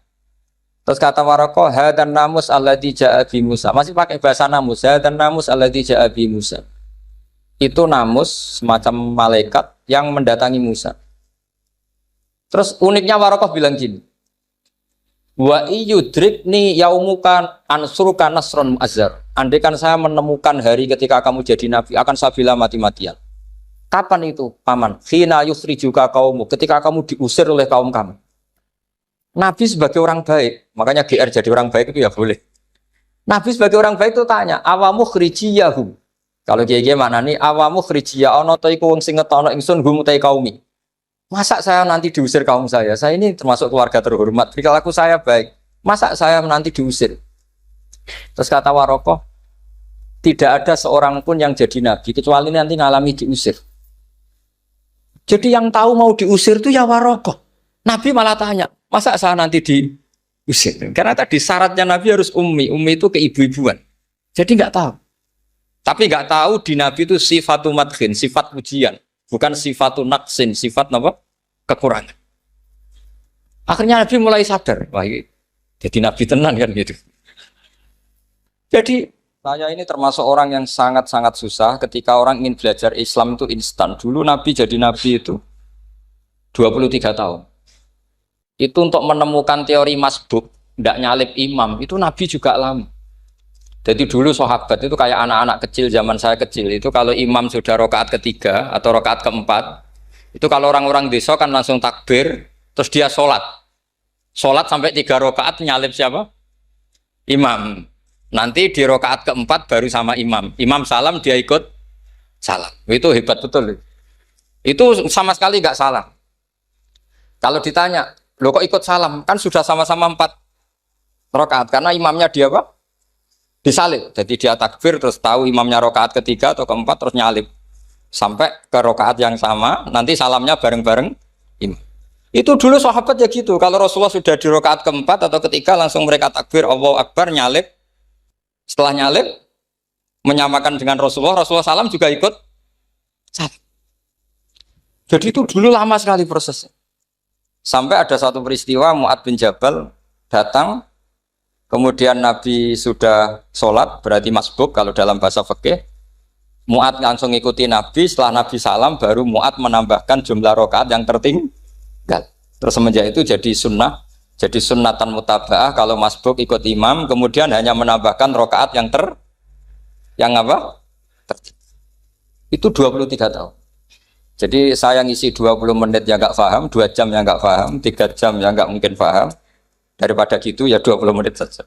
Terus kata Waraqah, hadan namus alladzi ja'a bi Musa. Masih pakai bahasa namus, hadan namus alladzi ja'a bi Musa. Itu namus semacam malaikat yang mendatangi Musa. Terus uniknya Waraqah bilang gini, wa iyudrikni yaumukan ansuruka nasron mu'azzar. Andaikan saya menemukan hari ketika kamu jadi nabi, akan saya bilang mati-matian. Kapan itu paman? Khina yusrijuka kaumu, ketika kamu diusir oleh kaum kamu. Nabi sebagai orang baik, makanya GR jadi orang baik itu ya boleh. Nabi sebagai orang baik itu tanya, awamu khrijiyahum. Kalau kiai mana nih awamu khrijiyah ono ta iku wong sing ngetono ingsun hum utai kaumi. Masa saya nanti diusir kaum saya? Saya ini termasuk keluarga terhormat. Perilaku saya baik. Masa saya nanti diusir? Terus kata Waraqah, tidak ada seorang pun yang jadi nabi kecuali nanti ngalami diusir. Jadi yang tahu mau diusir itu ya Waraqah. Nabi malah tanya, masa saya nanti diusir? Karena tadi syaratnya Nabi harus ummi. Ummi itu keibu-ibuan. Jadi nggak tahu. Tapi nggak tahu di Nabi itu sifatu madkhin, sifat pujian, bukan sifatu naqsin, sifat apa? Kekurangan. Akhirnya Nabi mulai sadar, wah jadi Nabi tenan kan gitu. Jadi saya ini termasuk orang yang sangat-sangat susah ketika orang ingin belajar Islam itu instan. Dulu Nabi jadi Nabi itu 23 tahun. Itu untuk menemukan teori masbuk, tidak nyalip imam, itu Nabi juga lama. Jadi dulu sahabat itu kayak anak-anak kecil zaman saya kecil itu kalau imam sudah rokaat ketiga atau rokaat keempat itu kalau orang-orang desa kan langsung takbir terus dia sholat sampai 3 rokaat nyalip siapa? Imam. Nanti di rokaat keempat baru sama imam salam dia ikut salam. Itu hebat betul. Itu sama sekali nggak salah. Kalau ditanya, lo kok ikut salam? Kan sudah sama-sama 4 rokaat karena imamnya dia apa? Disalib, jadi dia takbir terus tahu imamnya rokaat ketiga atau keempat terus nyalip sampai ke rokaat yang sama nanti salamnya bareng-bareng imam. Itu dulu sahabat ya gitu, kalau Rasulullah sudah di rokaat keempat atau ketiga langsung mereka takbir Allahu Akbar nyalip, setelah nyalip menyamakan dengan Rasulullah salam juga ikut salam. Jadi itu dulu lama sekali prosesnya sampai ada satu peristiwa Mu'ad bin Jabal datang. Kemudian Nabi sudah sholat, berarti masbuk kalau dalam bahasa fikih. Mu'ad langsung ikuti Nabi, setelah Nabi salam baru Mu'ad menambahkan jumlah rakaat yang tertinggal. Terus semenjak itu jadi sunnah Jadi sunnatan mutaba'ah kalau masbuk ikut imam, kemudian hanya menambahkan rokaat yang apa? Itu 23 tahun. Jadi saya ngisi 20 menit yang nggak paham, 2 jam yang nggak paham, 3 jam yang nggak mungkin paham. Daripada gitu ya 20 menit saja.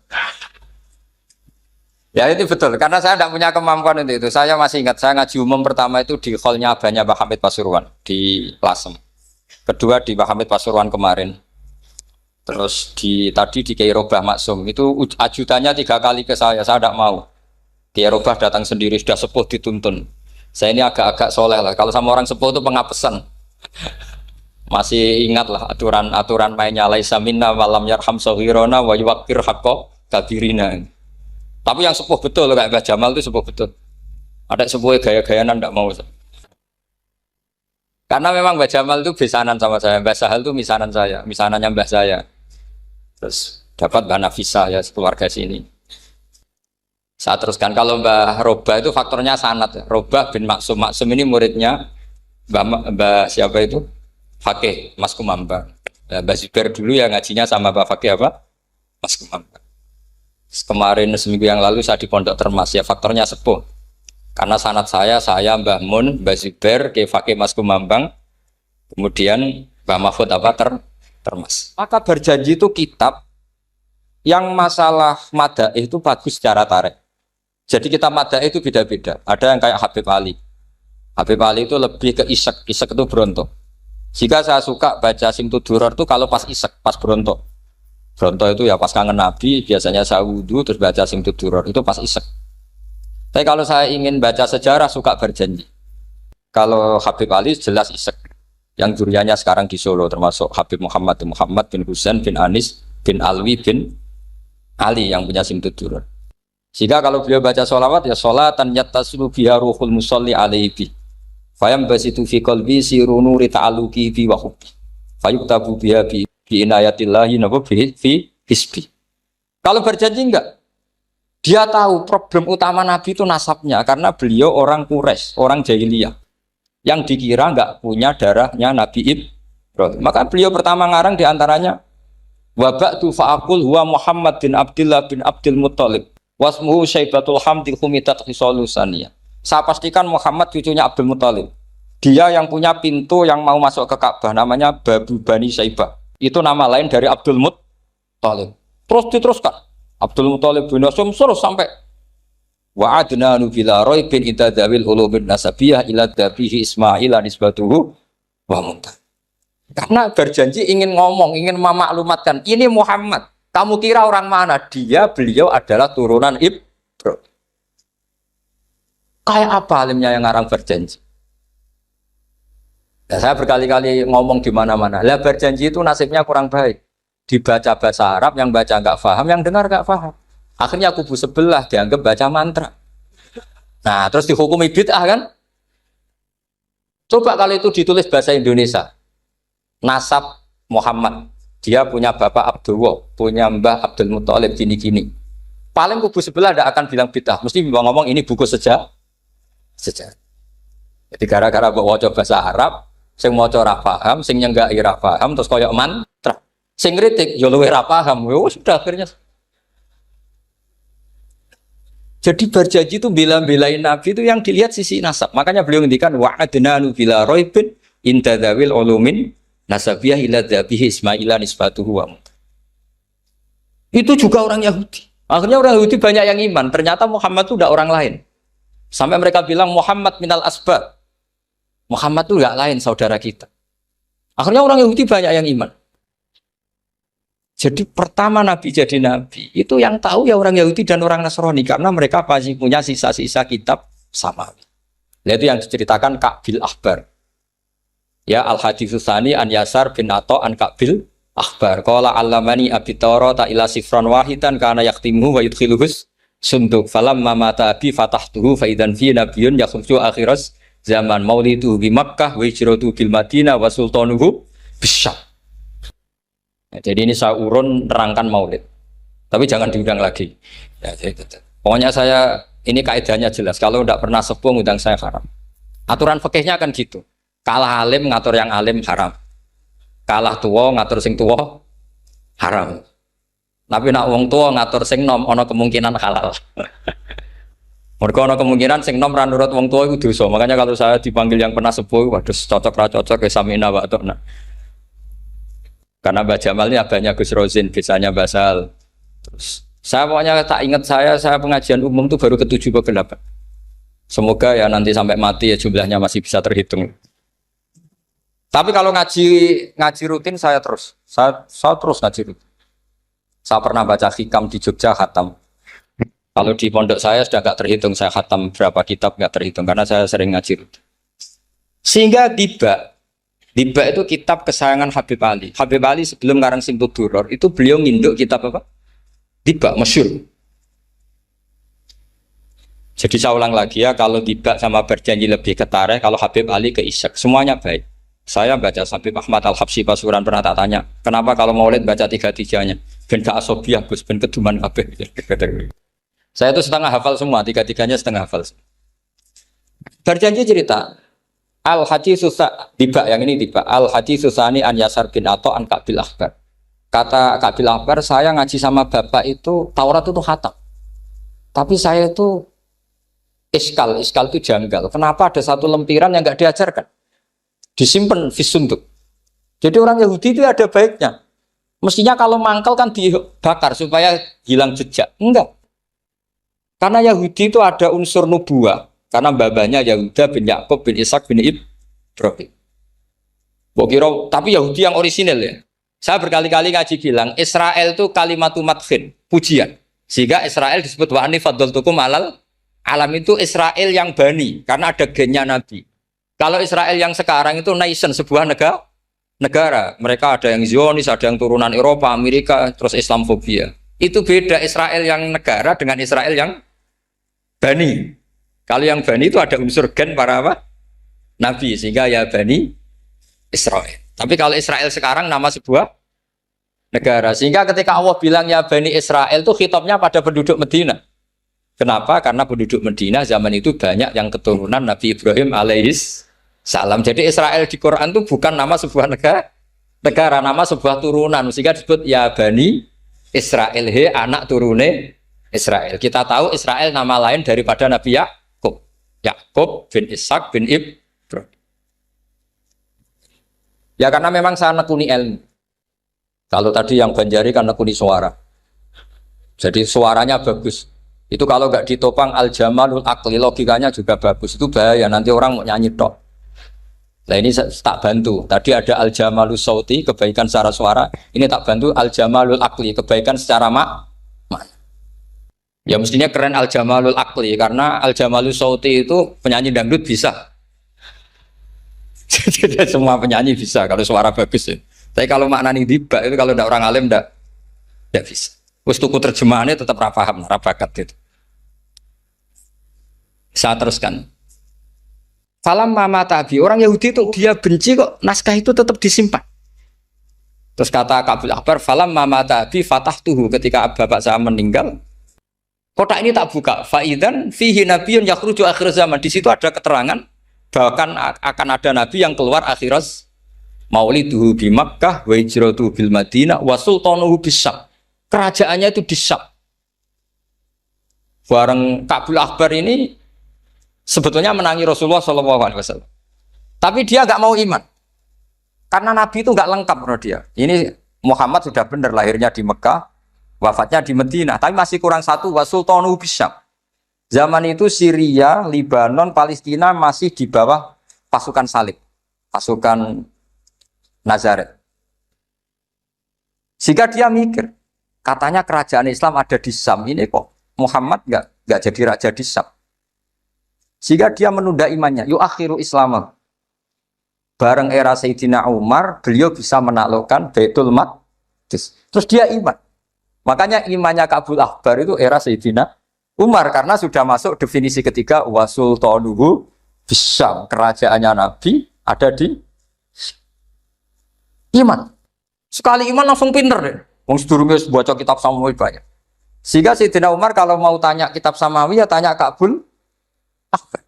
Ya itu betul, karena saya tidak punya kemampuan untuk itu. Saya masih ingat, saya ngaji umum pertama itu di hallnya abahnya Pak Hamid Pasuruan di Lasem. Kedua di Pak Hamid Pasuruan kemarin. Terus tadi di Kiai Robah Maksum, itu ajudannya 3 kali ke saya tidak mau. Kiai Robah datang sendiri, sudah sepuh dituntun. Saya ini agak-agak soleh lah, kalau sama orang sepuh itu pengapesan. Masih ingat lah aturan mainnya, laisa minna walam yarham saghirona wa yuwaqqir haqqa kabirina. Tapi yang sepuh betul kayak Mbah Jamal itu sepuh betul. Ada sepuh gaya-gayanan tidak mau. Karena memang Mbah Jamal itu besanan sama saya, Mbah Sahal itu misanan saya, misanannya Mbah saya. Terus dapat Mbah Nafisa ya, keluarga sini. Saya teruskan, kalau Mbah Robah itu faktornya sanad. Robah bin Maksum, Maksum ini muridnya Mbah siapa itu? Fakih, Mas Kumambang. Mbah Zubair dulu ya ngajinya sama Mbah Fakih apa? Mas Kumambang. Kemarin seminggu yang lalu saya di Pondok Termas ya, faktornya sepuh. Karena sanad saya Mbah Mun, Mbah Zubair, Kiai Fakih Mas Kumambang, kemudian Mbah Mahfud apa Termas. Maka berjanji itu kitab yang masalah madaih itu bagus secara tarik. Jadi kita madaih itu beda-beda. Ada yang kayak Habib Ali. Habib Ali itu lebih ke isek itu berontok. Jika saya suka baca Simtud Duror itu kalau pas isek, pas berontok. Berontok itu ya pas kangen Nabi, biasanya saya wudhu terus baca Simtud Duror itu pas isek. Tapi kalau saya ingin baca sejarah suka berjanji. Kalau Habib Ali jelas isek. Yang duriannya sekarang di Solo termasuk Habib Muhammad bin Husain bin Anis bin Alwi bin Ali yang punya Simtud Duror. Jika kalau beliau baca sholawat ya sholatan yattasilu biha ruhul musalli alaihi. Fayam basitu fi qalbi sirunu rita'aluki bi wa hubbi. Fayuktabu biha bi inayatillahi nabu fi hisbi. Kalau berjanji enggak? Dia tahu problem utama Nabi itu nasabnya karena beliau orang Quraisy, orang jahiliyah yang dikira enggak punya darahnya Nabi Ibrahim. Maka beliau pertama ngarang diantaranya wa ba'du fa'aqul huwa Muhammad bin Abdullah bin Abdul Muttalib wasmuhu Syaibatul Hamdi Khumitat Khisalusaniyah. Saya pastikan Muhammad cucunya Abdul Muttalib. Dia yang punya pintu yang mau masuk ke Ka'bah namanya Babu Bani Syaibah. Itu nama lain dari Abdul Muttalib. Terus diteruskan. Abdul Muttalib bin Hasyim terus sampai wa adnanu bila raibin itadzawil ulubin nasabiyah ila dabihi Ismail nisbatuhu wa muntah. Karena berjanji ingin ngomong, ingin memaklumatkan ini Muhammad. Kamu kira orang mana? Beliau adalah turunan Ibrahim. Kayak apa alimnya yang ngarang berjanji? Ya, saya berkali-kali ngomong di mana-mana. Lah berjanji itu nasibnya kurang baik. Dibaca bahasa Arab, yang baca nggak paham, yang dengar nggak paham. Akhirnya kubu sebelah dianggap baca mantra. Nah, terus dihukumi bid'ah kan? Coba kalau itu ditulis bahasa Indonesia. Nasab Muhammad. Dia punya bapak Abdullah, punya mbah Abdul Muttalib gini-gini. Paling kubu sebelah tidak akan bilang bid'ah. Mesti ngomong ini buku sejarah. Jadi gara-gara bawa bahasa Arab, sing maca ora paham, sing nyenggak ora paham, terus koyok mantra. Sing kritik yo luwih ora paham. Sudah akhirnya. Jadi berjanji itu bela-belain Nabi itu yang dilihat sisi nasab. Makanya beliau ngendikan wa'adnanu bila raibin intadzawil ulumin nasabiyah ila dzabihi Ismaila nisbatuhu wa muntah. Itu juga orang Yahudi. Akhirnya orang Yahudi banyak yang iman. Ternyata Muhammad itu tidak orang lain. Sampai mereka bilang Muhammad minal asbab. Muhammad itu tidak lain saudara kita. Akhirnya orang Yahudi banyak yang iman. Jadi pertama Nabi jadi Nabi itu yang tahu ya orang Yahudi dan orang Nasrani karena mereka pasti punya sisa-sisa kitab samawi. Itu yang diceritakan Ka'bil Ahbar. Ya al-haditsus tsani an Yasar bin Atha an Ka'bil Ahbar. Qala 'allamani abi Tawrata ila sifran wahidan kana yaqtimuhu wa yudkhiluhus sunduk falamma mata abi fatahtuhu fa idan fi nabiyyun yakhruju akhiras zaman maulidu bi Makkah wa hijratu bil Madinah wa sultanuhu bisyam. Nah, jadi ini saya urun nerangkan maulid. Tapi jangan diundang lagi. Ya, pokoknya saya ini kaidahnya jelas. Kalau tidak pernah sepuh ngundang saya haram. Aturan fikihnya kan gitu. Kalah alim ngatur yang alim haram. Kalah tua ngatur sing tua haram. Tapi nak wong tua ngatur sing nom ana kemungkinan halal. Mereka ana kemungkinan sing nom ra nurut wong tua itu dosa. Makanya kalau saya dipanggil yang pernah sepuh, waduh cocok ra cocok ya samina wa ta'na. Karena Mbak Jamal ini abahnya Gus Rozin, bisanya basal. Terus saya pokoknya tak ingat saya pengajian umum tuh baru ke-7 ke 8. Semoga ya nanti sampai mati ya jumlahnya masih bisa terhitung. Tapi kalau ngaji rutin saya terus ngaji rutin. Saya pernah baca hikam di Jogja khatam. Kalau di pondok saya sudah nggak terhitung saya khatam berapa kitab nggak terhitung karena saya sering ngaji rutin. Sehingga Diba itu kitab kesayangan Habib Ali. Habib Ali sebelum ngarang Simtud Duror itu beliau nginduk kitab apa? Diba masyhur. Jadi saya ulang lagi ya, kalau Diba sama Berjanji lebih ke tarikh, kalau Habib Ali ke Isyak, semuanya baik. Saya baca Habib Ahmad Al-Habsyi Pasuruan pernah tak tanya, kenapa kalau Maulid baca 3-3-nya? Ben gak asobiah, Gus, ben keduman kabeh. Saya itu setengah hafal semua, 3-3-nya setengah hafal. Berjanji cerita, Al-Hadis Susah, Diba yang ini Diba, Al-Hadis Susani an Yasar bin Ato an Kabil Akbar. Kata Kabil Akbar, saya ngaji sama bapak itu, Taurat itu khatam. Tapi saya itu iskal itu janggal. Kenapa ada satu lempiran yang nggak diajarkan? Disimpan visunduk. Jadi orang Yahudi itu ada baiknya. Mestinya kalau mangkal kan dibakar supaya hilang jejak. Enggak. Karena Yahudi itu ada unsur nubuah. Karena babanya Yahuda bin Yakub bin Ishak bin Ibrahim. Tapi Yahudi yang orisinal ya. Saya berkali-kali ngaji bilang Israel itu kalimatu madkhin, pujian. Sehingga Israel disebut wa ani faddaltukum alal alam itu Israel yang bani karena ada gennya Nabi. Kalau Israel yang sekarang itu nation, sebuah negara. Mereka ada yang Zionis, ada yang turunan Eropa, Amerika, terus Islamofobia. Itu beda Israel yang negara dengan Israel yang bani. Kalau yang bani itu ada unsur gen para apa? Nabi, sehingga ya bani Israel. Tapi kalau Israel sekarang nama sebuah negara. Sehingga ketika Allah bilang ya bani Israel itu khitabnya pada penduduk Medina. Kenapa? Karena penduduk Medina zaman itu banyak yang keturunan Nabi Ibrahim alaihis salam. Jadi Israel di Quran itu bukan nama sebuah negara, nama sebuah turunan. Sehingga disebut ya Bani Israel, he anak turune Israel. Kita tahu Israel nama lain daripada Nabi Yakub. Yakub bin Ishak bin Ibrahim. Ya karena memang saya nekuni ilmu. Kalau tadi yang Banjari kan nekuni suara. Jadi suaranya bagus. Itu kalau nggak ditopang al-jamalul akli, logikanya juga bagus. Itu bahaya, nanti orang mau nyanyi tok. Nah ini tak bantu. Tadi ada al-jamalul sauti, kebaikan secara suara. Ini tak bantu al-jamalul akli, kebaikan secara makna. Ya mestinya keren al-jamalul akli, karena al-jamalul sauti itu penyanyi dangdut bisa. Jadi semua penyanyi bisa kalau suara bagus ya. Tapi kalau maknani Diba itu kalau tidak orang alim tidak bisa. Terus tuku terjemahannya tetap rapaham, rapakat itu. Saya teruskan. Falam mama tabi, orang Yahudi itu dia benci kok naskah itu tetap disimpan. Terus kata Kabil Akbar, falam mama tabi fatah tuhu, ketika bapak saya meninggal, kotak ini tak buka. Faidan fihi nabiyun yakhruju akhir zaman. Di situ ada keterangan bahkan akan ada nabi yang keluar akhirat. Mauliduhu bi Makkah wa hijratuhu bil Madinah wa sultanuhu bisyam. Kerajaannya itu di Syam. Bareng Kabil Akbar ini sebetulnya menangi Rasulullah SAW. Tapi dia nggak mau iman. Karena Nabi itu nggak lengkap menurut dia. Ini Muhammad sudah benar lahirnya di Mekah, wafatnya di Madinah. Tapi masih kurang satu, wa sultanuhu bisyam. Zaman itu Syria, Libanon, Palestina masih di bawah pasukan salib. Pasukan Nazaret. Sehingga dia mikir, katanya kerajaan Islam ada di Syam, ini kok Muhammad nggak jadi raja di Syam. Sehingga dia menunda imannya. Yu'akhiru Islam. Bareng era Sayyidina Umar, beliau bisa menaklukkan Baitul Maqdis. Terus dia iman. Makanya imannya Kabil Akbar itu era Sayyidina Umar, karena sudah masuk definisi ketiga wa sultanuhu bisyam. Kerajaannya Nabi ada di iman. Sekali iman langsung pinter deh. Wong sedurunge baca kitab Samawi banyak. Sehingga Sayyidina Umar kalau mau tanya kitab Samawi ya tanya Kabil Akbar.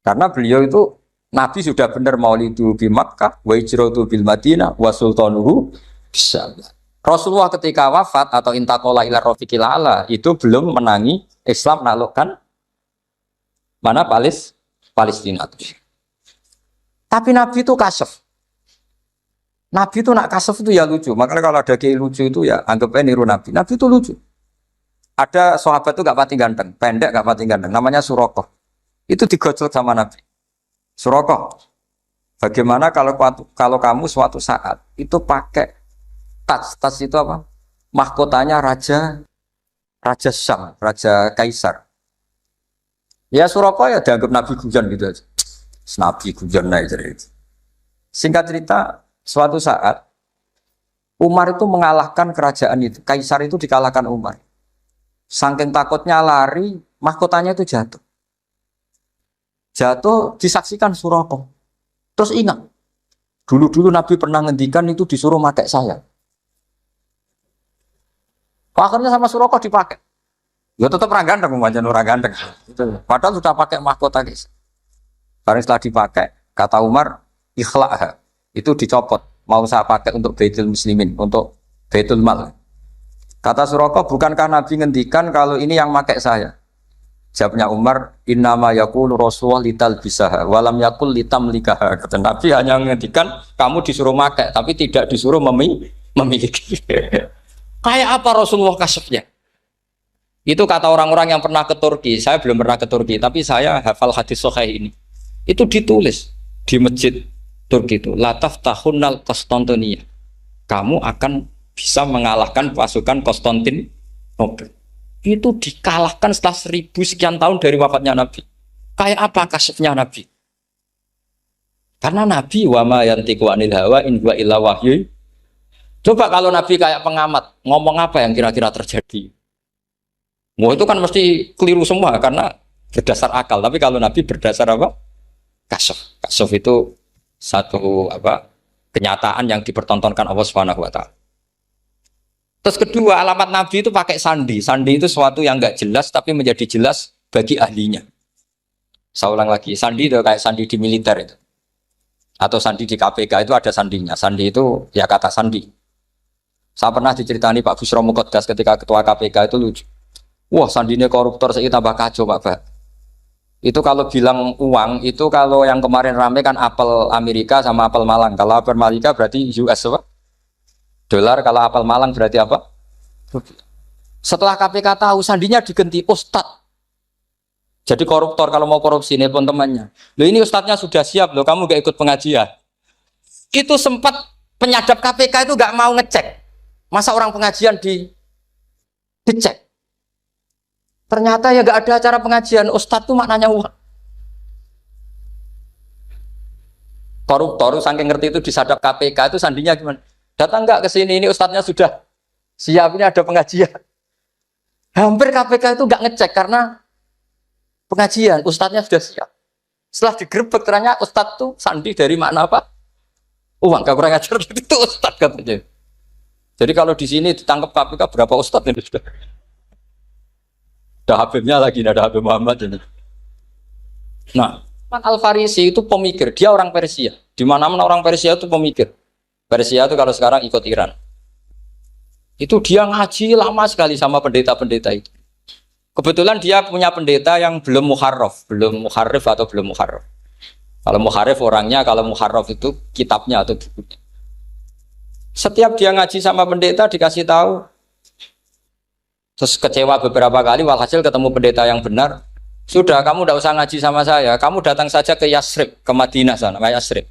Karena beliau itu Nabi sudah benar maulidu bi Makkah wa hijratu bil Madinah wa sultanuhu Bisa. Rasulullah ketika wafat atau intaqala ila rafiqil a'la itu belum menangi Islam naklukkan mana Palestina. Tapi Nabi itu kasef. Nabi itu nak kasef itu ya lucu. Makanya kalau ada kiai lucu itu ya anggapnya niru Nabi. Nabi itu lucu. Ada sahabat itu gak pati ganteng, pendek gak pati ganteng. Namanya Surakoh. Itu digojlok sama Nabi. Surakoh, bagaimana kalau kamu suatu saat itu pakai tas itu apa? Mahkotanya Raja Syam, Raja Kaisar. Ya Surakoh ya dianggap Nabi guyon gitu aja. Nabi guyon aja itu. Singkat cerita, suatu saat Umar itu mengalahkan kerajaan itu. Kaisar itu dikalahkan Umar. Saking takutnya lari, mahkotanya itu jatuh. Jatuh disaksikan Surakoh. Terus ingat, dulu Nabi pernah ngendikan itu disuruh pakai saya. Akhirnya sama Surakoh dipakai. Ya tetap orang ganteng, orang ganteng. Padahal sudah pakai mahkota guys. Karena setelah dipakai, kata Umar, ikhla'ha. Itu dicopot. Mau saya pakai untuk Baitul Muslimin, untuk Baitul Mal. Kata Surakoh, bukankah Nabi ngendikan kalau ini yang pakai saya? Jawabnya Umar, innama yaqulu Rasulullah lital bisaha, walam yaqul litamlikaha. Kata Nabi hanya ngendikan kamu disuruh pakai, tapi tidak disuruh memiliki. Kayak apa Rasulullah kasefnya? Itu kata orang-orang yang pernah ke Turki. Saya belum pernah ke Turki, tapi saya hafal hadis sahih ini. Itu ditulis di masjid Turki itu. Lataf tahunnal Konstantinia. Kamu akan bisa mengalahkan pasukan Konstantinopel. Itu dikalahkan setelah 1000 sekian tahun dari wafatnya Nabi. Kayak apa kasefnya Nabi? Karena Nabi wa ma yantiqu anil hawa in huwa illa wahyu. Coba kalau Nabi kayak pengamat, ngomong apa yang kira-kira terjadi? Wah itu kan mesti keliru semua karena berdasar akal. Tapi kalau Nabi berdasar apa? Kasef. Kasef itu satu apa? Kenyataan yang dipertontonkan Allah Subhanahu wa taala. Terus kedua, alamat Nabi itu pakai sandi. Sandi itu sesuatu yang enggak jelas tapi menjadi jelas bagi ahlinya. Saya ulang lagi, sandi itu kayak sandi di militer itu. Atau sandi di KPK itu ada sandinya. Sandi itu ya kata sandi. Saya pernah diceritani Pak Busro Mukoddas ketika ketua KPK itu lucu. Wah sandinya koruptor saya tambah kacau Pak. Itu kalau bilang uang itu kalau yang kemarin rame kan apel Amerika sama apel Malang. Kalau apel Amerika berarti US apa? Dolar, kalau apel Malang berarti apa? Setelah KPK tahu sandinya diganti Ustadz. Jadi koruptor kalau mau korupsi ini pun temannya. Loh ini Ustadznya sudah siap loh, kamu gak ikut pengajian. Itu sempat penyadap KPK itu gak mau ngecek. Masa orang pengajian dicek? Ternyata ya gak ada acara pengajian. Ustadz itu maknanya uang. Koruptor saking ngerti itu disadap KPK itu sandinya gimana? Datang nggak ke sini, ini ustadznya sudah siap, ini ada pengajian. Hampir KPK itu nggak ngecek karena pengajian, ustadznya sudah siap. Setelah digerebek ternyata ustadz tuh sandi dari makna apa? Uang, gak kurang ajar itu ustadz katanya. Jadi kalau di sini ditangkap KPK berapa ustadz ini sudah? Ada Habibnya lagi, ada Habib Muhammad ini. Nah, Al-Farisi itu pemikir, dia orang Persia. Di mana-mana orang Persia itu pemikir. Persia itu kalau sekarang ikut Iran. Itu dia ngaji lama sekali sama pendeta-pendeta itu. Kebetulan dia punya pendeta yang belum muharraf atau belum muharraf. Kalau muharraf orangnya, kalau muharraf itu kitabnya atau bukunya. Setiap dia ngaji sama pendeta dikasih tahu. Terus kecewa beberapa kali, walhasil ketemu pendeta yang benar. Sudah, kamu tidak usah ngaji sama saya. Kamu datang saja ke Yasrib, ke Madinah sana, ke Yasrib.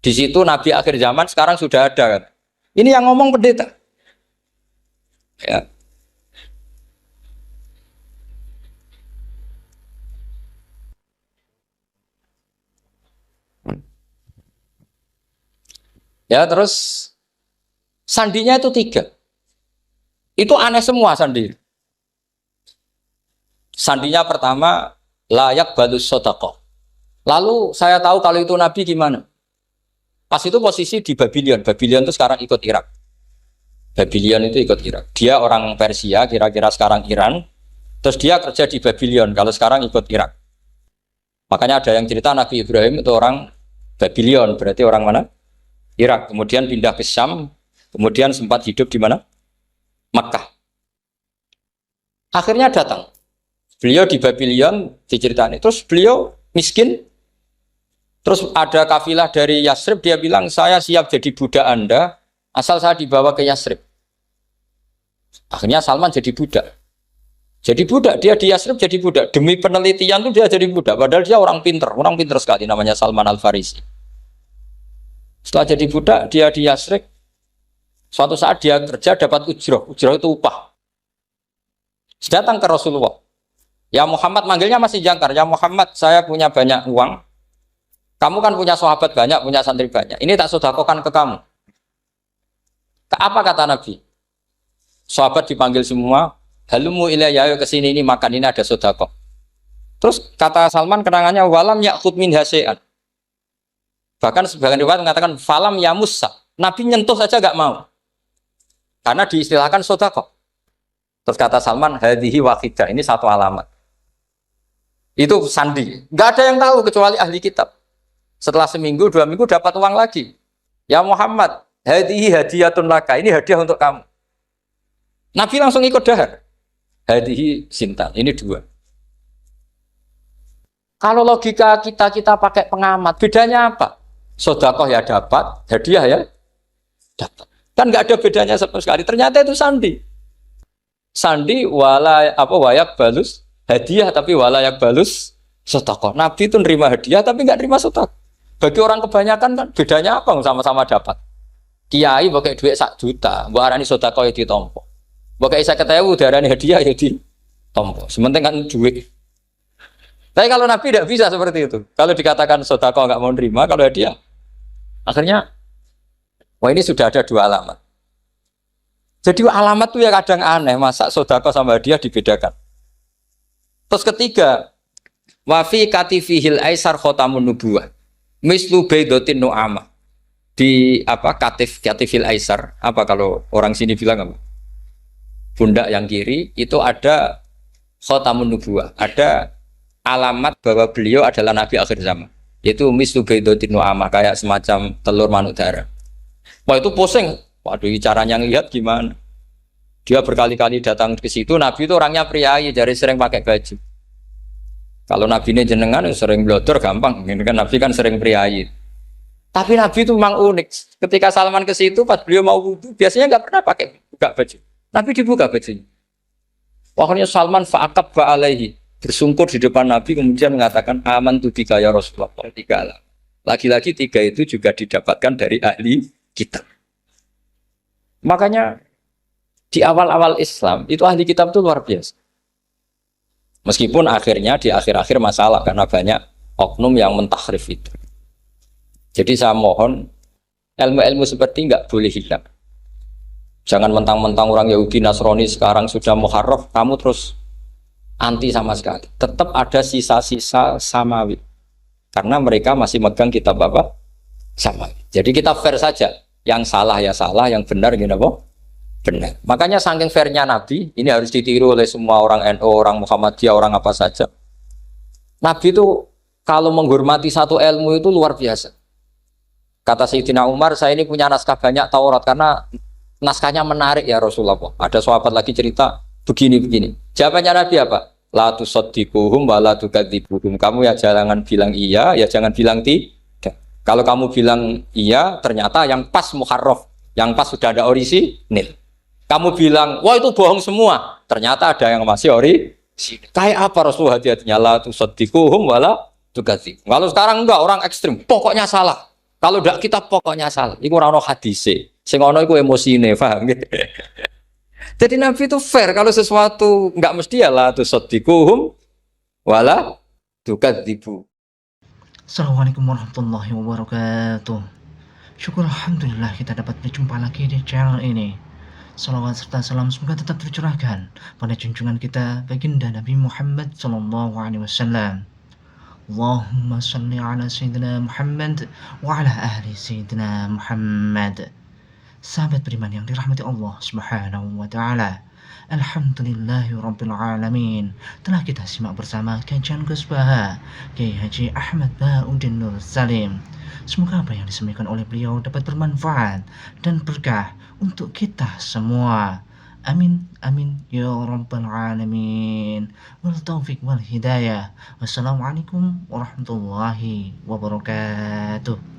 Di situ Nabi akhir zaman sekarang sudah ada kan. Ini yang ngomong pendeta. Ya. Ya terus sandinya itu 3. Itu aneh semua sandi. Sandinya pertama layak balus sodaqoh. Lalu saya tahu kalau itu Nabi gimana? Pas itu posisi di Babylon. Babylon itu sekarang ikut Irak. Babylon itu ikut Irak. Dia orang Persia, kira-kira sekarang Iran. Terus dia kerja di Babylon, kalau sekarang ikut Irak. Makanya ada yang cerita Nabi Ibrahim itu orang Babylon, berarti orang mana? Irak. Kemudian pindah ke Syam, Kemudian sempat hidup di mana? Makkah. Akhirnya datang. Beliau di Babylon diceritain. Terus beliau miskin. Terus ada kafilah dari Yasrib, dia bilang, saya siap jadi budak Anda, asal saya dibawa ke Yasrib. Akhirnya Salman jadi budak. Jadi budak, dia di Yasrib jadi budak. Demi penelitian tuh dia jadi budak. Padahal dia orang pinter sekali, namanya Salman Al-Farisi. Setelah jadi budak, dia di Yasrib. Suatu saat dia kerja dapat ujroh itu upah. Datang ke Rasulullah. Ya Muhammad, manggilnya masih jangkar. Ya Muhammad, saya punya banyak uang. Kamu kan punya sahabat banyak, punya santri banyak. Ini tak sedekahkan ke kamu. Apa kata Nabi? Sahabat dipanggil semua. Halumu ilayya, ayo kesini, ini makan, ini ada sedekah. Terus kata Salman kenangannya, walam ya'khud min hasya'an. Bahkan sebagian riwayat mengatakan falam yamussa. Nabi nyentuh saja gak mau. Karena diistilahkan sedekah. Terus kata Salman, hadhihi waqidah, ini satu alamat. Itu sandi. Gak ada yang tahu kecuali ahli kitab. Setelah seminggu, 2 minggu dapat uang lagi. Ya Muhammad, hadhihi hadiyatun laka, ini hadiah untuk kamu. Nabi langsung ikut dahar. Hadhihi sintal, ini 2. Kalau logika kita pakai pengamat, bedanya apa? Sedekah ya dapat, hadiah ya dapat. Kan nggak ada bedanya sama sekali. Ternyata itu sandi. Sandi wayak balus hadiah, tapi walayak balus sedekah. Nabi itu nerima hadiah tapi nggak nerima sedekah. Bagi orang kebanyakan kan bedanya apa? Sama-sama dapat. Kiai pakai duit 1 juta, mbok arani sedekah ya ditompo. Mbok kayak 50.000 diarani hadiah ya ditompo. Sementing kan duit. Tapi kalau Nabi tidak bisa seperti itu. Kalau dikatakan sedekah nggak mau nerima, kalau hadiah akhirnya wah ini sudah ada 2 alamat. Jadi alamat tuh ya kadang aneh, masa sedekah sama hadiah dibedakan. Terus ketiga, wa fi katifihil aisar khatamun nubuwah. Mislu baidatin nu'amah. Di katifil aisar. Apa kalau orang sini bilang apa? Pundak yang kiri itu ada khatamun nubuwah. Ada alamat bahwa beliau adalah nabi akhir zaman. Yaitu mislu baidatin nu'amah, kayak semacam telur manuk darah. Wah itu pusing. Waduh, caranya ngelihat gimana? Dia berkali-kali datang ke situ. Nabi itu orangnya priayi, jadi sering pakai baju. Kalau Nabi ini jenengan sering blodor gampang. Ini kan Nabi kan sering priayi. Tapi Nabi itu memang unik. Ketika Salman ke situ, pas beliau mau wudu, biasanya nggak pernah pakai buka baju. Nabi dibuka bajunya. Pokoknya Salman fa'aqab ba'alaihi, bersungkur di depan Nabi, kemudian mengatakan aman tu bika ya Rasulullah. 3 alam. Lagi-lagi 3 itu juga didapatkan dari ahli kitab. Makanya di awal-awal Islam itu ahli kitab itu luar biasa. Meskipun akhirnya di akhir-akhir masalah karena banyak oknum yang mentahrif itu. Jadi saya mohon ilmu-ilmu seperti nggak boleh hilang. Jangan mentang-mentang orang Yahudi Nasrani sekarang sudah muharraf, kamu terus anti sama sekali. Tetap ada sisa-sisa samawi. Karena mereka masih megang kitab apa? Samawi. Jadi kita fair saja. Yang salah ya salah, yang benar gini apa? Benar. Makanya saking fairnya Nabi, ini harus ditiru oleh semua orang NU, orang Muhammadiyah, orang apa saja. Nabi itu kalau menghormati satu ilmu itu luar biasa. Kata Sayyidina Umar, saya ini punya naskah banyak Taurat karena naskahnya menarik ya Rasulullah. Ada sahabat lagi cerita begini-begini. Jawabannya Nabi apa? La tusaddiquhum wa la tukadzibuhum. Kamu ya jangan bilang iya, ya jangan bilang tidak. Kalau kamu bilang iya, ternyata yang pas muharraf, yang pas sudah ada orisinil. Kamu bilang, wah itu bohong semua. Ternyata ada yang masih orisinil. Kayak apa Rasulullah hati-hatinya? La tusaddiquhum wa la tukadzibuhum. Kalau sekarang enggak, orang ekstrim. Pokoknya salah. Kalau enggak kita pokoknya salah. Iku ora ono hadise. Sing ono iku emosine, paham gitu. Jadi Nabi itu fair. Kalau sesuatu enggak mesti ya la tusaddiquhum wa la tukadzibuhum. Assalamualaikum warahmatullahi wabarakatuh. Syukur alhamdulillah kita dapat berjumpa lagi di channel ini. Salawat serta salam semoga tetap tercurahkan pada junjungan kita baginda Nabi Muhammad sallallahu alaihi wasallam. Allahumma salli ala sayyidina Muhammad wa ala ahli sayyidina Muhammad. Sahabat beriman yang dirahmati Allah Subhanahu wa taala. Alhamdulillahirabbil alamin. Telah kita simak bersama kajian Gus Baha Kiai Haji Ahmad Bauddin Nur Salim Semoga apa yang disampaikan oleh beliau dapat bermanfaat dan berkah untuk kita semua. Amin, amin, ya rabbal alamin. Wal taufiq wal hidayah. Wassalamualaikum warahmatullahi wabarakatuh.